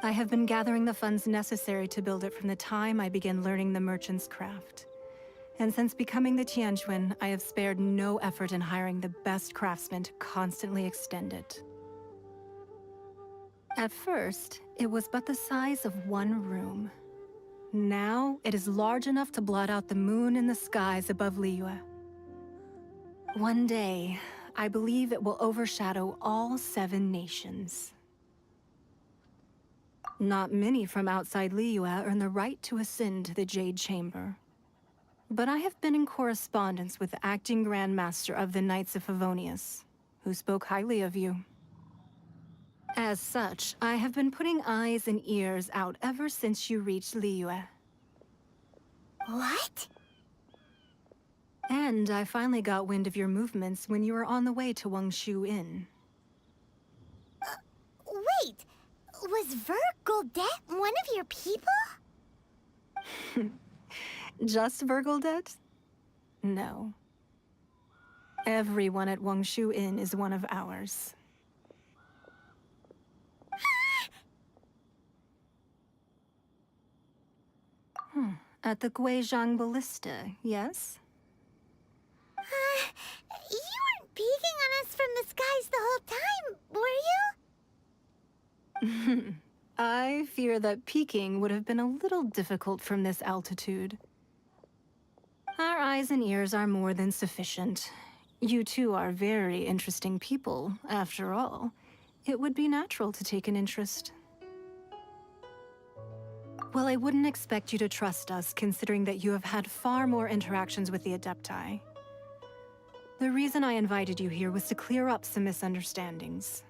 I have been gathering the funds necessary to build it from the time I began learning the merchant's craft. And since becoming the Tianjuan, I have spared no effort in hiring the best craftsmen to constantly extend it. At first, it was but the size of one room. Now, it is large enough to blot out the moon in the skies above Liyue. One day, I believe it will overshadow all 7 nations. Not many from outside Liyue earn the right to ascend to the Jade Chamber. But I have been in correspondence with the acting Grand Master of the Knights of Favonius, who spoke highly of you. As such, I have been putting eyes and ears out ever since you reached Liyue. What? And I finally got wind of your movements when you were on the way to Wangshu Inn. Wait! Was Vergoldet one of your people? Just Vergoldet? No. Everyone at Wangshu Inn is one of ours. At the Guizhang Ballista, yes? You weren't peeking on us from the skies the whole time, were you? I fear that peeking would have been a little difficult from this altitude. Our eyes and ears are more than sufficient. You two are very interesting people, after all. It would be natural to take an interest. Well, I wouldn't expect you to trust us, considering that you have had far more interactions with the Adepti. The reason I invited you here was to clear up some misunderstandings.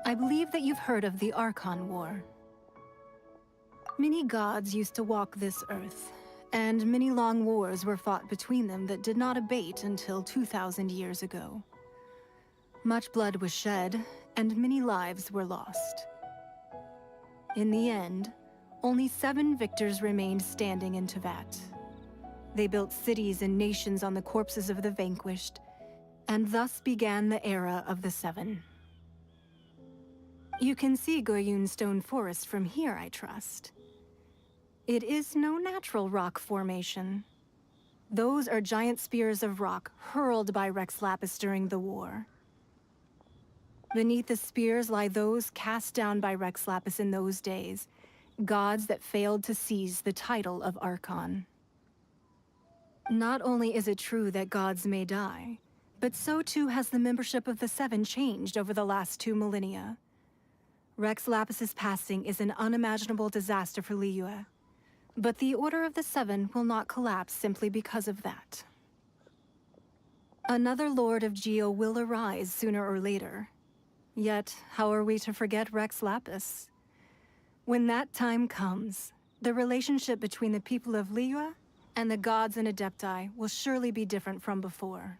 I believe that you've heard of the Archon War. Many gods used to walk this earth, and many long wars were fought between them that did not abate until 2,000 years ago. Much blood was shed, and many lives were lost. In the end, only 7 victors remained standing in Tevat. They built cities and nations on the corpses of the vanquished, and thus began the era of the 7. You can see Goyun Stone Forest from here, I trust. It is no natural rock formation. Those are giant spears of rock hurled by Rex Lapis during the war. Beneath the spears lie those cast down by Rex Lapis in those days, gods that failed to seize the title of Archon. Not only is it true that gods may die, but so too has the membership of the 7 changed over the last 2 millennia. Rex Lapis's passing is an unimaginable disaster for Liyue, but the Order of the 7 will not collapse simply because of that. Another Lord of Geo will arise sooner or later. Yet, how are we to forget Rex Lapis? When that time comes, the relationship between the people of Liyue and the gods and Adepti will surely be different from before.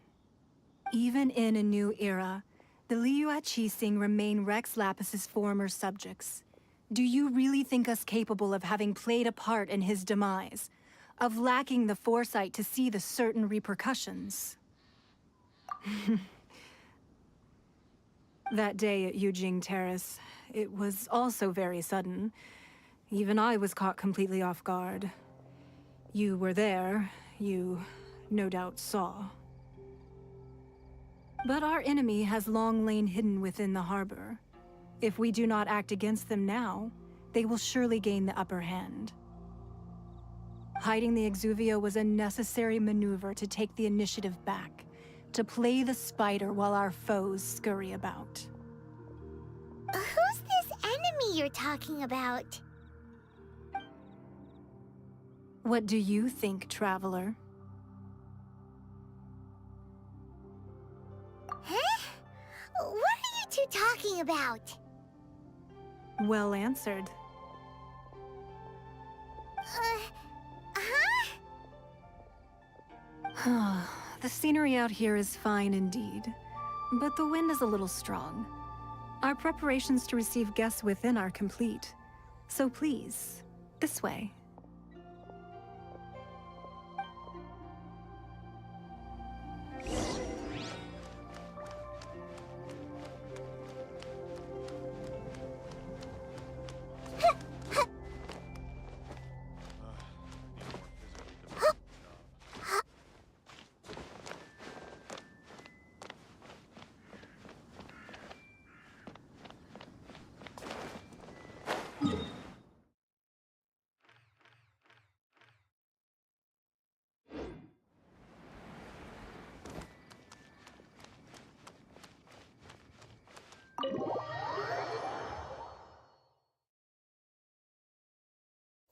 Even in a new era, the Liyue Qixing remain Rex Lapis's former subjects. Do you really think us capable of having played a part in his demise? Of lacking the foresight to see the certain repercussions? That day at Yujing Terrace, it was also very sudden. Even I was caught completely off guard. You were there, you no doubt saw. But our enemy has long lain hidden within the harbor. If we do not act against them now, they will surely gain the upper hand. Hiding the Exuvio was a necessary maneuver to take the initiative back, to play the spider while our foes scurry about. Who's this enemy you're talking about? What do you think, Traveler? Huh? What are you two talking about? Well answered. The scenery out here is fine indeed, but the wind is a little strong. Our preparations to receive guests within are complete, so please, this way.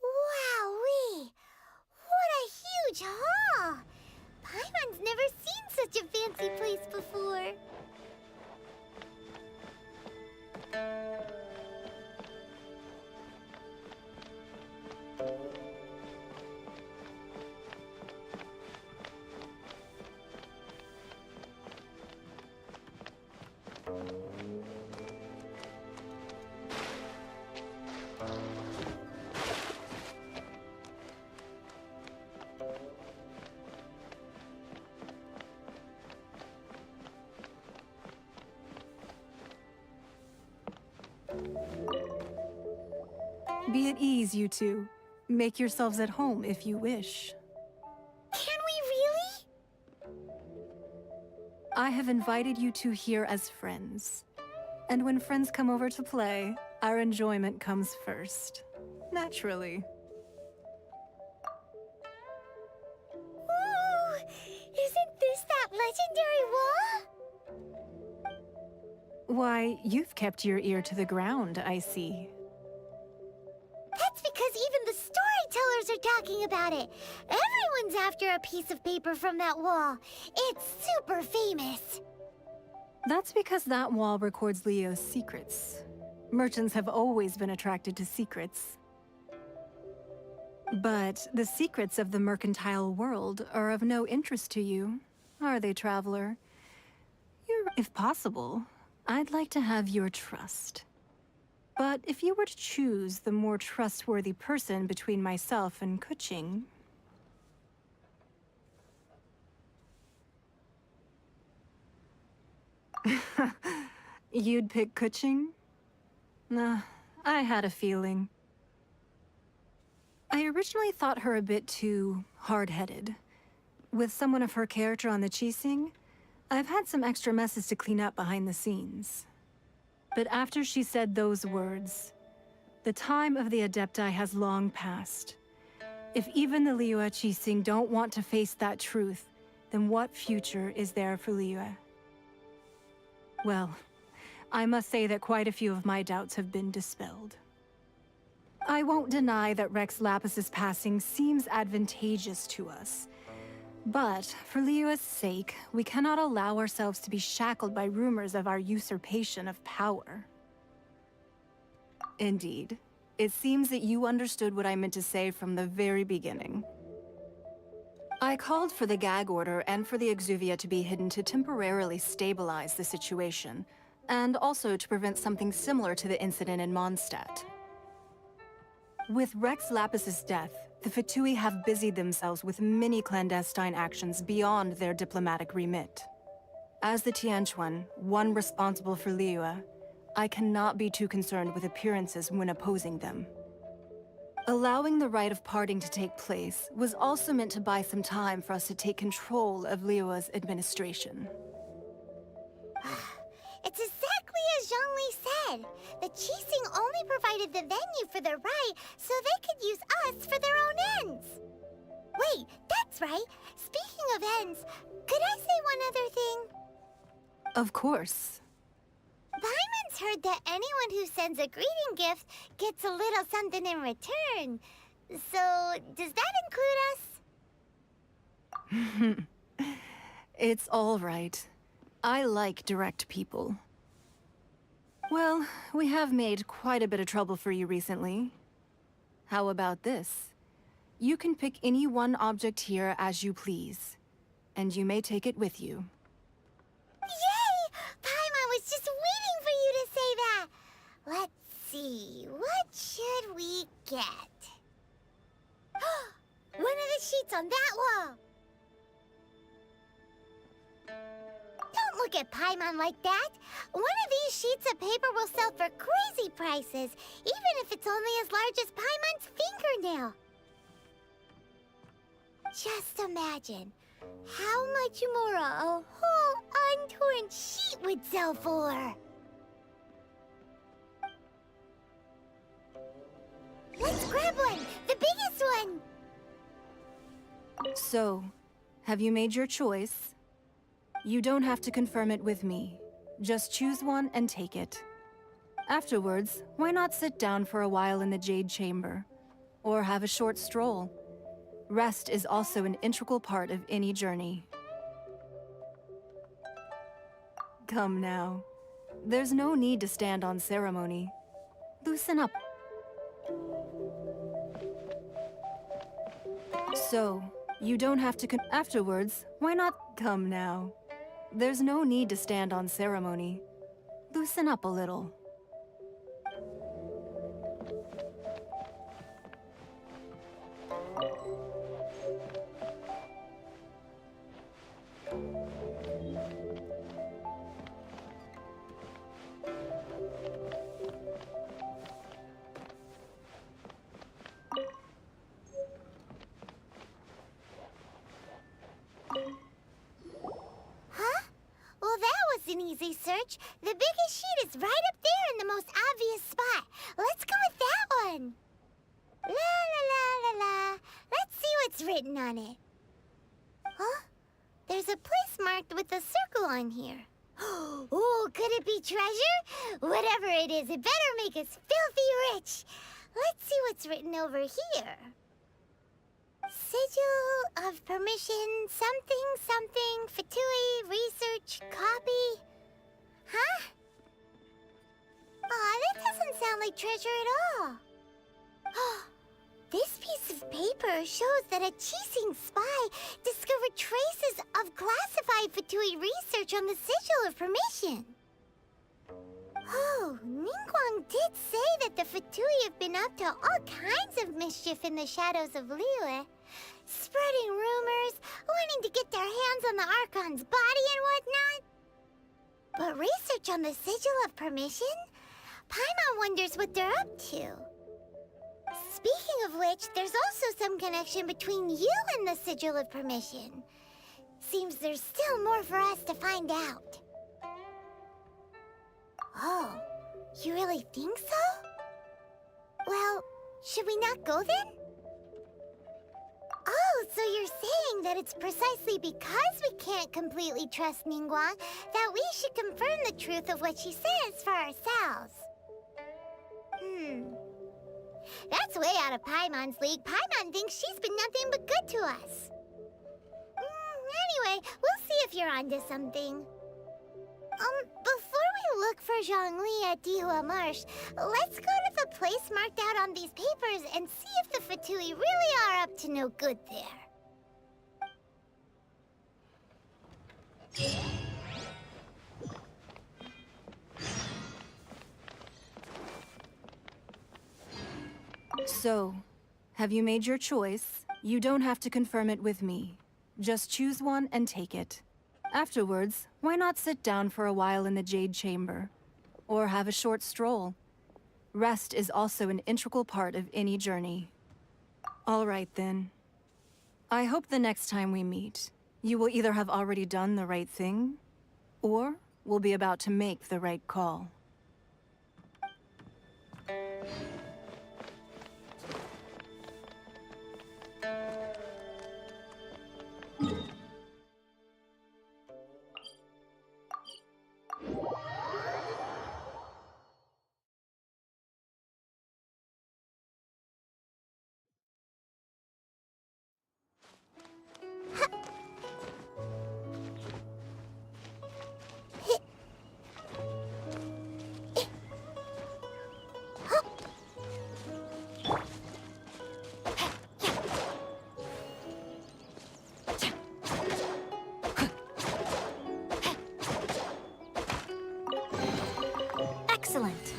Wowee! What a huge hall! Paimon's never seen such a fancy place before. Be at ease, you two. Make yourselves at home if you wish. Can we really? I have invited you two here as friends. And when friends come over to play, our enjoyment comes first. Naturally. Ooh! Isn't this that legendary wall? Why, you've kept your ear to the ground, I see. That's because even the storytellers are talking about it. Everyone's after a piece of paper from that wall. It's super famous. That's because that wall records Leo's secrets. Merchants have always been attracted to secrets. But the secrets of the mercantile world are of no interest to you, are they, traveler? If possible, I'd like to have your trust. But if you were to choose the more trustworthy person between myself and Kuching... You'd pick Kuching? Nah, I had a feeling. I originally thought her a bit too hard-headed. With someone of her character on the Qixing, I've had some extra messes to clean up behind the scenes. But after she said those words, the time of the Adepti has long passed. If even the Liyue Qixing don't want to face that truth, then what future is there for Liyue? Well, I must say that quite a few of my doubts have been dispelled. I won't deny that Rex Lapis's passing seems advantageous to us. But, for Liyue's sake, we cannot allow ourselves to be shackled by rumors of our usurpation of power. Indeed. It seems that you understood what I meant to say from the very beginning. I called for the gag order and for the Exuvia to be hidden to temporarily stabilize the situation, and also to prevent something similar to the incident in Mondstadt. With Rex Lapis's death, the Fatui have busied themselves with many clandestine actions beyond their diplomatic remit. As the Tianquan, one responsible for Liyue, I cannot be too concerned with appearances when opposing them. Allowing the rite of parting to take place was also meant to buy some time for us to take control of Liyue's administration. It's exactly as Zhongli said. The Qixing only provided the venue for their rite so they could use us for their own ends. Wait, that's right. Speaking of ends, could I say one other thing? Of course. Paimon's heard that anyone who sends a greeting gift gets a little something in return. So, does that include us? It's all right. I like direct people. Well, we have made quite a bit of trouble for you recently. How about this? You can pick any one object here as you please, and you may take it with you. Yay! Paimon was just waiting for you to say that! Let's see, what should we get? One of the sheets on that wall! Don't look at Paimon like that! One of these sheets of paper will sell for crazy prices, even if it's only as large as Paimon's fingernail. Just imagine how much more a whole untorn sheet would sell for. Let's grab one! The biggest one! So, have you made your choice? You don't have to confirm it with me. Just choose one and take it. Afterwards, why not sit down for a while in the Jade Chamber? Or have a short stroll? Rest is also an integral part of any journey. Come now. There's no need to stand on ceremony. Loosen up. So, you don't have to afterwards, why not come now? There's no need to stand on ceremony. Loosen up a little. research, the biggest sheet is right up there in the most obvious spot. Let's go with that one. La la la la la. Let's see what's written on it. Huh? There's a place marked with a circle on here. Oh, could it be treasure? Whatever it is, it better make us filthy rich. Let's see what's written over here. Sigil of permission, something, something, Fatui, research, copy. Huh? Aw, that doesn't sound like treasure at all. This piece of paper shows that a Qixing spy discovered traces of classified Fatui research on the Sigil of Permission. Oh, Ningguang did say that the Fatui have been up to all kinds of mischief in the shadows of Liyue, spreading rumors, wanting to get their hands on the Archon's body and whatnot. But research on the Sigil of Permission? Paimon wonders what they're up to. Speaking of which, there's also some connection between you and the Sigil of Permission. Seems there's still more for us to find out. Oh, you really think so? Well, should we not go then? Oh, so you're saying that it's precisely because we can't completely trust Ningguang that we should confirm the truth of what she says for ourselves. That's way out of Paimon's league. Paimon thinks she's been nothing but good to us. Anyway, we'll see if you're onto something. Before we look for Zhongli at Dihua Marsh, let's go to the place marked out on these papers and see if the Fatui really are up to no good there. So, have you made your choice? You don't have to confirm it with me. Just choose one and take it. Afterwards, why not sit down for a while in the Jade Chamber? Or have a short stroll? Rest is also an integral part of any journey. All right then. I hope the next time we meet, you will either have already done the right thing, or will be about to make the right call. Excellent.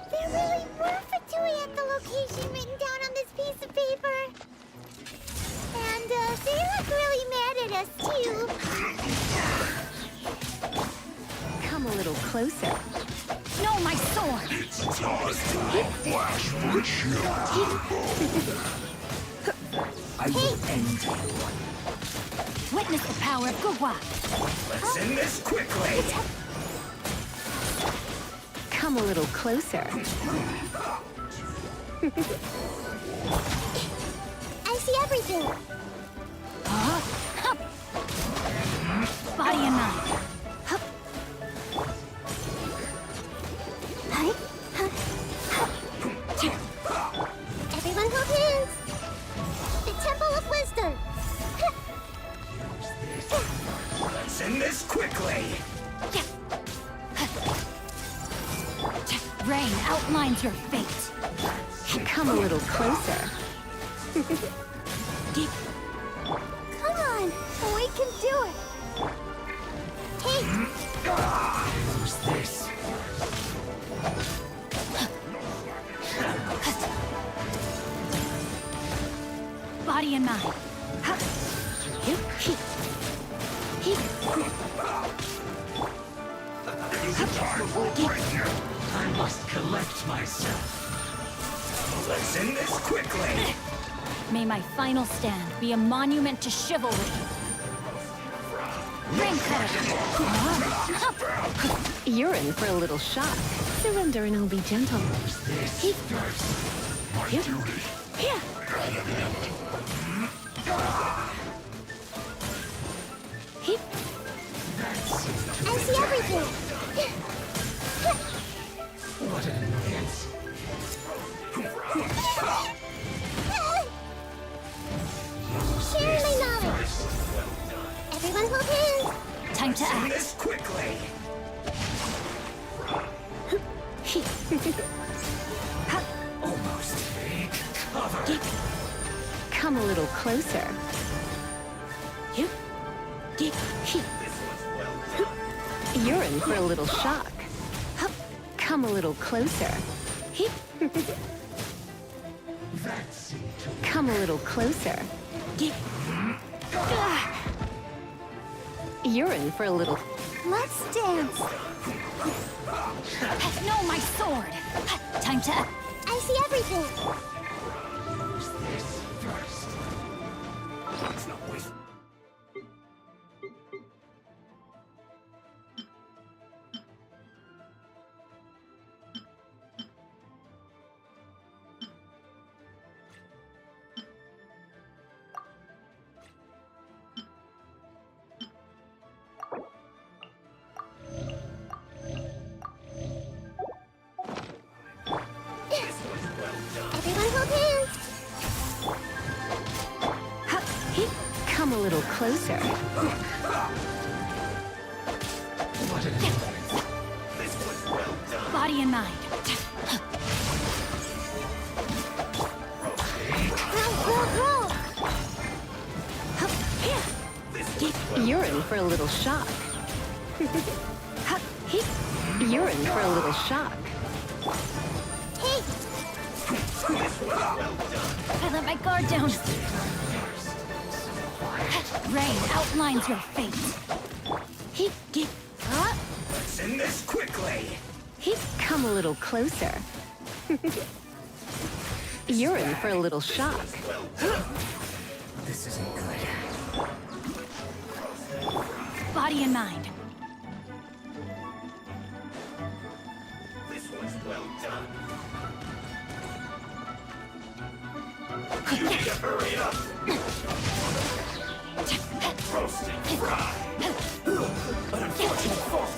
There really were Fatui at the location written down on this piece of paper. And, they look really mad at us, too. Come a little closer. No, my sword! It's time to flash for Turbo. I will end you. Witness the power of Gugwa! Let's end this quickly! Come a little closer. I see everything. Body and mind. Everyone hold hands. The Temple of Wisdom. Let's end this quickly! Rain outlines your fate. Come a little closer. Come on, we can do it. Hey! Who's this? Body and mind. Is it time for break? I must collect myself. Let's end this quickly! May my final stand be a monument to chivalry. Ring You're in for a little shock. Surrender and I'll be gentle. My duty. I see everything. What an advance. Sharing my knowledge. Everyone hold hands. Time to act. This quickly. Almost. Cover. Come a little closer. You're in for a little shock. Come a little closer. Come a little closer. You're in for a little... Let's dance. No, my sword. Time to act. I see everything. Use this first. Let's not waste. Everyone hold hands. Come a little closer. Body and mind. Roll. You're in for a little shock. You're in for a little shock. Hey. I let my guard down. Rain outlines your fate. Let's end this quickly. Come a little closer. You're in for a little shock. This isn't good. Body and mind. This was well done. You need to hurry up. Roasting fry. An unfortunate fault.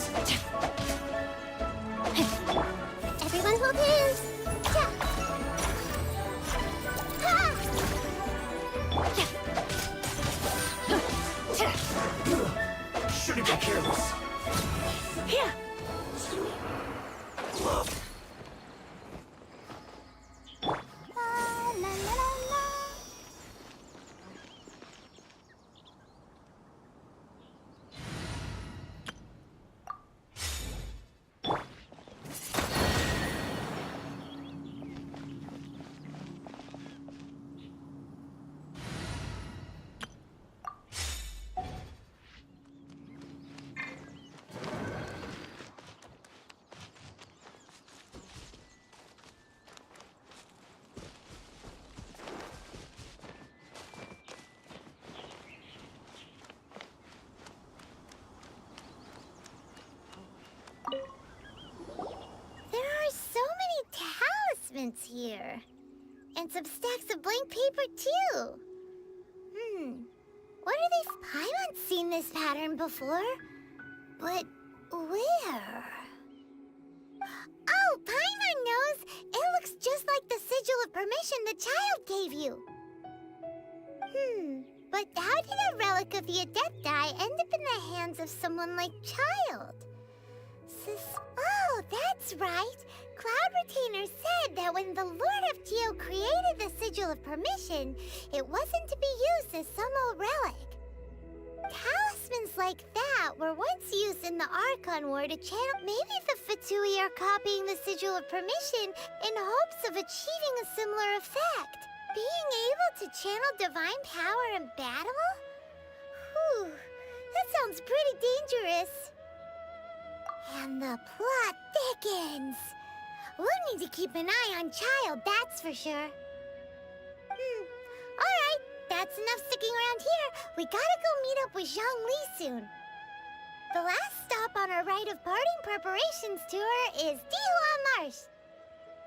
Everyone hold hands. Shouldn't be careless. Love. Here. And some stacks of blank paper, too. What are these? I haven't seen this pattern before. But where? Oh, Paimon knows! It looks just like the sigil of permission the child gave you. But how did a relic of the Adepti end up in the hands of someone like Child? Oh, that's right. Cloud Retainer said that when the Lord of Geo created the Sigil of Permission, it wasn't to be used as some old relic. Talismans like that were once used in the Archon War to channel. Maybe the Fatui are copying the Sigil of Permission in hopes of achieving a similar effect. Being able to channel divine power in battle? Whew, that sounds pretty dangerous. And the plot thickens. We'll need to keep an eye on Child, that's for sure. Alright, that's enough sticking around here. We gotta go meet up with Zhongli soon. The last stop on our rite of parting preparations tour is Dihua Marsh.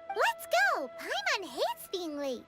Let's go! Paimon hates being late.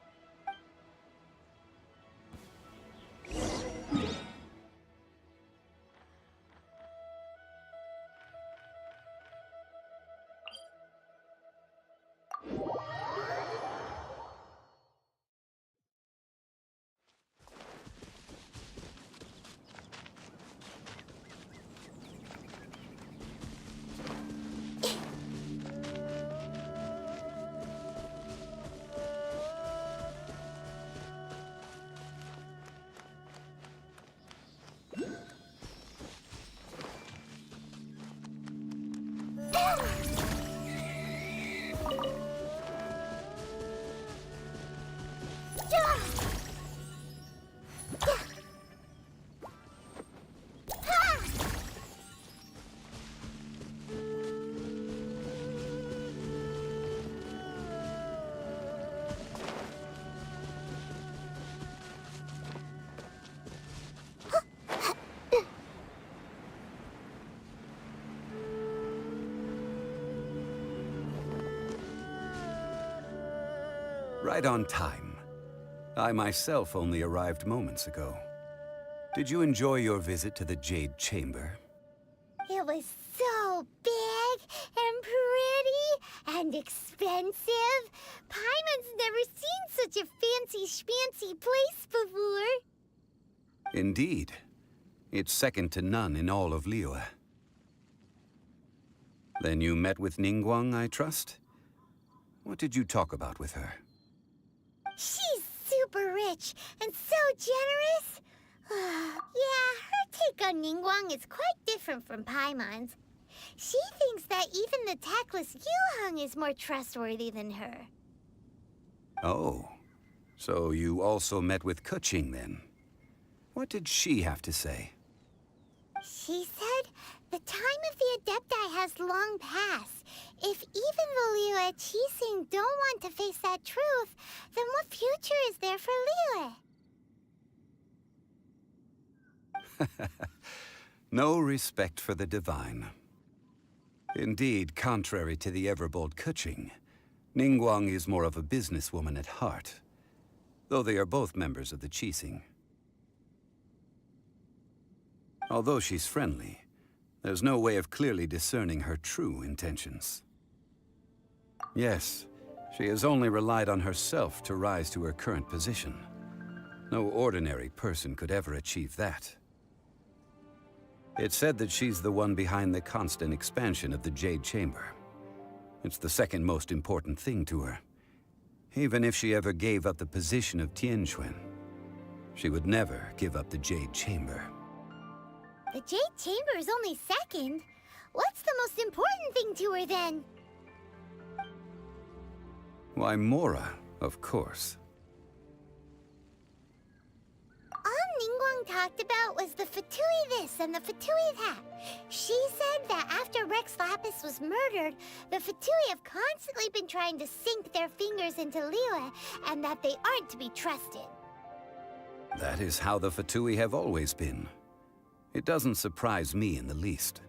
Right on time. I myself only arrived moments ago. Did you enjoy your visit to the Jade Chamber? It was so big and pretty and expensive. Paimon's never seen such a fancy schmancy place before. Indeed. It's second to none in all of Liyue. Then you met with Ningguang, I trust? What did you talk about with her? She's super rich and so generous. Yeah, her take on Ningguang is quite different from Paimon's. She thinks that even the tactless Yuheng is more trustworthy than her. Oh, so you also met with Keqing then? What did she have to say? She said the time of the Adepti has long passed. If even the Liyue Qixing don't want to face that truth, then what future is there for Liyue? No respect for the divine. Indeed, contrary to the ever-bold Keqing, Ningguang is more of a businesswoman at heart, though they are both members of the Qixing. Although she's friendly, there's no way of clearly discerning her true intentions. Yes, she has only relied on herself to rise to her current position. No ordinary person could ever achieve that. It's said that she's the one behind the constant expansion of the Jade Chamber. It's the second most important thing to her. Even if she ever gave up the position of Tianquan, she would never give up the Jade Chamber. The Jade Chamber is only second. What's the most important thing to her then? Why, Mora, of course. All Ningguang talked about was the Fatui this and the Fatui that. She said that after Rex Lapis was murdered, the Fatui have constantly been trying to sink their fingers into Liyue, and that they aren't to be trusted. That is how the Fatui have always been. It doesn't surprise me in the least.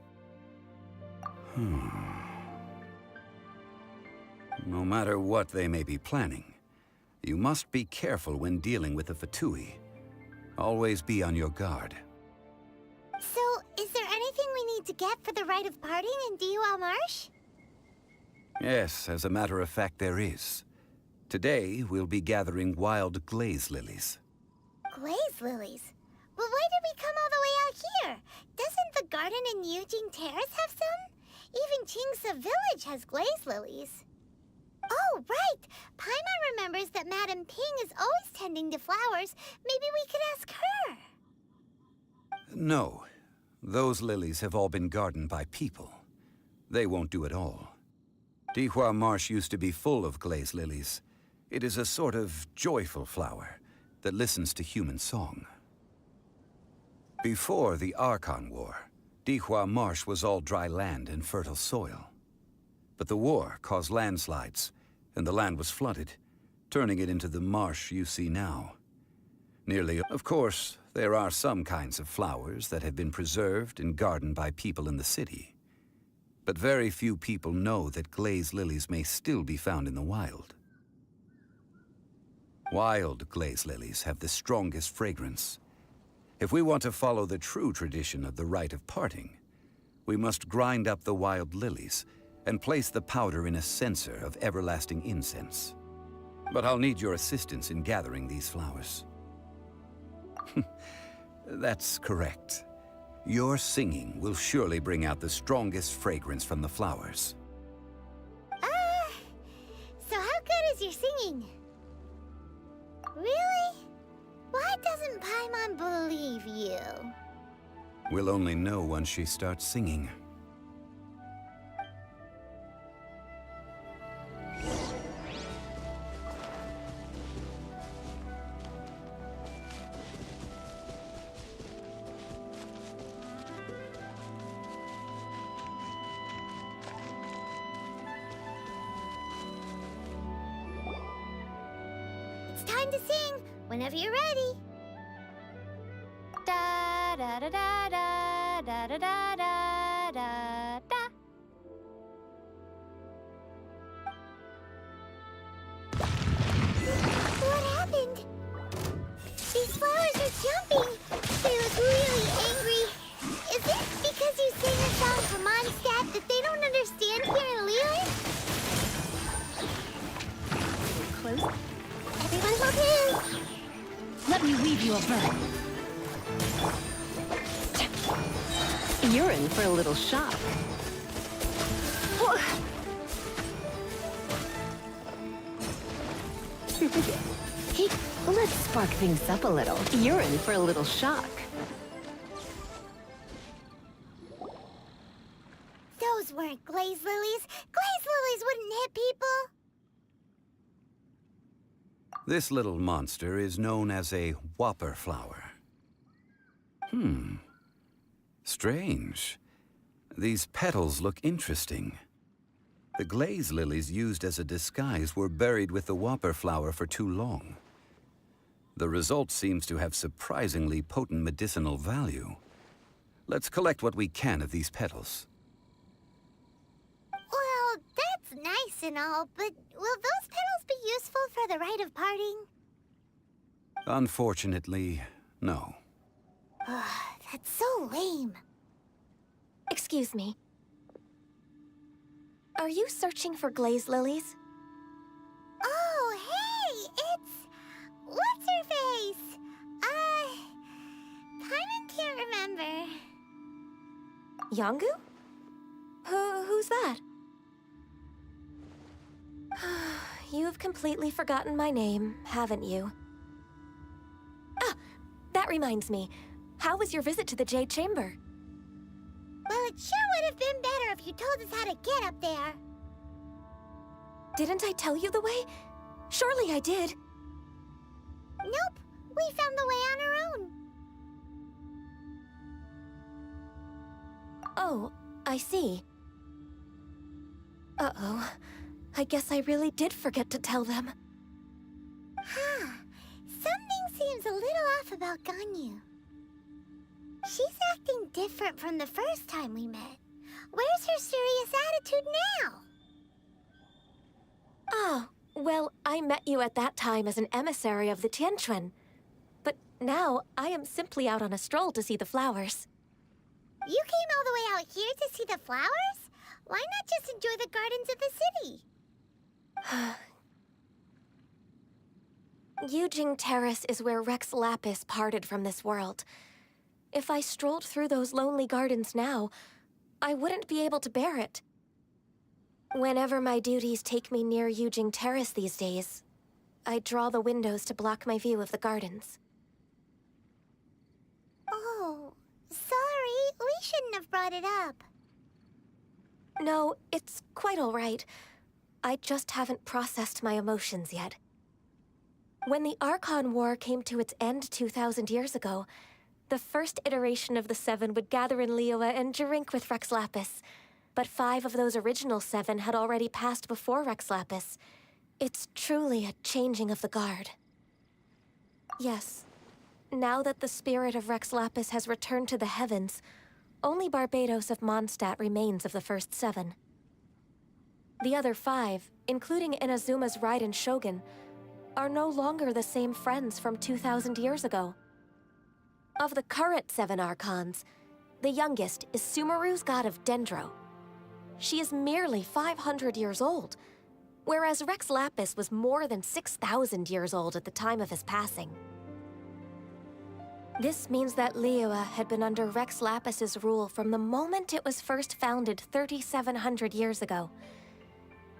No matter what they may be planning, you must be careful when dealing with the Fatui. Always be on your guard. So, is there anything we need to get for the rite of parting in Dihua Marsh? Yes, as a matter of fact, there is. Today, we'll be gathering wild glaze lilies. Glaze lilies? Well, why did we come all the way out here? Doesn't the garden in Yujing Terrace have some? Even Qingse Village has glaze lilies. Oh, right! Paimon remembers that Madame Ping is always tending to flowers. Maybe we could ask her. No. Those lilies have all been gardened by people. They won't do it all. Dihua Marsh used to be full of glaze lilies. It is a sort of joyful flower that listens to human song. Before the Archon War, Dihua Marsh was all dry land and fertile soil. But the war caused landslides, and the land was flooded, turning it into the marsh you see now. Of course, there are some kinds of flowers that have been preserved and gardened by people in the city. But very few people know that glaze lilies may still be found in the wild. Wild glaze lilies have the strongest fragrance. If we want to follow the true tradition of the rite of parting, we must grind up the wild lilies and place the powder in a censer of everlasting incense. But I'll need your assistance in gathering these flowers. That's correct. Your singing will surely bring out the strongest fragrance from the flowers. So how good is your singing? Really? Why doesn't Paimon believe you? We'll only know once she starts singing. It's time to sing, whenever you're ready. Da da da da da da da da da da da. What happened? These flowers are jumping. They look really angry. Is it because you sing a song for Mondstadt that they don't understand here in Liyue? Close. Everyone hold hands. Let me weave you a bird. You're in for a little shock. Hey, let's spark things up a little. You're in for a little shock. Those weren't glaze lilies. Glaze lilies wouldn't hit people. This little monster is known as a whopper flower. Strange. These petals look interesting. The glaze lilies used as a disguise were buried with the whopper flower for too long. The result seems to have surprisingly potent medicinal value. Let's collect what we can of these petals. Well, that's nice and all, but will those petals be useful for the rite of parting? Unfortunately, no. That's so lame. Excuse me. Are you searching for glaze lilies? Oh, hey! It's... What's-her-face? Paimon can't remember. Yongu? Who's that? You've completely forgotten my name, haven't you? Ah! That reminds me. How was your visit to the Jade Chamber? Well, it sure would have been better if you told us how to get up there. Didn't I tell you the way? Surely I did. Nope. We found the way on our own. Oh, I see. Uh-oh. I guess I really did forget to tell them. Something seems a little off about Ganyu. She's acting different from the first time we met. Where's her serious attitude now? Oh, well, I met you at that time as an emissary of the Tianquan. But now, I am simply out on a stroll to see the flowers. You came all the way out here to see the flowers? Why not just enjoy the gardens of the city? Yujing Terrace is where Rex Lapis parted from this world. If I strolled through those lonely gardens now, I wouldn't be able to bear it. Whenever my duties take me near Yujing Terrace these days, I draw the windows to block my view of the gardens. Oh, sorry. We shouldn't have brought it up. No, it's quite all right. I just haven't processed my emotions yet. When the Archon War came to its end 2,000 years ago, the first iteration of the Seven would gather in Liyue and drink with Rex Lapis. But 5 of those original 7 had already passed before Rex Lapis. It's truly a changing of the guard. Yes. Now that the spirit of Rex Lapis has returned to the heavens, only Barbados of Mondstadt remains of the first 7. The other 5, including Inazuma's Raiden Shogun, are no longer the same friends from 2,000 years ago. Of the current 7 Archons, the youngest is Sumeru's god of Dendro. She is merely 500 years old, whereas Rex Lapis was more than 6,000 years old at the time of his passing. This means that Liyue had been under Rex Lapis's rule from the moment it was first founded 3,700 years ago.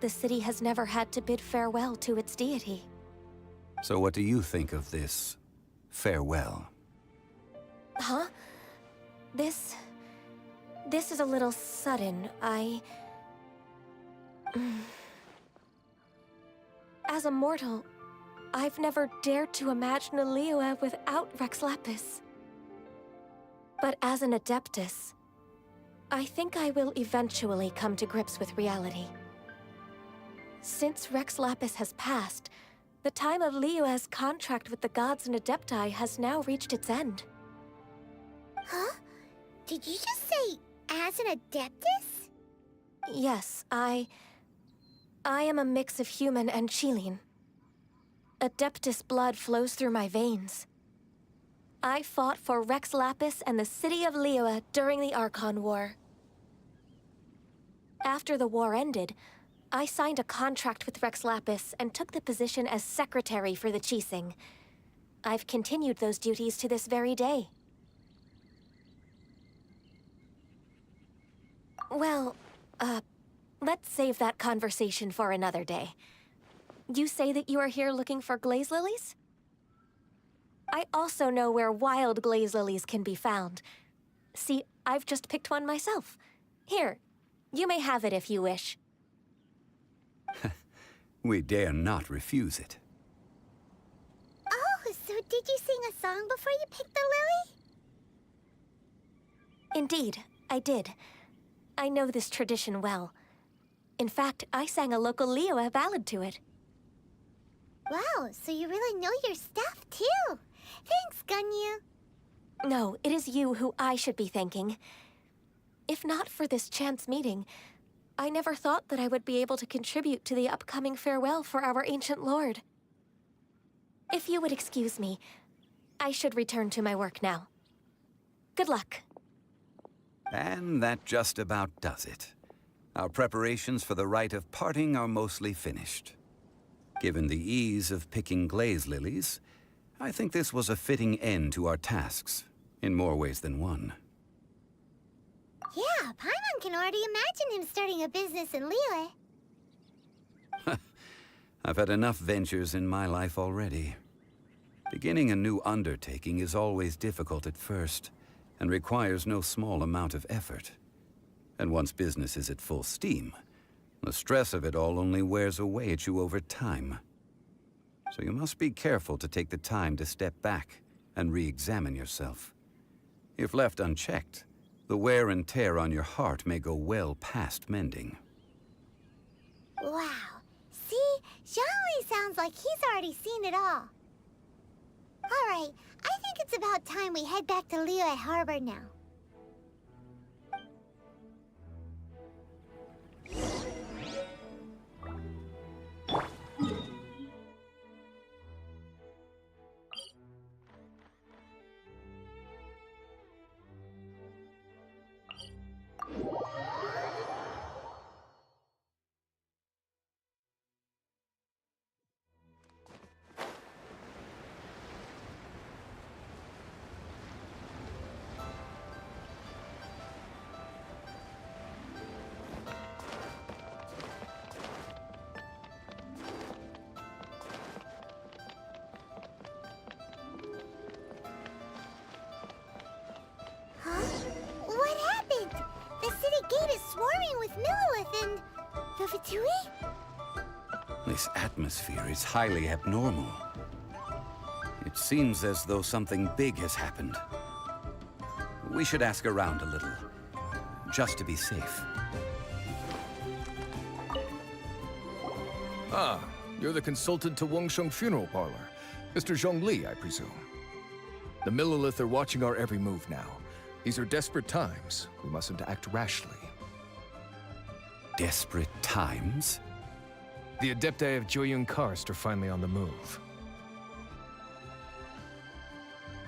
The city has never had to bid farewell to its deity. So what do you think of this farewell? Huh? This is a little sudden. As a mortal, I've never dared to imagine a Liyue without Rex Lapis. But as an Adeptus, I think I will eventually come to grips with reality. Since Rex Lapis has passed, the time of Liyue's contract with the gods and Adepti has now reached its end. Huh? Did you just say, as an Adeptus? Yes, I am a mix of human and Chilean. Adeptus blood flows through my veins. I fought for Rex Lapis and the city of Liyue during the Archon War. After the war ended, I signed a contract with Rex Lapis and took the position as secretary for the Qixing. I've continued those duties to this very day. Well, let's save that conversation for another day. You say that you are here looking for glaze lilies? I also know where wild glaze lilies can be found. See, I've just picked one myself. Here, you may have it if you wish. We dare not refuse it. Oh, so did you sing a song before you picked the lily? Indeed, I did. I know this tradition well. In fact, I sang a local Liyue ballad to it. Wow, so you really know your stuff, too. Thanks, Gunyu. No, it is you who I should be thanking. If not for this chance meeting, I never thought that I would be able to contribute to the upcoming farewell for our ancient lord. If you would excuse me, I should return to my work now. Good luck. And that just about does it. Our preparations for the rite of parting are mostly finished. Given the ease of picking glaze lilies, I think this was a fitting end to our tasks, in more ways than one. Yeah, Paimon can already imagine him starting a business in Liyue. I've had enough ventures in my life already. Beginning a new undertaking is always difficult at first, and requires no small amount of effort. And once business is at full steam, the stress of it all only wears away at you over time. So you must be careful to take the time to step back and re-examine yourself. If left unchecked, the wear and tear on your heart may go well past mending. Wow. See? Zhongli sounds like he's already seen it all. Alright, I think it's about time we head back to Liyue Harbor now. This atmosphere is highly abnormal. It seems as though something big has happened. We should ask around a little, just to be safe. Ah, you're the consultant to Wangsheng Funeral Parlor. Mr. Zhongli, I presume. The Millilith are watching our every move now. These are desperate times. We mustn't act rashly. Desperate times? The Adepti of Joyun Karst are finally on the move.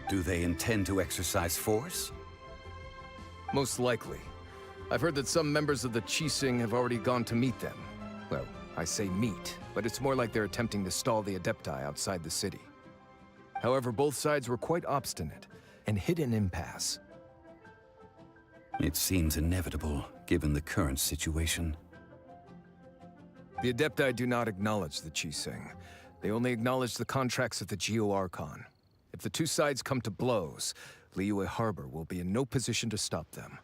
Do they intend to exercise force? Most likely. I've heard that some members of the Qixing have already gone to meet them. Well, I say meet, but it's more like they're attempting to stall the Adepti outside the city. However, both sides were quite obstinate and hit an impasse. It seems inevitable, given the current situation. The Adepti do not acknowledge the Qixing. They only acknowledge the contracts of the Geo-Archon. If the two sides come to blows, Liyue Harbor will be in no position to stop them.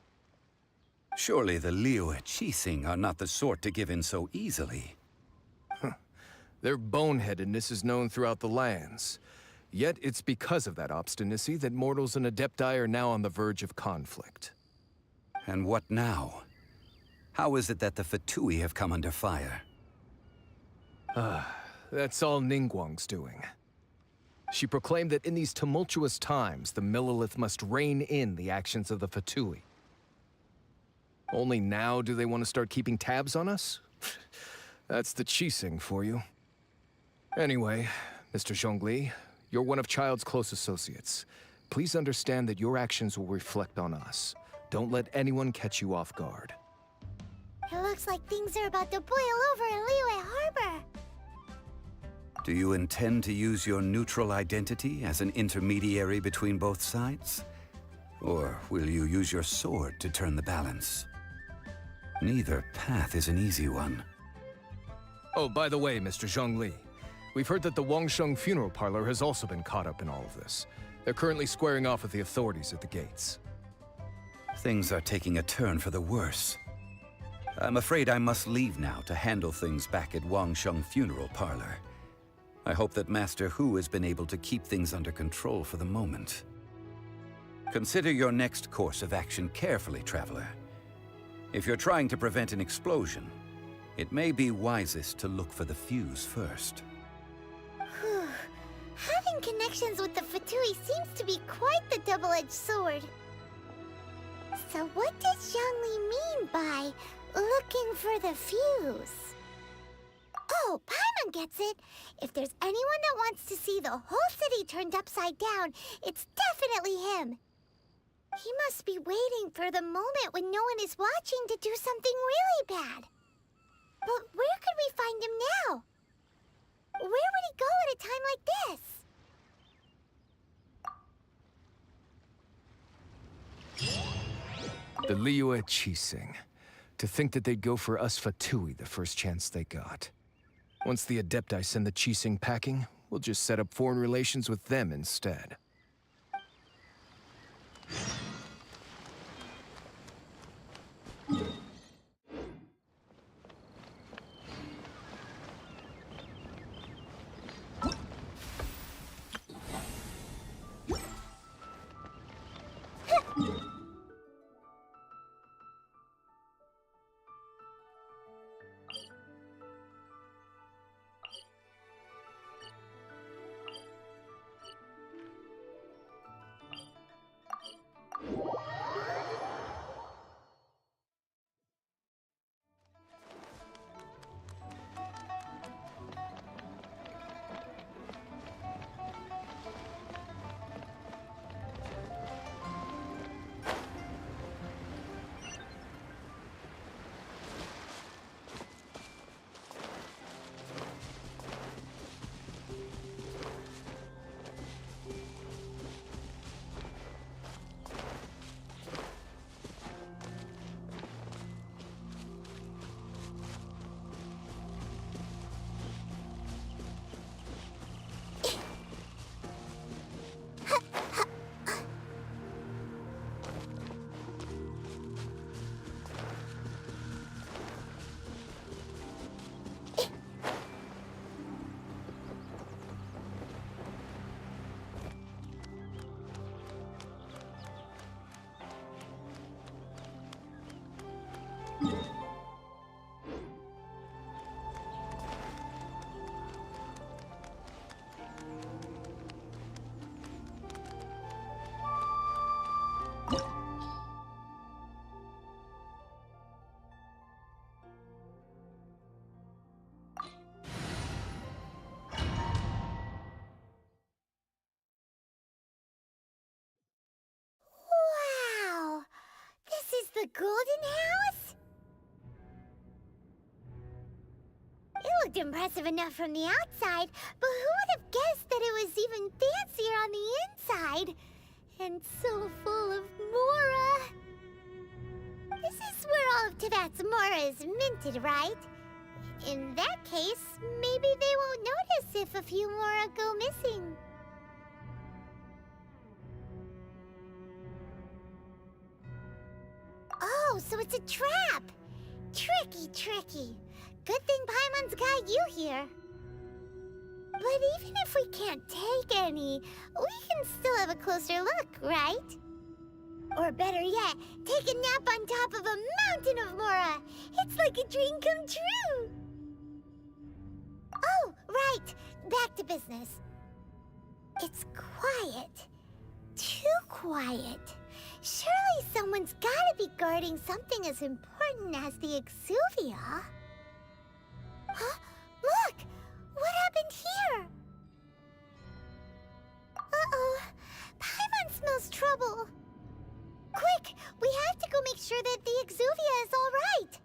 Surely the Liyue Qixing are not the sort to give in so easily. Their boneheadedness is known throughout the lands. Yet it's because of that obstinacy that mortals and Adepti are now on the verge of conflict. And what now? How is it that the Fatui have come under fire? That's all Ningguang's doing. She proclaimed that in these tumultuous times, the Millilith must rein in the actions of the Fatui. Only now do they want to start keeping tabs on us? That's the Qixing for you. Anyway, Mr. Zhongli, you're one of Child's close associates. Please understand that your actions will reflect on us. Don't let anyone catch you off guard. It looks like things are about to boil over in Liyue Harbor. Do you intend to use your neutral identity as an intermediary between both sides? Or will you use your sword to turn the balance? Neither path is an easy one. Oh, by the way, Mr. Zhongli, we've heard that the Wangsheng Funeral Parlor has also been caught up in all of this. They're currently squaring off with the authorities at the gates. Things are taking a turn for the worse. I'm afraid I must leave now to handle things back at Wangsheng Funeral Parlor. I hope that Master Hu has been able to keep things under control for the moment. Consider your next course of action carefully, Traveler. If you're trying to prevent an explosion, it may be wisest to look for the fuse first. Having connections with the Fatui seems to be quite the double-edged sword. So what does Zhongli mean by looking for the fuse? Oh, Paimon gets it! If there's anyone that wants to see the whole city turned upside down, it's definitely him! He must be waiting for the moment when no one is watching to do something really bad. But where could we find him now? Where would he go at a time like this? The Liyue Qixing. To think that they'd go for us Fatui the first chance they got. Once the Adepti send the Qixing packing, we'll just set up foreign relations with them instead. The Golden House? It looked impressive enough from the outside, but who would have guessed that it was even fancier on the inside? And so full of Mora. This is where all of Teyvat's Mora is minted, right? In that case, maybe they won't notice if a few Mora go missing. Oh, so it's a trap! Tricky, tricky. Good thing Paimon's got you here. But even if we can't take any, we can still have a closer look, right? Or better yet, take a nap on top of a mountain of Mora. It's like a dream come true. Oh, right. Back to business. It's quiet. Too quiet. Surely someone's gotta be guarding something as important as the Exuvia. Huh? Look! What happened here? Uh-oh. Paimon smells trouble. Quick! We have to go make sure that the Exuvia is all right.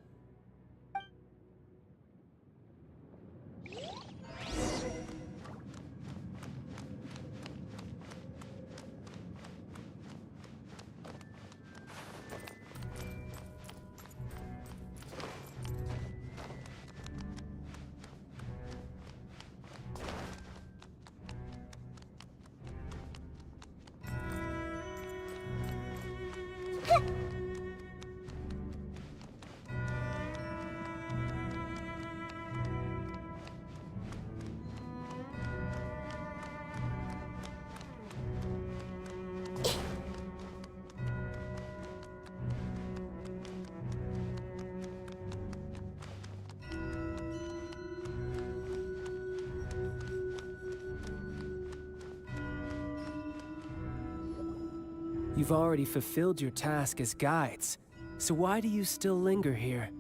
You've already fulfilled your task as guides, so why do you still linger here?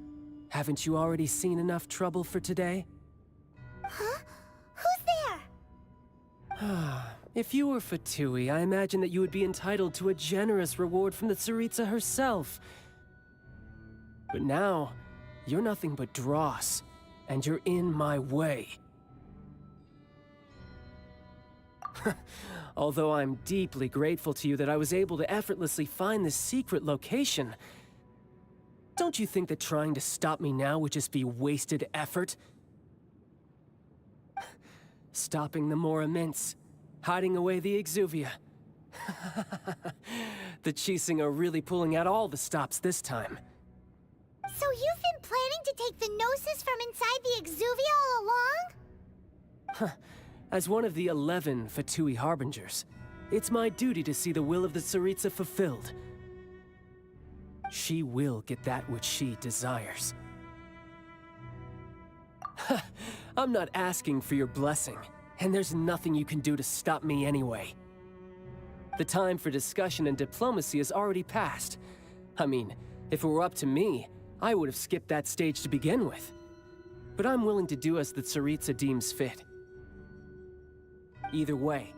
Haven't you already seen enough trouble for today? Huh? Who's there? If you were Fatui, I imagine that you would be entitled to a generous reward from the Tsaritsa herself. But now, you're nothing but dross, and you're in my way. Although I'm deeply grateful to you that I was able to effortlessly find this secret location, don't you think that trying to stop me now would just be wasted effort? Stopping the Mora Mints, hiding away the Exuvia. The Qixing are really pulling out all the stops this time. So you've been planning to take the Gnosis from inside the Exuvia all along? As one of the 11 Fatui Harbingers, it's my duty to see the will of the Tsaritsa fulfilled. She will get that which she desires. I'm not asking for your blessing, and there's nothing you can do to stop me anyway. The time for discussion and diplomacy has already passed. I mean, if it were up to me, I would have skipped that stage to begin with. But I'm willing to do as the Tsaritsa deems fit. Either way,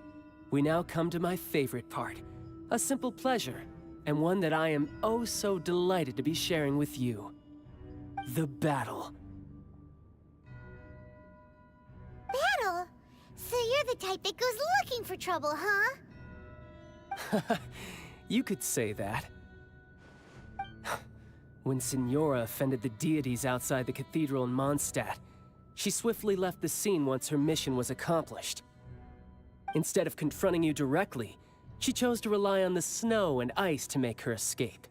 we now come to my favorite part. A simple pleasure, and one that I am oh so delighted to be sharing with you. The battle. Battle? So you're the type that goes looking for trouble, huh? You could say that. When Signora offended the deities outside the cathedral in Mondstadt, she swiftly left the scene once her mission was accomplished. Instead of confronting you directly, she chose to rely on the snow and ice to make her escape.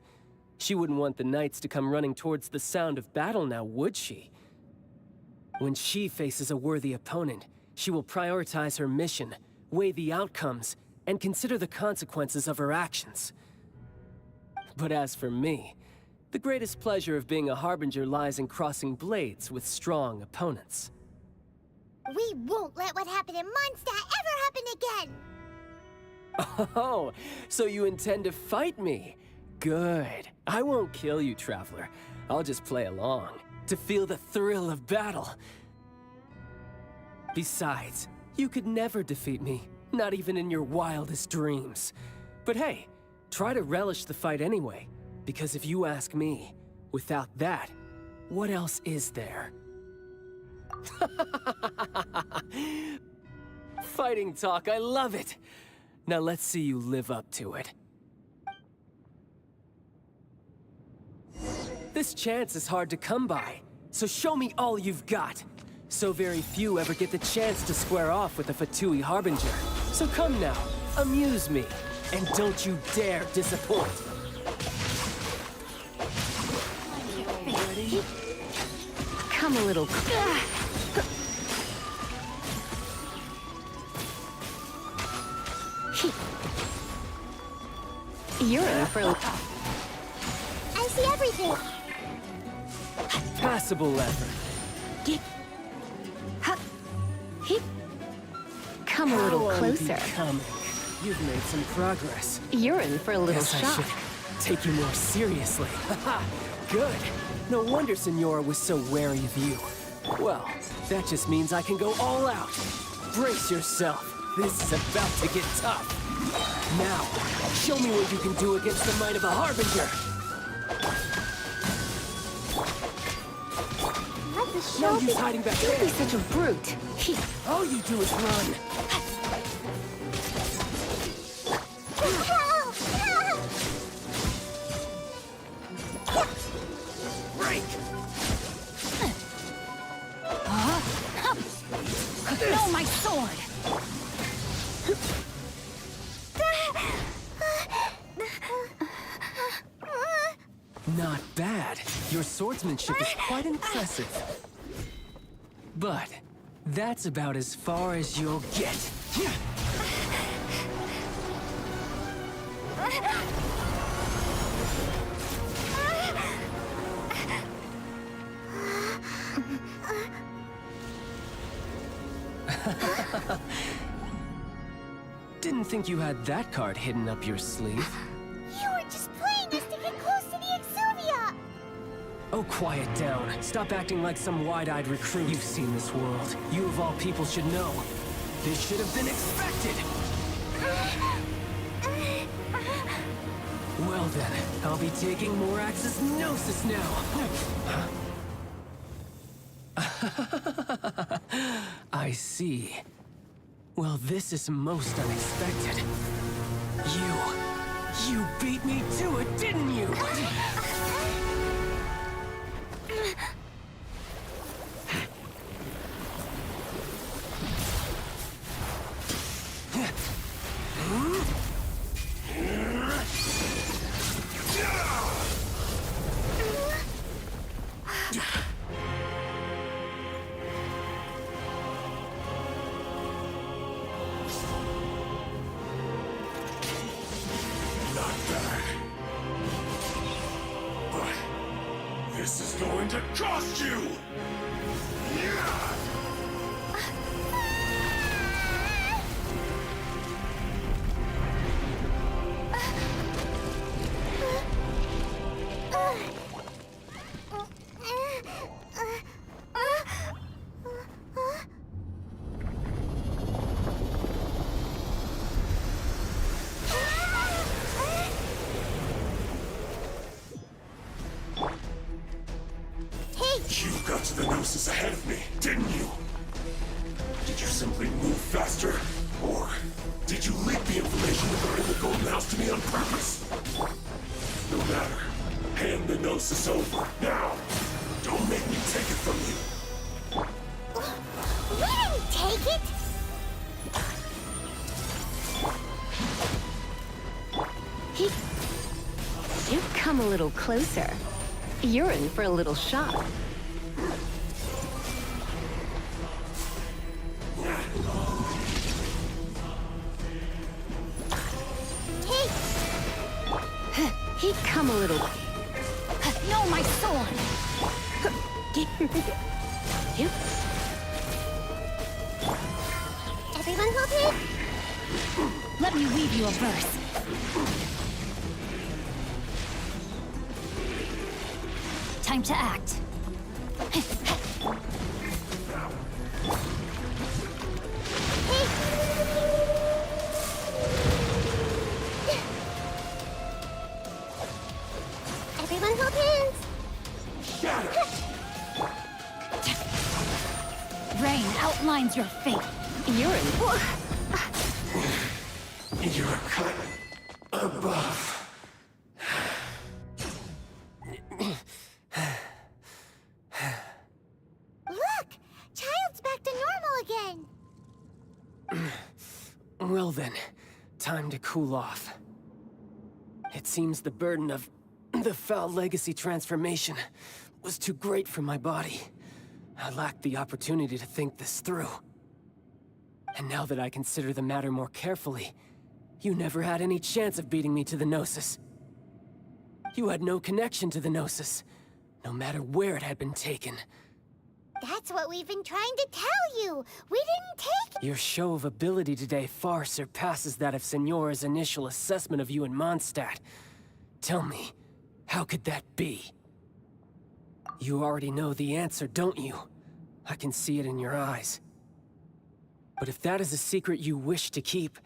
She wouldn't want the knights to come running towards the sound of battle now, would she? When she faces a worthy opponent, she will prioritize her mission, weigh the outcomes, and consider the consequences of her actions. But as for me, the greatest pleasure of being a Harbinger lies in crossing blades with strong opponents. We won't let what happened in Mondstadt ever happen again! Oh, so you intend to fight me? Good. I won't kill you, Traveler. I'll just play along, to feel the thrill of battle. Besides, you could never defeat me, not even in your wildest dreams. But hey, try to relish the fight anyway. Because if you ask me, without that, what else is there? Fighting talk, I love it! Now let's see you live up to it. This chance is hard to come by, so show me all you've got. So very few ever get the chance to square off with a Fatui Harbinger. So come now, amuse me, and don't you dare disappoint. Come a little. You're in for. I see everything. Passable effort. Come a little closer. You've made some progress. You're in for a little Guess shock. I should take you more seriously. Good. No wonder Senora was so wary of you. Well, that just means I can go all out. Brace yourself. This is about to get tough. Now, show me what you can do against the might of a Harbinger. No use hiding back there. Don't be such a brute. All you do is run. Break! No, my sword! Not bad. Your swordsmanship is quite impressive. But that's about as far as you'll get. Didn't think you had that card hidden up your sleeve. You were just playing us to get close to the Exuvia! Oh, quiet down. Stop acting like some wide-eyed recruit. You've seen this world. You of all people should know. This should have been expected! Well then, I'll be taking Morax's Gnosis now! I see. Well, this is most unexpected. You beat me to it, didn't you? This is going to cost you! You got to the Gnosis ahead of me, didn't you? Did you simply move faster? Or did you leak the information regarding the Golden House to me on purpose? No matter. Hand the Gnosis over, now! Don't make me take it from you! We didn't take it! You come a little closer. You're in for a little shock. He come a little. No, my sword! You. Everyone hold it? Let me weave you a verse. Time to act. Everyone hold hands! Rain outlines your fate. You're in. You're a cut above. Look! Child's back to normal again! Well then, time to cool off. It seems the burden of the foul legacy transformation was too great for my body. I lacked the opportunity to think this through. And now that I consider the matter more carefully, you never had any chance of beating me to the Gnosis. You had no connection to the Gnosis, no matter where it had been taken. That's what we've been trying to tell you! We didn't take— Your show of ability today far surpasses that of Signora's initial assessment of you in Mondstadt. Tell me, how could that be? You already know the answer, don't you? I can see it in your eyes. But if that is a secret you wish to keep,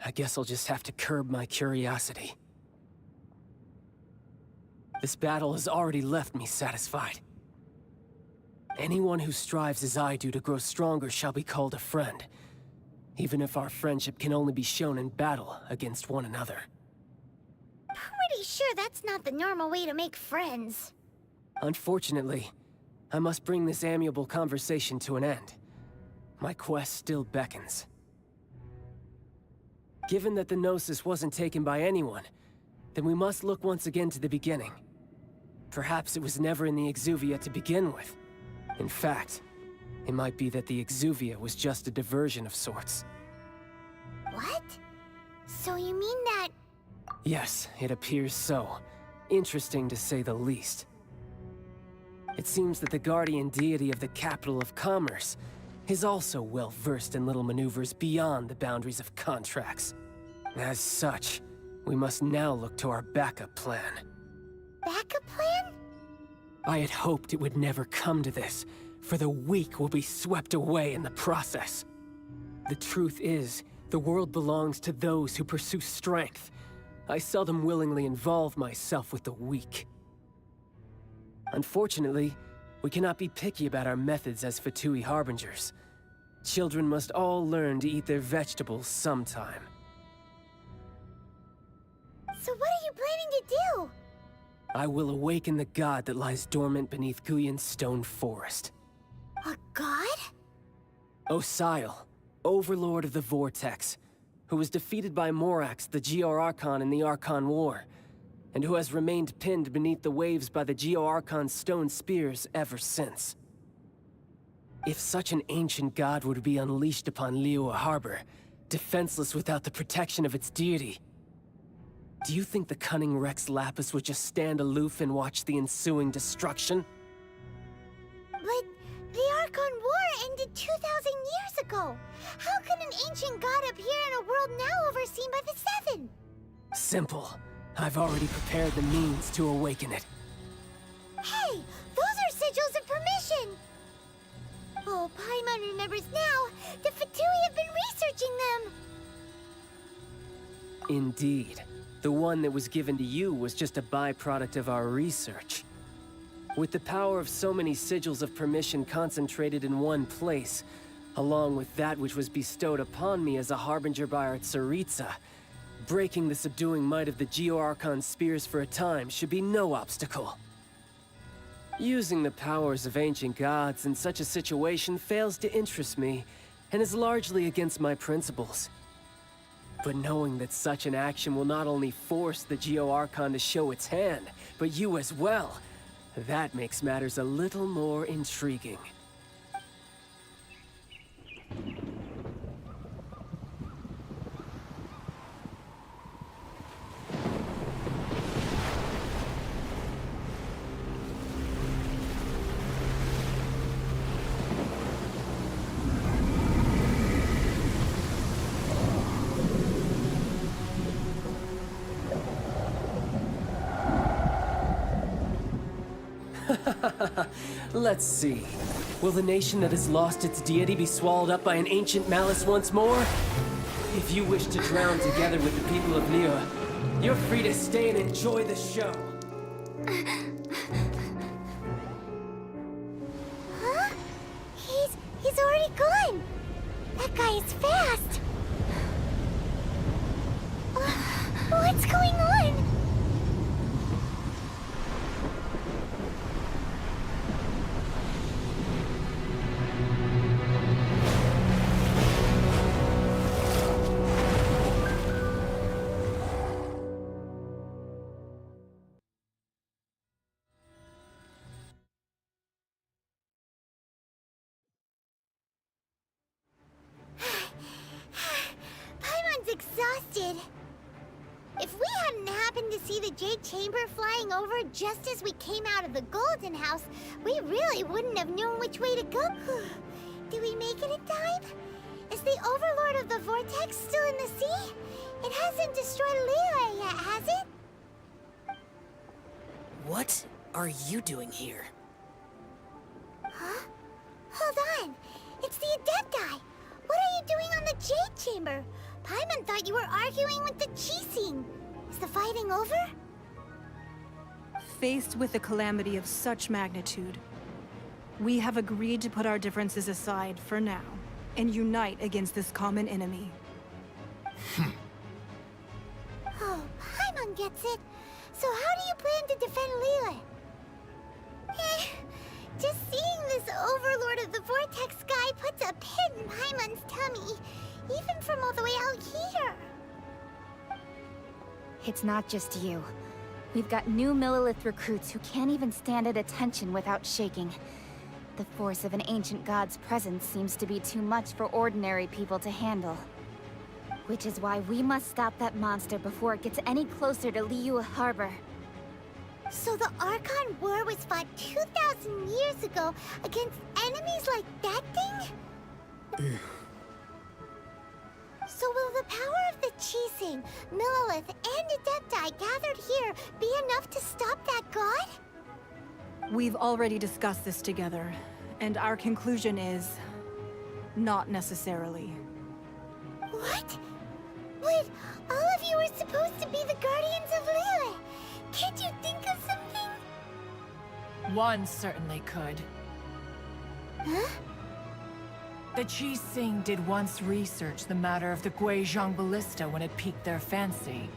I guess I'll just have to curb my curiosity. This battle has already left me satisfied. Anyone who strives as I do to grow stronger shall be called a friend, even if our friendship can only be shown in battle against one another. Pretty sure that's not the normal way to make friends. Unfortunately, I must bring this amiable conversation to an end. My quest still beckons. Given that the Gnosis wasn't taken by anyone, then we must look once again to the beginning. Perhaps it was never in the Exuvia to begin with. In fact, it might be that the Exuvia was just a diversion of sorts. What? So you mean that— Yes, it appears so. Interesting to say the least. It seems that the guardian deity of the capital of commerce is also well versed in little maneuvers beyond the boundaries of contracts. As such, we must now look to our backup plan. Backup plan? I had hoped it would never come to this, for the weak will be swept away in the process. The truth is, the world belongs to those who pursue strength. I seldom willingly involve myself with the weak. Unfortunately, we cannot be picky about our methods as Fatui Harbingers. Children must all learn to eat their vegetables sometime. So what are you planning to do? I will awaken the god that lies dormant beneath Guyon's stone forest. A god? Osial, overlord of the Vortex, who was defeated by Morax, the Geo-Archon in the Archon War, and who has remained pinned beneath the waves by the Geo-Archon's stone spears ever since. If such an ancient god were to be unleashed upon Liyue Harbor, defenseless without the protection of its deity, do you think the cunning Rex Lapis would just stand aloof and watch the ensuing destruction? But the Archon War ended 2,000 years ago. How can an ancient god appear in a world now overseen by the Seven? Simple. I've already prepared the means to awaken it. Hey, those are sigils of permission! Oh, Paimon remembers now. The Fatui have been researching them. Indeed. The one that was given to you was just a byproduct of our research. With the power of so many sigils of permission concentrated in one place, along with that which was bestowed upon me as a harbinger by our Tsaritsa, breaking the subduing might of the Geo-Archon spears for a time should be no obstacle. Using the powers of ancient gods in such a situation fails to interest me, and is largely against my principles. But knowing that such an action will not only force the Geo-Archon to show its hand, but you as well, that makes matters a little more intriguing. Let's see. Will the nation that has lost its deity be swallowed up by an ancient malice once more? If you wish to drown together with the people of Liyue, you're free to stay and enjoy the show. Huh? He's already gone. That guy is fast. What's going on? Paimon's exhausted. If we hadn't happened to see the Jade Chamber flying over just as we came out of the Golden House, we really wouldn't have known which way to go. Did we make it in time? Is the Overlord of the Vortex still in the sea? It hasn't destroyed Liyue yet, has it? What are you doing here? Huh? Hold on. It's the Adepti. What are you doing on the Jade Chamber? Paimon thought you were arguing with the Qixing. Is the fighting over? Faced with a calamity of such magnitude, we have agreed to put our differences aside for now and unite against this common enemy. Oh, Paimon gets it. So how do you plan to defend Liyue? Just seeing this Overlord of the Vortex guy puts a pit in Paimon's tummy, even from all the way out here. It's not just you. We've got new Millilith recruits who can't even stand at attention without shaking. The force of an ancient god's presence seems to be too much for ordinary people to handle. Which is why we must stop that monster before it gets any closer to Liyue Harbor. So the Archon War was fought 2,000 years ago against enemies like that thing? So will the power of the Qixing, Millilith, and Adepti gathered here be enough to stop that god? We've already discussed this together, and our conclusion is... not necessarily. What? But all of you are supposed to be the guardians of Liyue. Can't you think of something? One certainly could. Huh? The Qixing did once research the matter of the Guizhong Ballista when it piqued their fancy.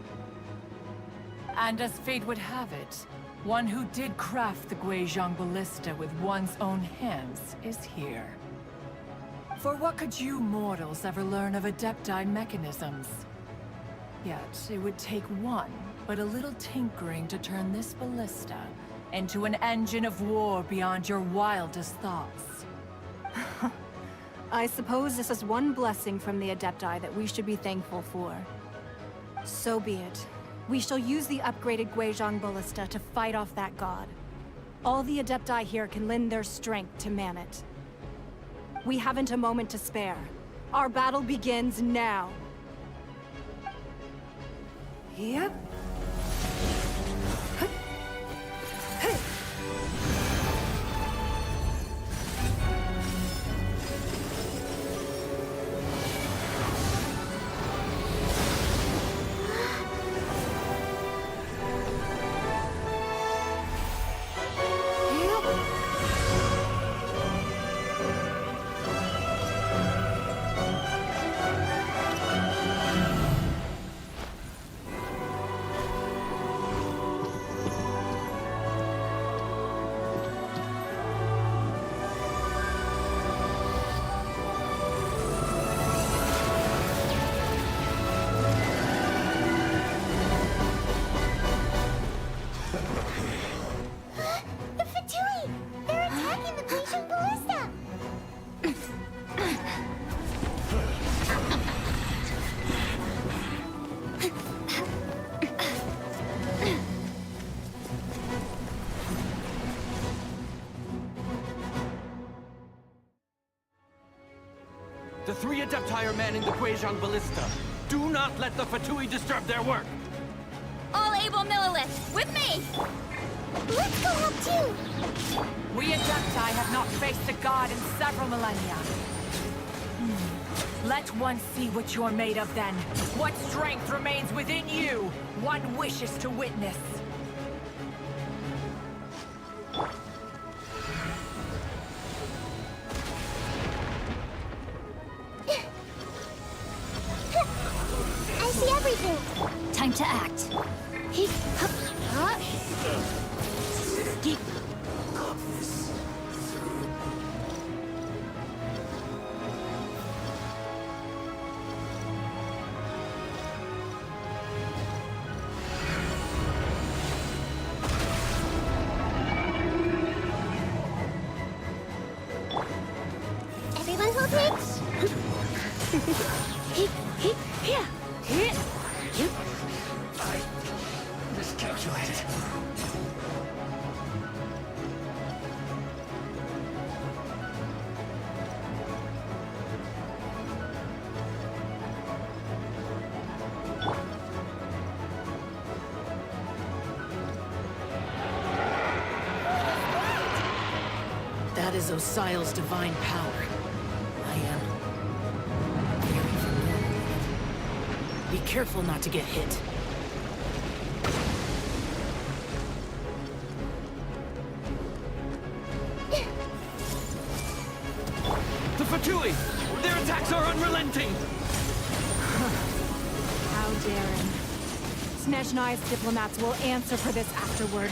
And as fate would have it, one who did craft the Guizhong Ballista with one's own hands is here. For what could you mortals ever learn of Adepti mechanisms? Yet, it would take one, but a little tinkering to turn this ballista into an engine of war beyond your wildest thoughts. I suppose this is one blessing from the Adepti that we should be thankful for. So be it. We shall use the upgraded Guizhong Ballista to fight off that god. All the Adepti here can lend their strength to man it. We haven't a moment to spare. Our battle begins now. Yep. The three Adepti are manning the Guizhong Ballista. Do not let the Fatui disturb their work! All able Millilith, with me! Let's go help too! We Adepti have not faced a god in several millennia. Let one see what you're made of then. What strength remains within you, one wishes to witness. Everyone hold it. I miscalculated. That is Osial's divine power. I am very familiar with it. Be careful not to get hit. The Fatui! Their attacks are unrelenting! How daring. Snezhnai's diplomats will answer for this afterward.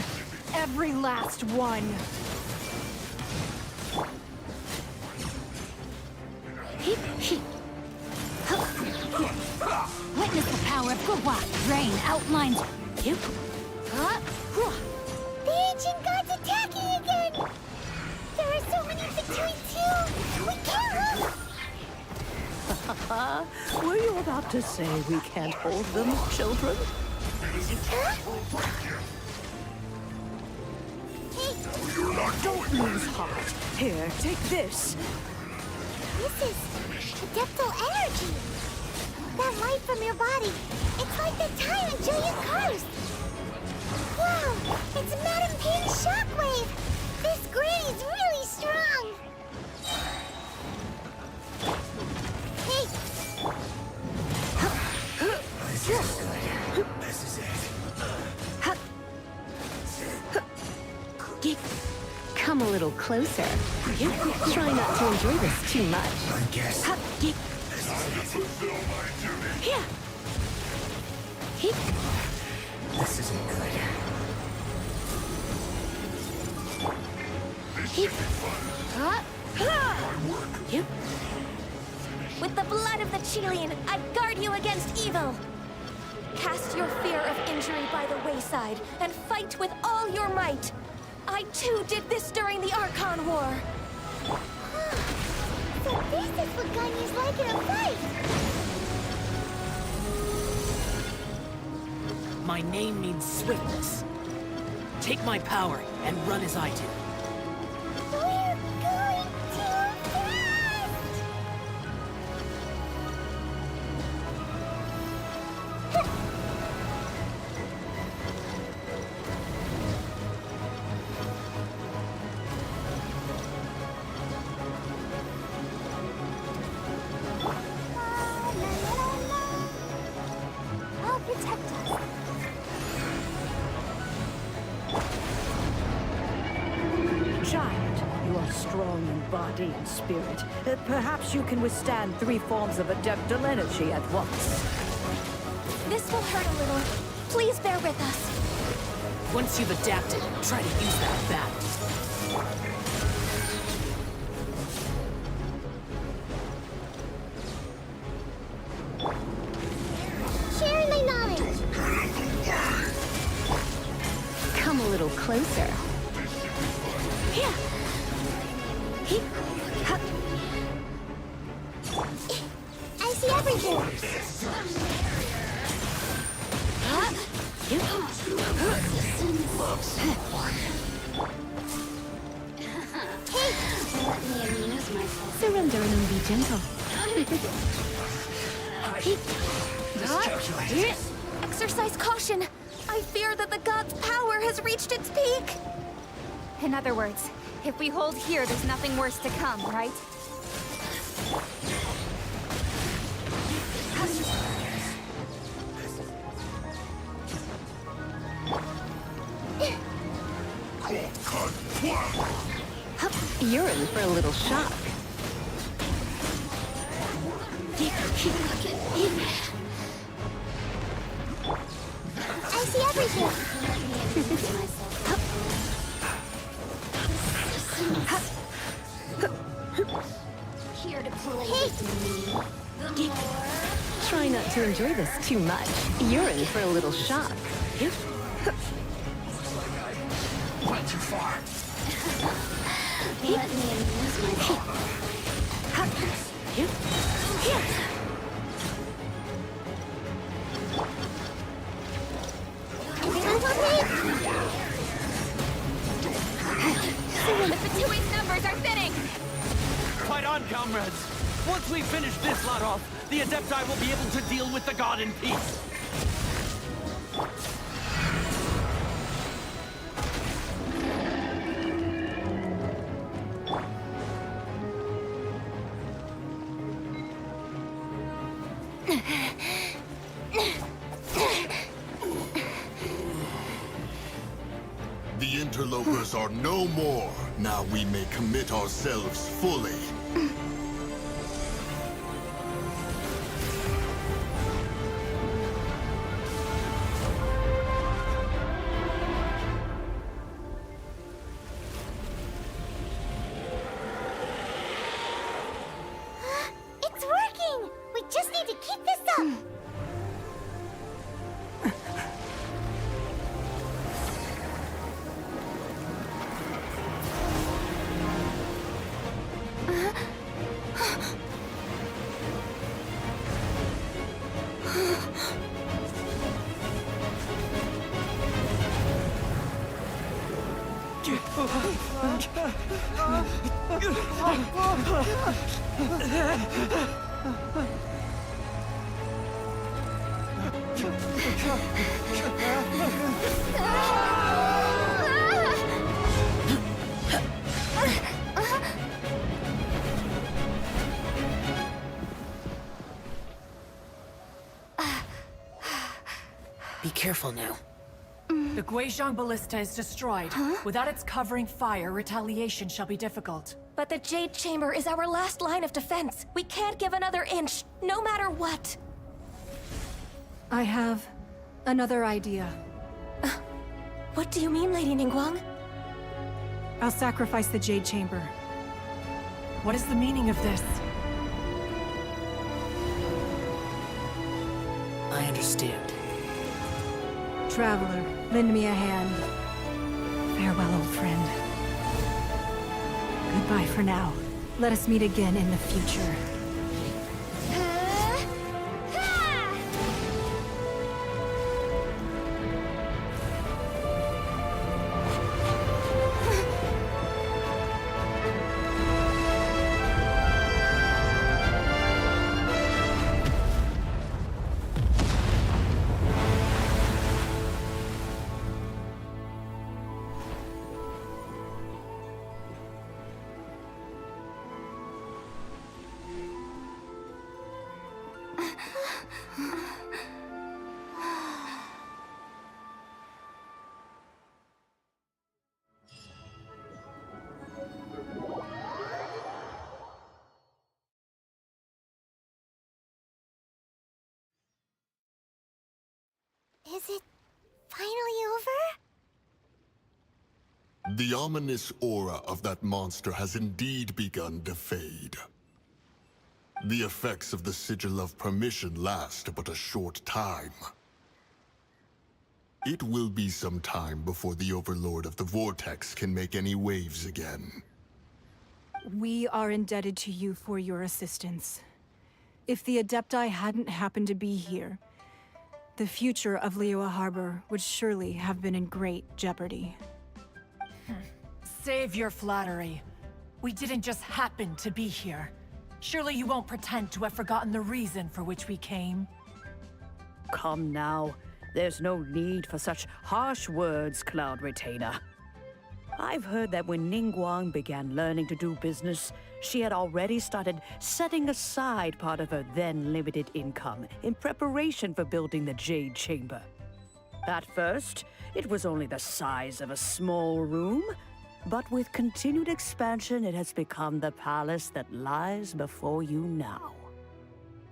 Every last one. Witness the power of Gugwa. Rain outlines you. The ancient god's attacking again! There are so many Fatui too! We can't look! Were you about to say we can't hold them, children? Don't lose heart. Here, take this. This is adeptal energy! That light from your body, it's like the time in Julian Karst! Wow, it's Madame Pain's shockwave! This granny's really strong! Hey! This is it. Come a little closer. Try not to enjoy this too much. I guess. Here. This isn't good. With the blood of the Chilean, I guard you against evil! Cast your fear of injury by the wayside, and fight with all your might! I too did this during the Archon War! So this is what Ganya's like in a fight! My name means swiftness. Take my power and run as I do. We're going too fast! I'll protect us. Child, you are strong in body and spirit. Perhaps you can withstand 3 forms of adeptal energy at once. This will hurt a little. Please bear with us. Once you've adapted, try to use that battle. Sharing my knowledge! Come a little closer. Here! I see everything! Surrender and be gentle. Exercise caution! I fear that the god's power has reached its peak! In other words, if we hold here, there's nothing worse to come, right? You're in for a little shock. I see everything! to enjoy this too much. You're in for a little shock. Went too far. Let me amuse myself. Soon the Fatui's numbers are thinning! Fight on, comrades! Once we finish this lot off, the Adepti will be able to deal with the god in peace. The interlopers are no more. Now we may commit ourselves fully. It's working! We just need to keep this up! Be careful now. The Guizhong Ballista is destroyed. Without its covering fire, retaliation shall be difficult. But the Jade Chamber is our last line of defense. We can't give another inch, no matter what. I have another idea. What do you mean, Lady Ningguang? I'll sacrifice the Jade Chamber. What is the meaning of this? I understand. Traveler, lend me a hand. Farewell, old friend. Goodbye for now. Let us meet again in the future. Is it finally over? The ominous aura of that monster has indeed begun to fade. The effects of the Sigil of Permission last but a short time. It will be some time before the Overlord of the Vortex can make any waves again. We are indebted to you for your assistance. If the Adepti hadn't happened to be here, the future of Liyue Harbor would surely have been in great jeopardy. Save your flattery. We didn't just happen to be here. Surely you won't pretend to have forgotten the reason for which we came. Come now. There's no need for such harsh words, Cloud Retainer. I've heard that when Ningguang began learning to do business, she had already started setting aside part of her then limited income in preparation for building the Jade Chamber. At first, it was only the size of a small room, but with continued expansion, it has become the palace that lies before you now.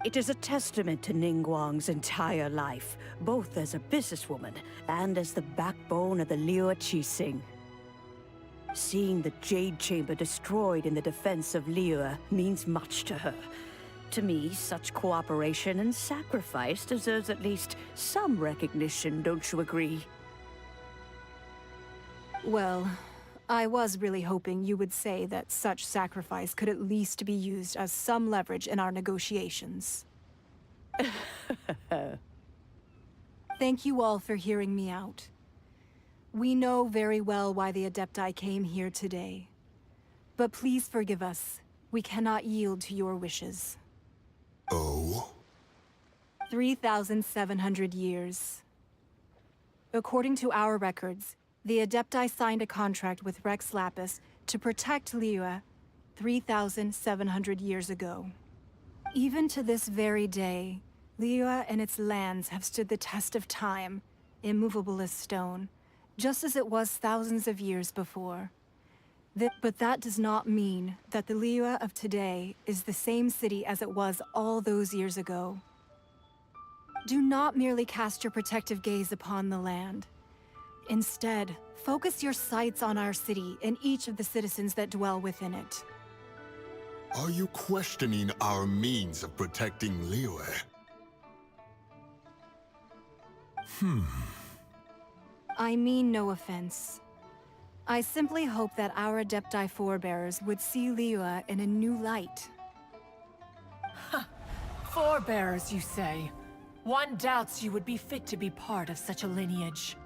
It is a testament to Ningguang's entire life, both as a businesswoman and as the backbone of the Liyue Qixing. Seeing the Jade Chamber destroyed in the defense of Liyue means much to her, To me, such cooperation and sacrifice deserves at least some recognition, don't you agree? Well, I was really hoping you would say that such sacrifice could at least be used as some leverage in our negotiations. Thank you all for hearing me out. We know very well why the Adepti came here today. But please forgive us. We cannot yield to your wishes. Oh? 3,700 years. According to our records, the Adepti signed a contract with Rex Lapis to protect Liyue 3,700 years ago. Even to this very day, Liyue and its lands have stood the test of time, immovable as stone, just as it was thousands of years before. But that does not mean that the Liyue of today is the same city as it was all those years ago. Do not merely cast your protective gaze upon the land. Instead, focus your sights on our city and each of the citizens that dwell within it. Are you questioning our means of protecting Liyue? I mean no offense. I simply hope that our Adepti forebears would see Liyue in a new light. Forebearers, you say? One doubts you would be fit to be part of such a lineage.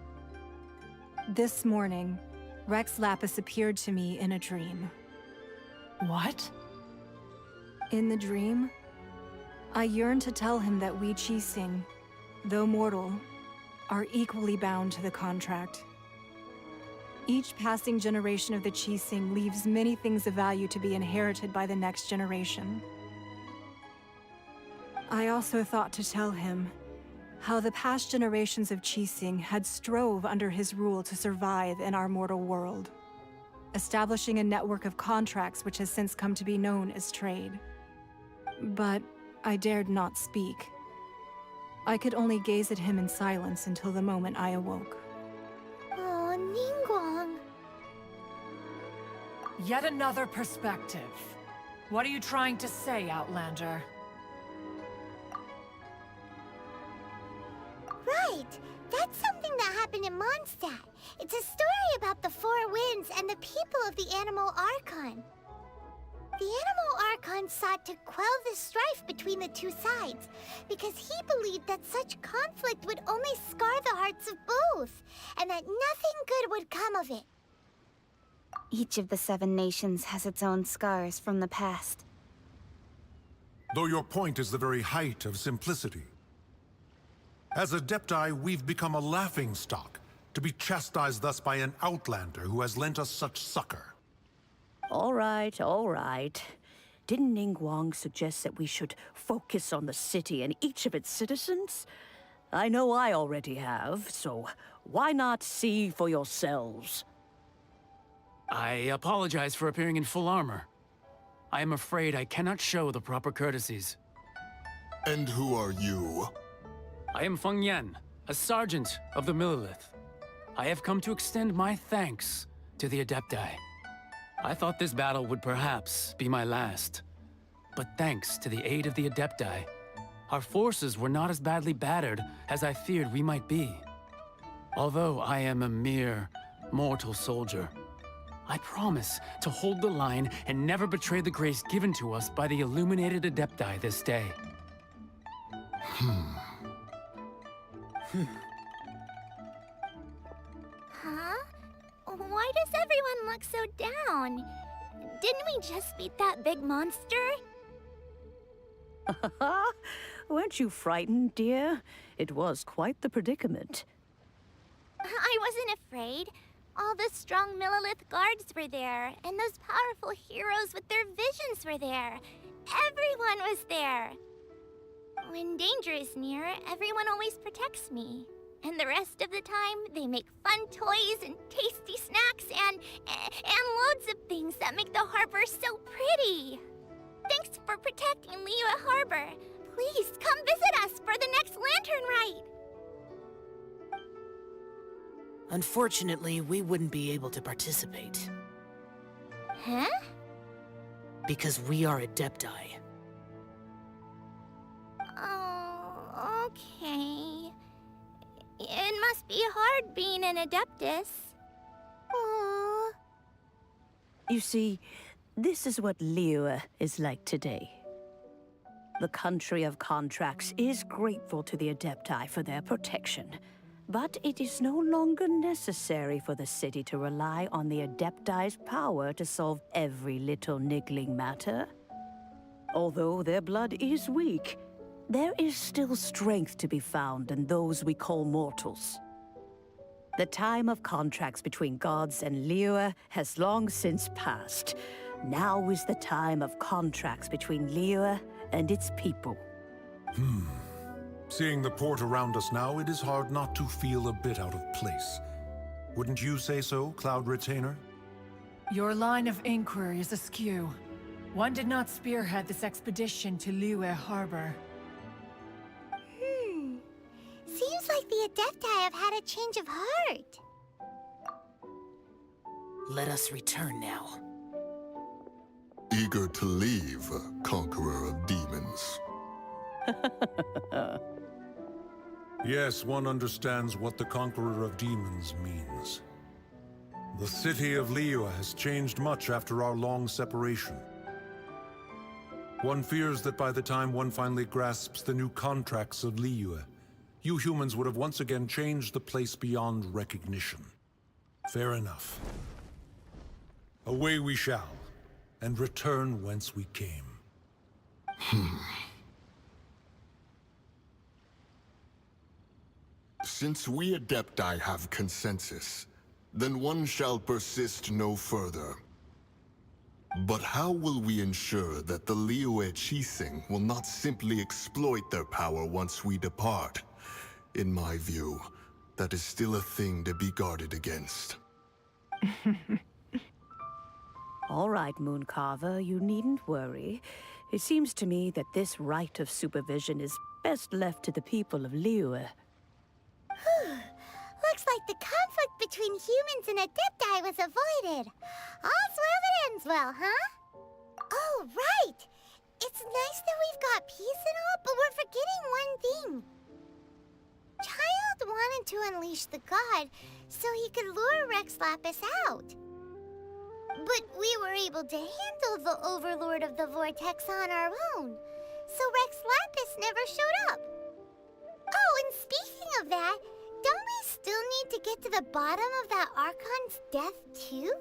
This morning, Rex Lapis appeared to me in a dream. What? In the dream, I yearned to tell him that we Qixing, though mortal, are equally bound to the contract. Each passing generation of the Qixing leaves many things of value to be inherited by the next generation. I also thought to tell him how the past generations of Qixing had strove under his rule to survive in our mortal world, establishing a network of contracts which has since come to be known as trade. But I dared not speak. I could only gaze at him in silence until the moment I awoke. Oh, Ningguang. Yet another perspective. What are you trying to say, Outlander? Right! That's something that happened in Mondstadt. It's a story about the Four Winds and the people of the Animal Archon. The Animal Archon sought to quell the strife between the two sides, because he believed that such conflict would only scar the hearts of both, and that nothing good would come of it. Each of the 7 nations has its own scars from the past. Though your point is the very height of simplicity. As Adepti, we've become a laughingstock, to be chastised thus by an outlander who has lent us such succor. All right, all right. Didn't Ningguang suggest that we should focus on the city and each of its citizens? I know I already have, so why not see for yourselves? I apologize for appearing in full armor. I am afraid I cannot show the proper courtesies. And who are you? I am Feng Yan, a sergeant of the Millelith. I have come to extend my thanks to the Adepti. I thought this battle would perhaps be my last. But thanks to the aid of the Adepti, our forces were not as badly battered as I feared we might be. Although I am a mere mortal soldier, I promise to hold the line and never betray the grace given to us by the illuminated Adepti this day. Huh? Why does everyone look so down? Didn't we just beat that big monster? Weren't you frightened, dear? It was quite the predicament. I wasn't afraid. All the strong Millelith guards were there, and those powerful heroes with their visions were there. Everyone was there. When danger is near, everyone always protects me. And the rest of the time, they make fun toys and tasty snacks and loads of things that make the harbor so pretty. Thanks for protecting Liyue Harbor. Please come visit us for the next lantern rite. Unfortunately, we wouldn't be able to participate. Huh? Because we are Adepti. Okay. It must be hard being an Adeptus. Aww. You see, this is what Liyue is like today. The country of contracts is grateful to the Adepti for their protection, but it is no longer necessary for the city to rely on the Adepti's power to solve every little niggling matter. Although their blood is weak, there is still strength to be found in those we call mortals. The time of contracts between gods and Liyue has long since passed. Now is the time of contracts between Liyue and its people. Seeing the port around us now, it is hard not to feel a bit out of place. Wouldn't you say so, Cloud Retainer? Your line of inquiry is askew. One did not spearhead this expedition to Liyue Harbor. Seems like the Adepti have had a change of heart. Let us return now. Eager to leave, Conqueror of Demons. Yes, one understands what the Conqueror of Demons means. The city of Liyue has changed much after our long separation. One fears that by the time one finally grasps the new contracts of Liyue, you humans would have once again changed the place beyond recognition. Fair enough. Away we shall, and return whence we came. Since we Adepti have consensus, then one shall persist no further. But how will we ensure that the Liyue Qixing will not simply exploit their power once we depart? In my view, that is still a thing to be guarded against. All right, Mooncarver, you needn't worry. It seems to me that this right of supervision is best left to the people of Liyue. Looks like the conflict between humans and Adepti was avoided. All's well that ends well, huh? Oh, right! It's nice that we've got peace and all, but we're forgetting one thing. Child wanted to unleash the god so he could lure Rex Lapis out. But we were able to handle the Overlord of the Vortex on our own, so Rex Lapis never showed up. Oh, and speaking of that, don't we still need to get to the bottom of that Archon's death, too?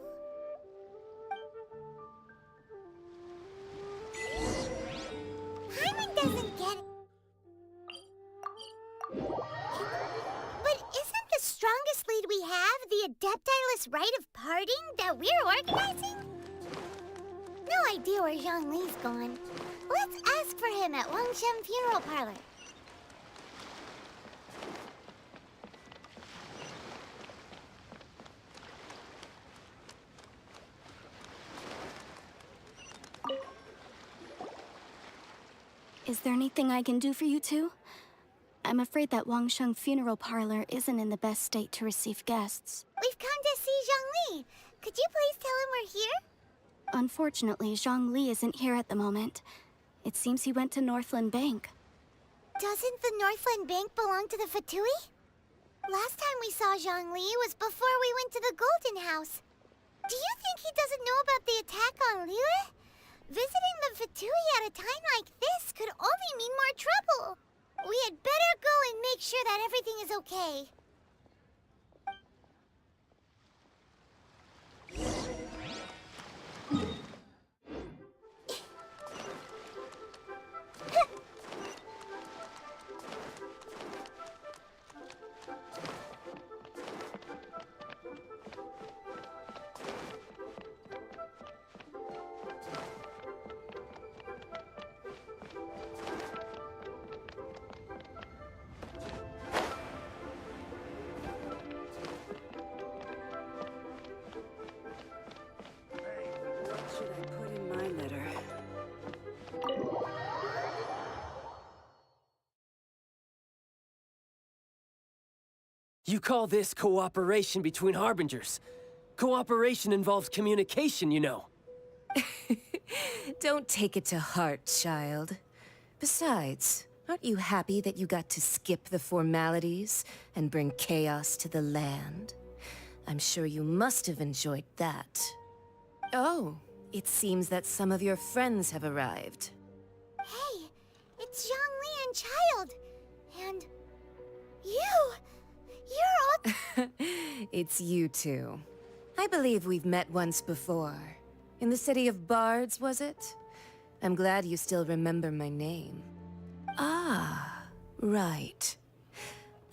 Hyman doesn't get it. But isn't the strongest lead we have the Adeptiless rite of parting that we're organizing? No idea where Zhongli's gone. Let's ask for him at Wangshen Funeral Parlor. Is there anything I can do for you two? I'm afraid that Wangsheng Funeral Parlor isn't in the best state to receive guests. We've come to see Zhongli. Could you please tell him we're here? Unfortunately, Zhongli isn't here at the moment. It seems he went to Northland Bank. Doesn't the Northland Bank belong to the Fatui? Last time we saw Zhongli was before we went to the Golden House. Do you think he doesn't know about the attack on Liyue? Visiting the Fatui at a time like this could only mean more trouble. We had better go and make sure that everything is okay. You call this cooperation between Harbingers? Cooperation involves communication, you know. Don't take it to heart, child. Besides, Aren't you happy that you got to skip the formalities and bring chaos to the land? I'm sure you must have enjoyed that. Oh, it seems that some of your friends have arrived. Hey, it's Zhongli and Child. And you're all... It's you two. I believe we've met once before. In the city of Bards, was it? I'm glad you still remember my name. Ah, right.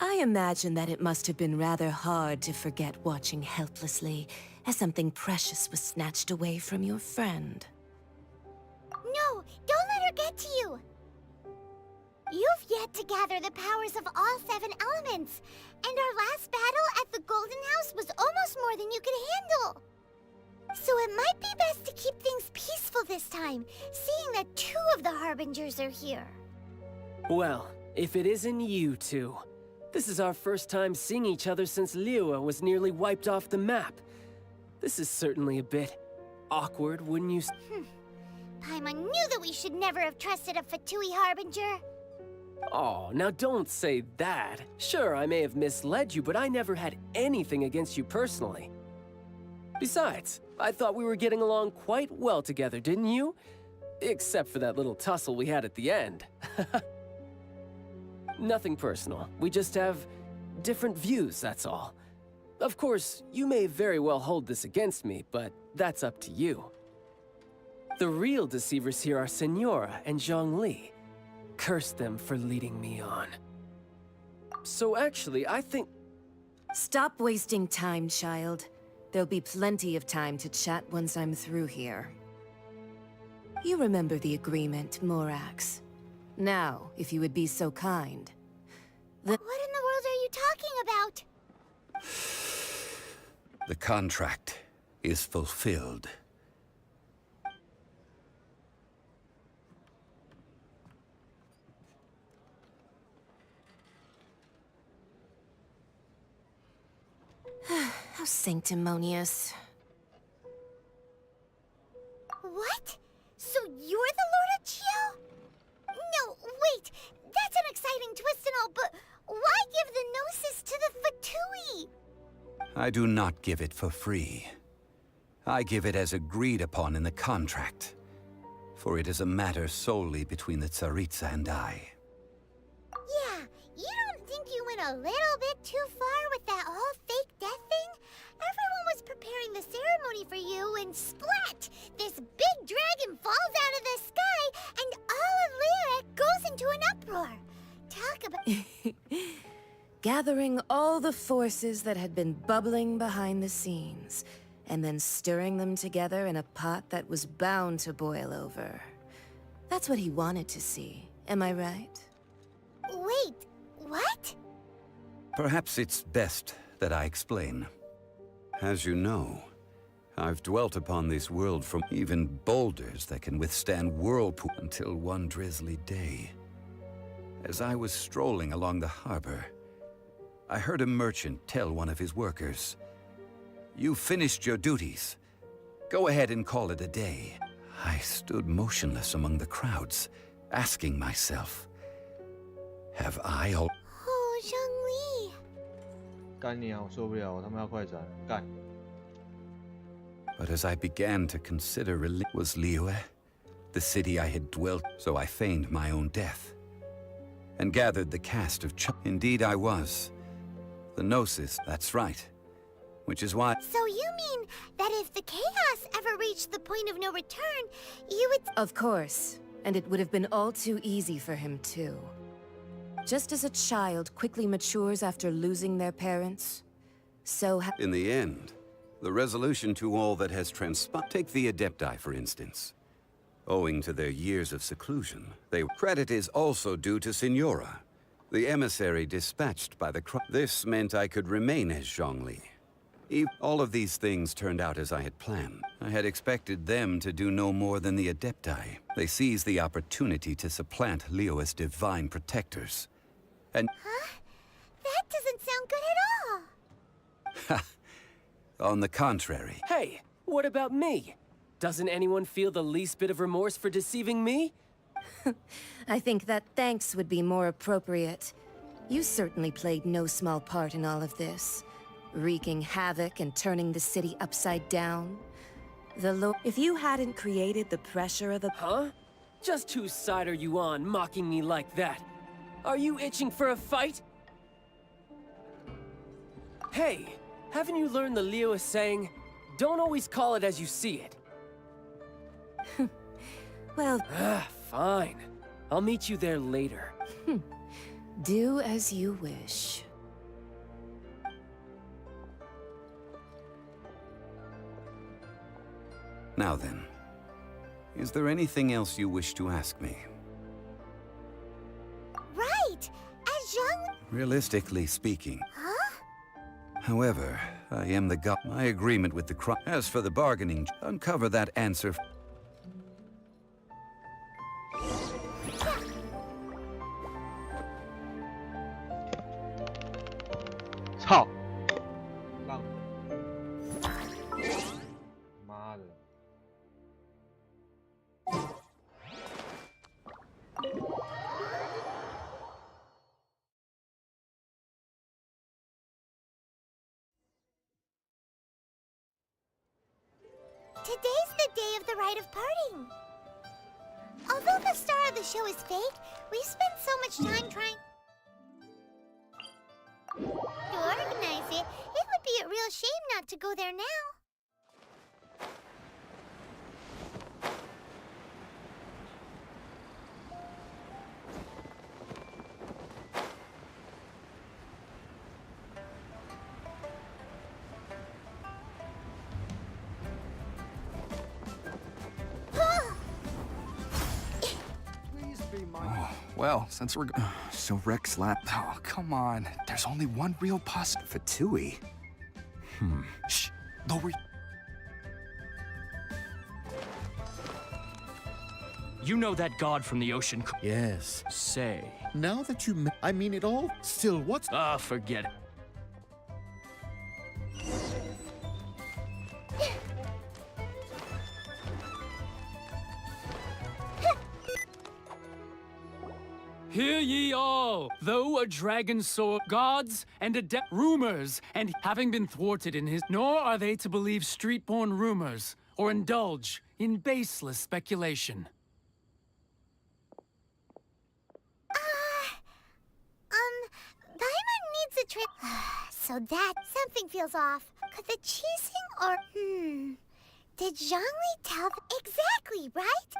I imagine that it must have been rather hard to forget watching helplessly as something precious was snatched away from your friend. No, don't let her get to you! You've yet to gather the powers of all 7 elements, and our last battle at the Golden House was almost more than you could handle. So it might be best to keep things peaceful this time, seeing that 2 of the Harbingers are here. Well, if it isn't you two. This is our first time seeing each other since Liyue was nearly wiped off the map. This is certainly a bit awkward, wouldn't you? Paimon knew that we should never have trusted a Fatui Harbinger. Oh, now don't say that. Sure, I may have misled you, but I never had anything against you personally. Besides, I thought we were getting along quite well together, didn't you? Except for that little tussle we had at the end. Nothing personal. We just have different views, that's all. Of course, you may very well hold this against me, but that's up to you. The real deceivers here are Senora and Zhongli. Curse them for leading me on. So actually, I think... Stop wasting time, child. There'll be plenty of time to chat once I'm through here. You remember the agreement, Morax. Now, if you would be so kind. What in the world are you talking about? The contract is fulfilled. How sanctimonious. What? So you're the Lord of Chio? No, wait! That's an exciting twist and all, but why give the Gnosis to the Fatui? I do not give it for free. I give it as agreed upon in the contract. For it is a matter solely between the Tsaritsa and I. Yeah, you don't think you went a little bit too far with that whole fake death thing? Everyone was preparing the ceremony for you, and splat! This big dragon falls out of the sky, and all of Liyue goes into an uproar. Talk about... Gathering all the forces that had been bubbling behind the scenes, and then stirring them together in a pot that was bound to boil over. That's what he wanted to see, am I right? Wait, what? Perhaps it's best that I explain. As you know, I've dwelt upon this world from even boulders that can withstand whirlpool until one drizzly day. As I was strolling along the harbor, I heard a merchant tell one of his workers, "You finished your duties. Go ahead and call it a day." I stood motionless among the crowds, asking myself, have I all... Oh, Zhongli. 干你啊！我受不了，我他妈要快转，干！ But as I began to consider was Liyue, the city I had dwelt, so I feigned my own death, and gathered the cast of Indeed I was. The Gnosis, that's right. Which is why... So you mean that if the chaos ever reached the point of no return, you would... Of course, and it would have been all too easy for him too. Just as a child quickly matures after losing their parents, so in the end, the resolution to all that has transpired... Take the Adepti, for instance. Owing to their years of seclusion, credit is also due to Senora, the emissary dispatched by the... This meant I could remain as Zhongli. All of these things turned out as I had planned. I had expected them to do no more than the Adepti. They seized the opportunity to supplant Liyue's divine protectors. And... Huh? That doesn't sound good at all! Ha! On the contrary. Hey, what about me? Doesn't anyone feel the least bit of remorse for deceiving me? I think that thanks would be more appropriate. You certainly played no small part in all of this. Wreaking havoc and turning the city upside down. If you hadn't created the pressure of a— Huh? Just whose side are you on, mocking me like that? Are you itching for a fight? Hey, haven't you learned the Liyue saying, don't always call it as you see it? Well... Fine. I'll meet you there later. Do as you wish. Now then, is there anything else you wish to ask me? Right! As young... Realistically speaking. Huh? However, I am the god. My agreement with the As for the bargaining, uncover that answer.操！浪！妈的！ Today's the day of the rite of parting. Although the star of the show is fake, we've spent so much time trying to organize it. It would be a real shame not to go there now. Oh, well, since we're so Rex lap. Oh, come on. There's only one real Fatui. Shh. Lower. You know that god from the ocean? Yes. Say. Now that you I mean it all, still what's— forget it. Hear ye all! Though a dragon soar, gods and rumors, and having been thwarted in his, nor are they to believe street-born rumors, or indulge in baseless speculation. Paimon needs a trip. So that something feels off. Could the cheesing or did Zhongli tell exactly, right?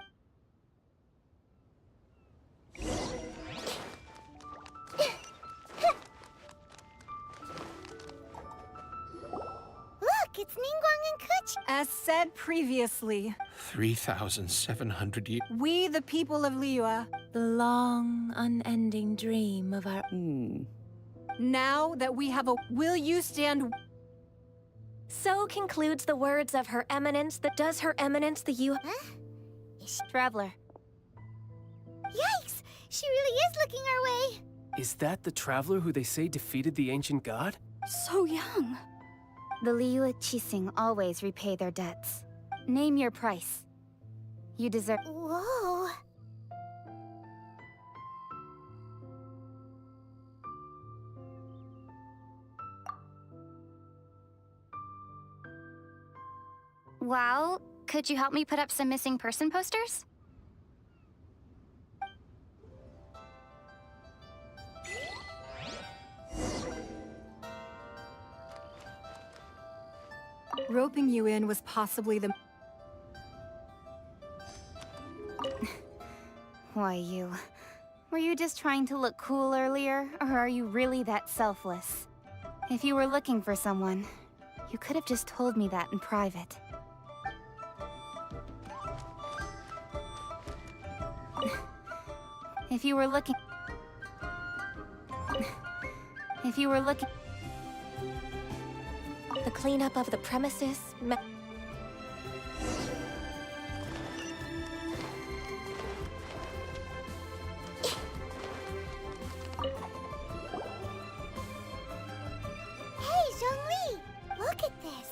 Look, it's Ningguang and Kuch. As said previously, 3,700 years. we, the people of Liyue, The long, unending dream of our... now that we have a... Will you stand... So concludes the words of Her Eminence that does Her Eminence the you... Huh? Traveler. Yikes! She really is looking our way. Is that the traveler who they say defeated the ancient god? So young. The Liyue Qixing always repay their debts. Name your price. You deserve... Whoa. Well, could you help me put up some missing person posters? Roping you in was possibly the... Why, you... Were you just trying to look cool earlier, or are you really that selfless? If you were looking for someone, you could have just told me that in private. If you were looking... The cleanup of the premises... Hey, Zhongli! Look at this.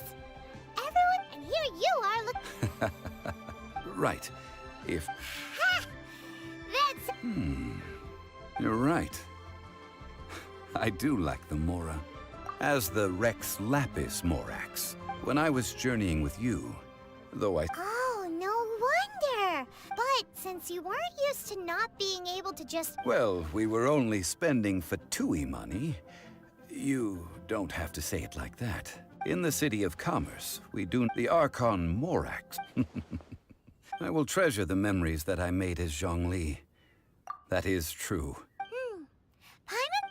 Everyone, and here you are looking... Right. If... Ha! You're right. I do like the Mora. As the Rex Lapis Morax, when I was journeying with you, though I... Oh, no wonder! But since you weren't used to not being able to just... Well, we were only spending Fatui money. You don't have to say it like that. In the City of Commerce, we do the Archon Morax. I will treasure the memories that I made as Zhongli. That is true.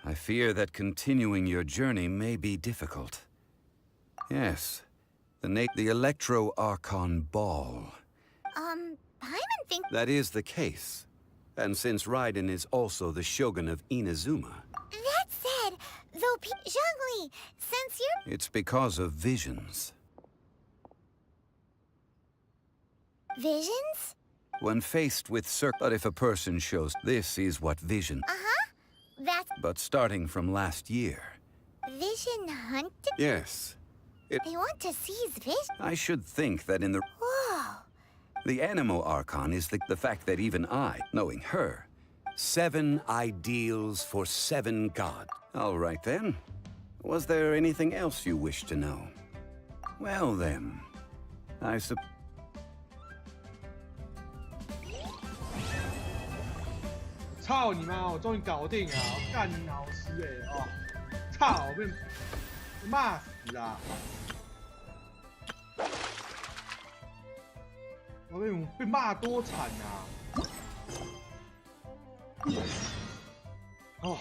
I fear that continuing your journey may be difficult. Yes, the Electro-Archon Ball. Paimon thinks... That is the case. And since Raiden is also the Shogun of Inazuma... That said, though Zhongli, since you're... It's because of visions. Visions? When faced with but if a person shows, this is what vision... That's... But starting from last year... Vision hunting? Yes. They want to seize vision? I should think that in the... Whoa! The Animo Archon is the fact that even I, knowing her, 7 ideals for 7 gods. All right then. Was there anything else you wish to know? Well then, I suppose... 操你妈！我终于搞定了！我干你老师哎！哦，操！我被骂死了！我被骂多惨啊！哦。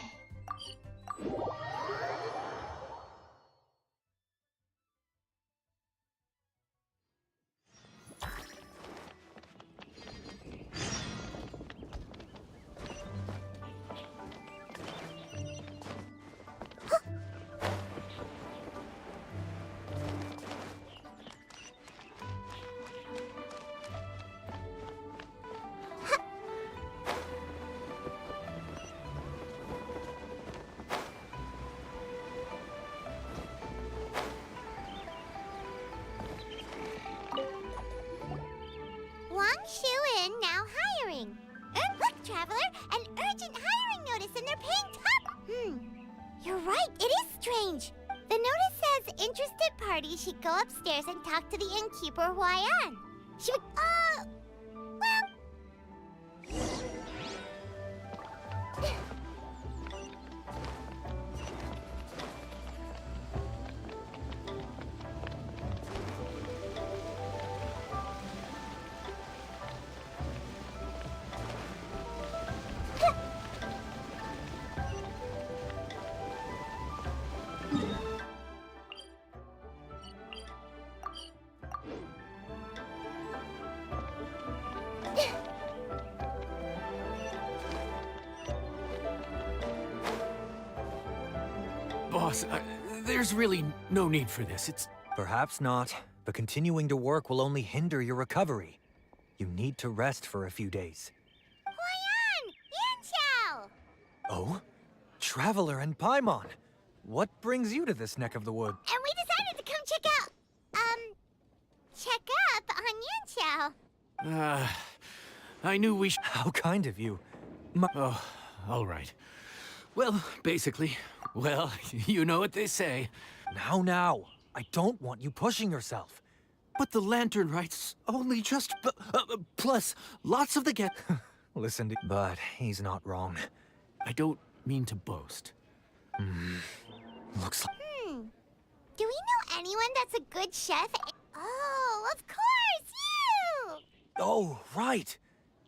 Now hiring. Look, Traveler, an urgent hiring notice and they're paying top. You're right, it is strange. The notice says interested parties should go upstairs and talk to the innkeeper Huayan. She would, well... Boss, there's really no need for this. It's... Perhaps not, but continuing to work will only hinder your recovery. You need to rest for a few days. Huayan! Yanqiao! Oh? Traveler and Paimon! What brings you to this neck of the wood? And we decided to come check up on Yanqiao. I knew we How kind of you. Oh, all right. Well, basically, well, you know what they say. Now. I don't want you pushing yourself. But the Lantern Rites only just... plus, lots of the get... Listen to... But he's not wrong. I don't mean to boast. Looks like... Do we know anyone that's a good chef? Oh, of course, you! Oh, right.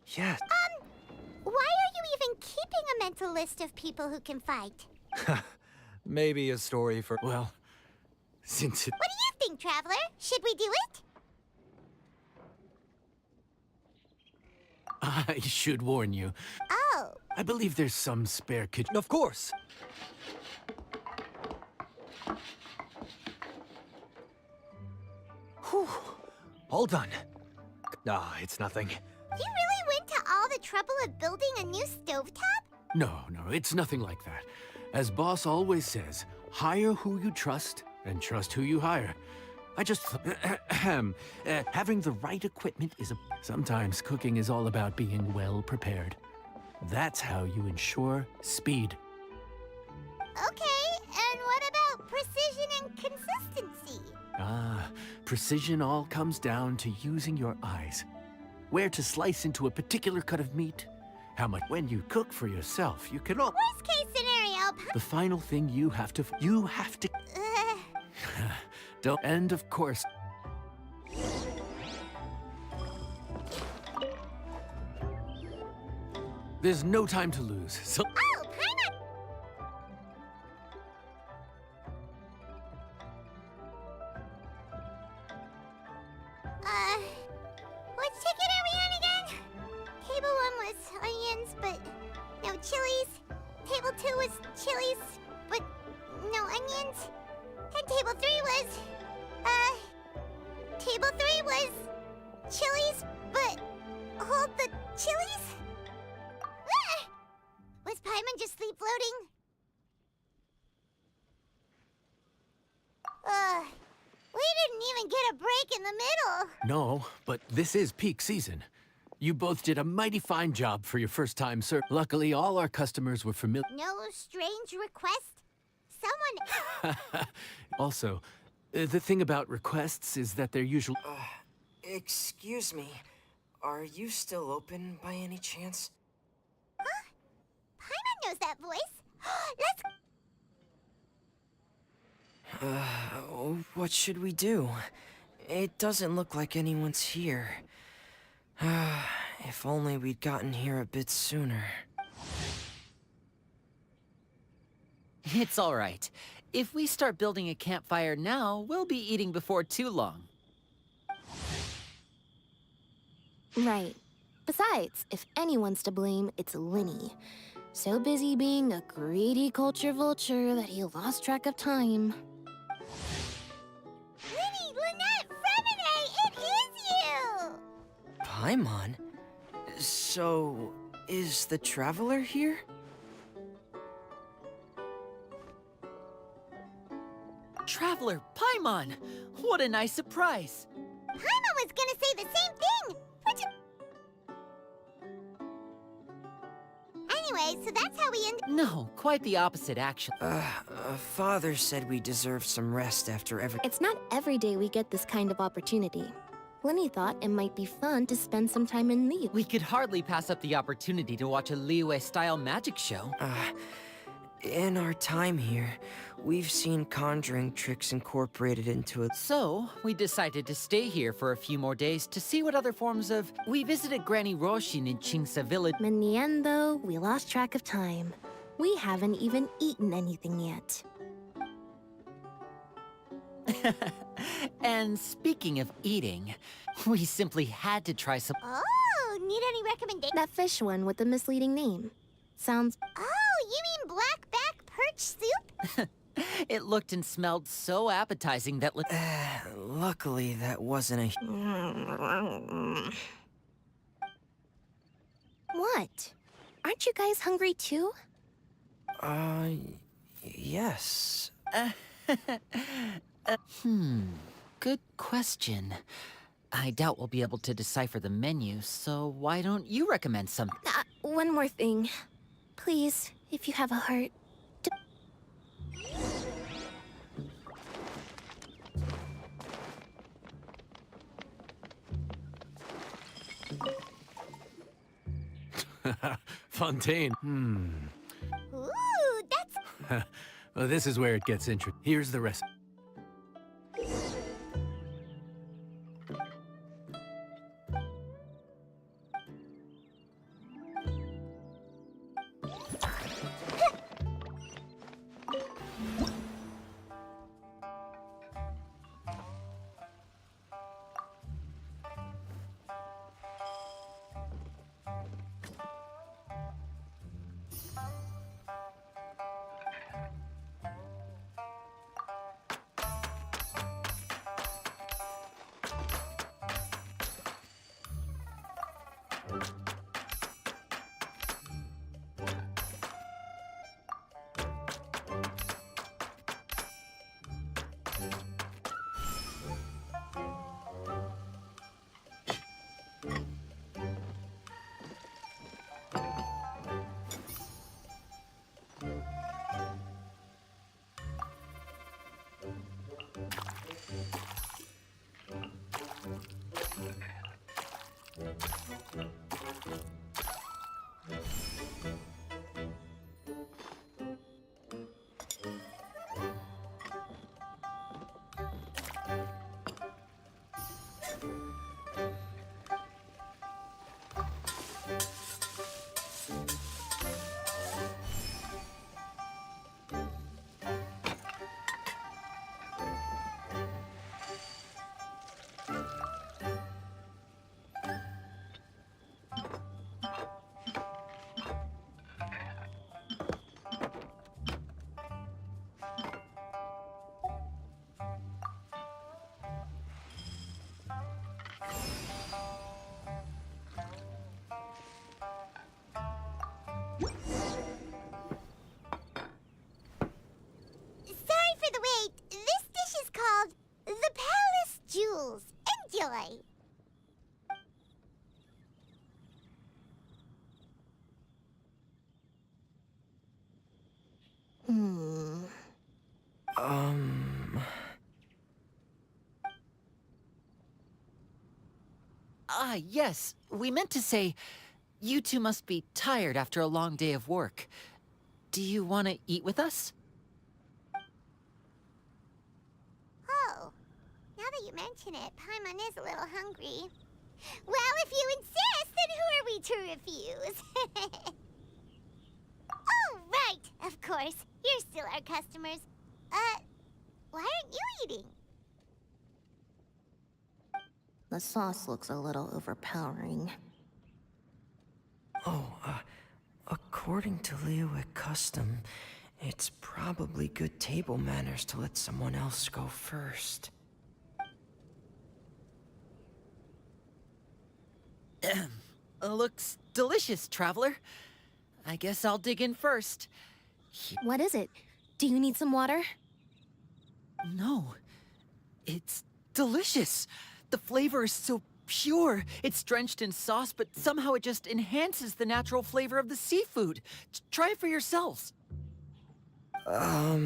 Yes. Why are you even keeping a mental list of people who can fight? Maybe a story for... Well, since it... What do you think, Traveler? Should we do it? I should warn you. Oh. I believe there's some spare kitchen. Of course. Whew. All done. It's nothing. You really went to all the trouble of building a new stovetop? No, it's nothing like that. As Boss always says, hire who you trust and trust who you hire. I just... having the right equipment is a... Sometimes cooking is all about being well prepared. That's how you ensure speed. Okay, and what about precision and consistency? Precision all comes down to using your eyes. Where to slice into a particular cut of meat. How much. When you cook for yourself, you can all. Worst case scenario. The final thing you have to. Don't. And of course. There's no time to lose, so. Oh, Paimon! What ticket are we on again? Table 1 was onions, but no chilies. Table 2 was chilies, but no onions. And table 3 was, table 3 was chilies, but hold the chilies? Ah! Was Paimon just sleep floating? We didn't even get a break in the middle. No, but this is peak season. You both did a mighty fine job for your first time, sir. Luckily, all our customers were familiar. No strange request? Someone... Also, the thing about requests is that they're usually... Excuse me. Are you still open by any chance? Huh? Paimon knows that voice. Let's... What should we do? It doesn't look like anyone's here. If only we'd gotten here a bit sooner. It's all right. If we start building a campfire now, we'll be eating before too long. Right. Besides, if anyone's to blame, it's Linny. So busy being a greedy culture vulture that he lost track of time. Linny, Lynette, Fremine, it is you! Paimon? So, is the Traveler here? Traveler, Paimon! What a nice surprise! Paimon was gonna say the same thing! Anyway, so that's how we end. No, quite the opposite, actually. Father said we deserve some rest after every— It's not every day we get this kind of opportunity. Lenny thought it might be fun to spend some time in Liyue. We could hardly pass up the opportunity to watch a Liyue-style magic show. In our time here, we've seen conjuring tricks incorporated into it. So, we decided to stay here for a few more days to see what other forms of... We visited Granny Roshin in Qingsa Village. In the end, though, we lost track of time. We haven't even eaten anything yet. And speaking of eating, we simply had to try some... Oh, need any recommendations? That fish one with the misleading name. Sounds... Oh, you mean blackback perch soup? It looked and smelled so appetizing that... Luckily, that wasn't a... What? Aren't you guys hungry too? Yes. Good question. I doubt we'll be able to decipher the menu, so why don't you recommend some? One more thing. Please, if you have a heart. Fontaine. Ooh, that's... Well, this is where it gets interesting. Here's the recipe. Sorry for the wait. This dish is called the Palace Jewels. Enjoy. Ah, yes. We meant to say, you two must be tired after a long day of work. Do you want to eat with us? Oh, now that you mention it, Paimon is a little hungry. Well, if you insist, then who are we to refuse? Oh, right, of course. You're still our customers. Why aren't you eating? The sauce looks a little overpowering. According to Liyue custom, it's probably good table manners to let someone else go first. Looks delicious, traveler. I guess I'll dig in first. What is it? Do you need some water? No. It's delicious. The flavor is so pure. It's drenched in sauce, but somehow it just enhances the natural flavor of the seafood. Try it for yourselves. All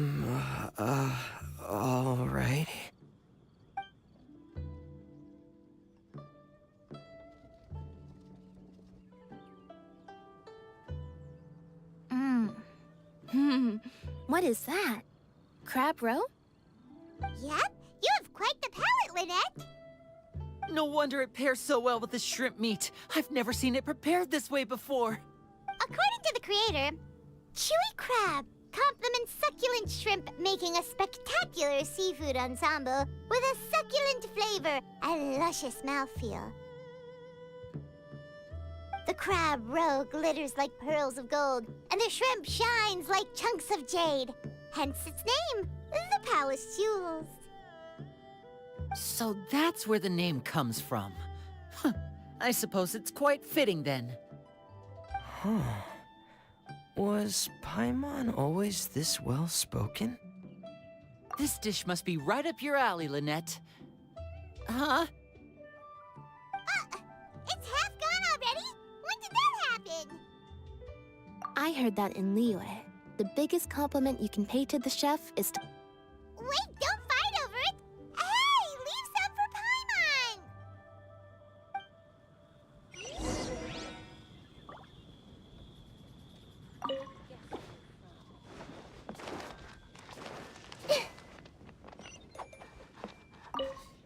right. What is that? Crab roe? Yep, you have quite the palate, Lynette. No wonder it pairs so well with the shrimp meat. I've never seen it prepared this way before. According to the creator, chewy crab complements succulent shrimp, making a spectacular seafood ensemble with a succulent flavor and luscious mouthfeel. The crab roe glitters like pearls of gold, and the shrimp shines like chunks of jade. Hence its name, the Palace Jewels. So that's where the name comes from. Huh. I suppose it's quite fitting then. Huh. Was Paimon always this well-spoken? This dish must be right up your alley, Lynette. Huh? It's half gone already? When did that happen? I heard that in Liyue, the biggest compliment you can pay to the chef is to... Wait, don't fight over it! Hey, leave some for Paimon!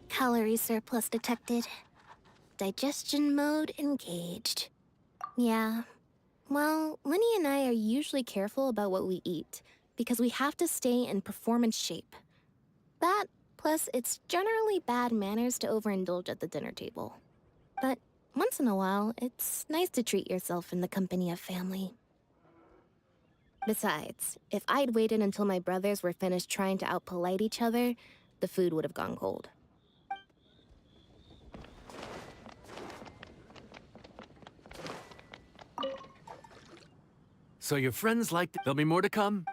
Calorie surplus detected. Digestion mode engaged. Yeah. Well, Linny and I are usually careful about what we eat, because we have to stay in performance shape. That, plus it's generally bad manners to overindulge at the dinner table. But once in a while, it's nice to treat yourself in the company of family. Besides, if I'd waited until my brothers were finished trying to out-polite each other, the food would have gone cold. So your friends like... There'll be more to come?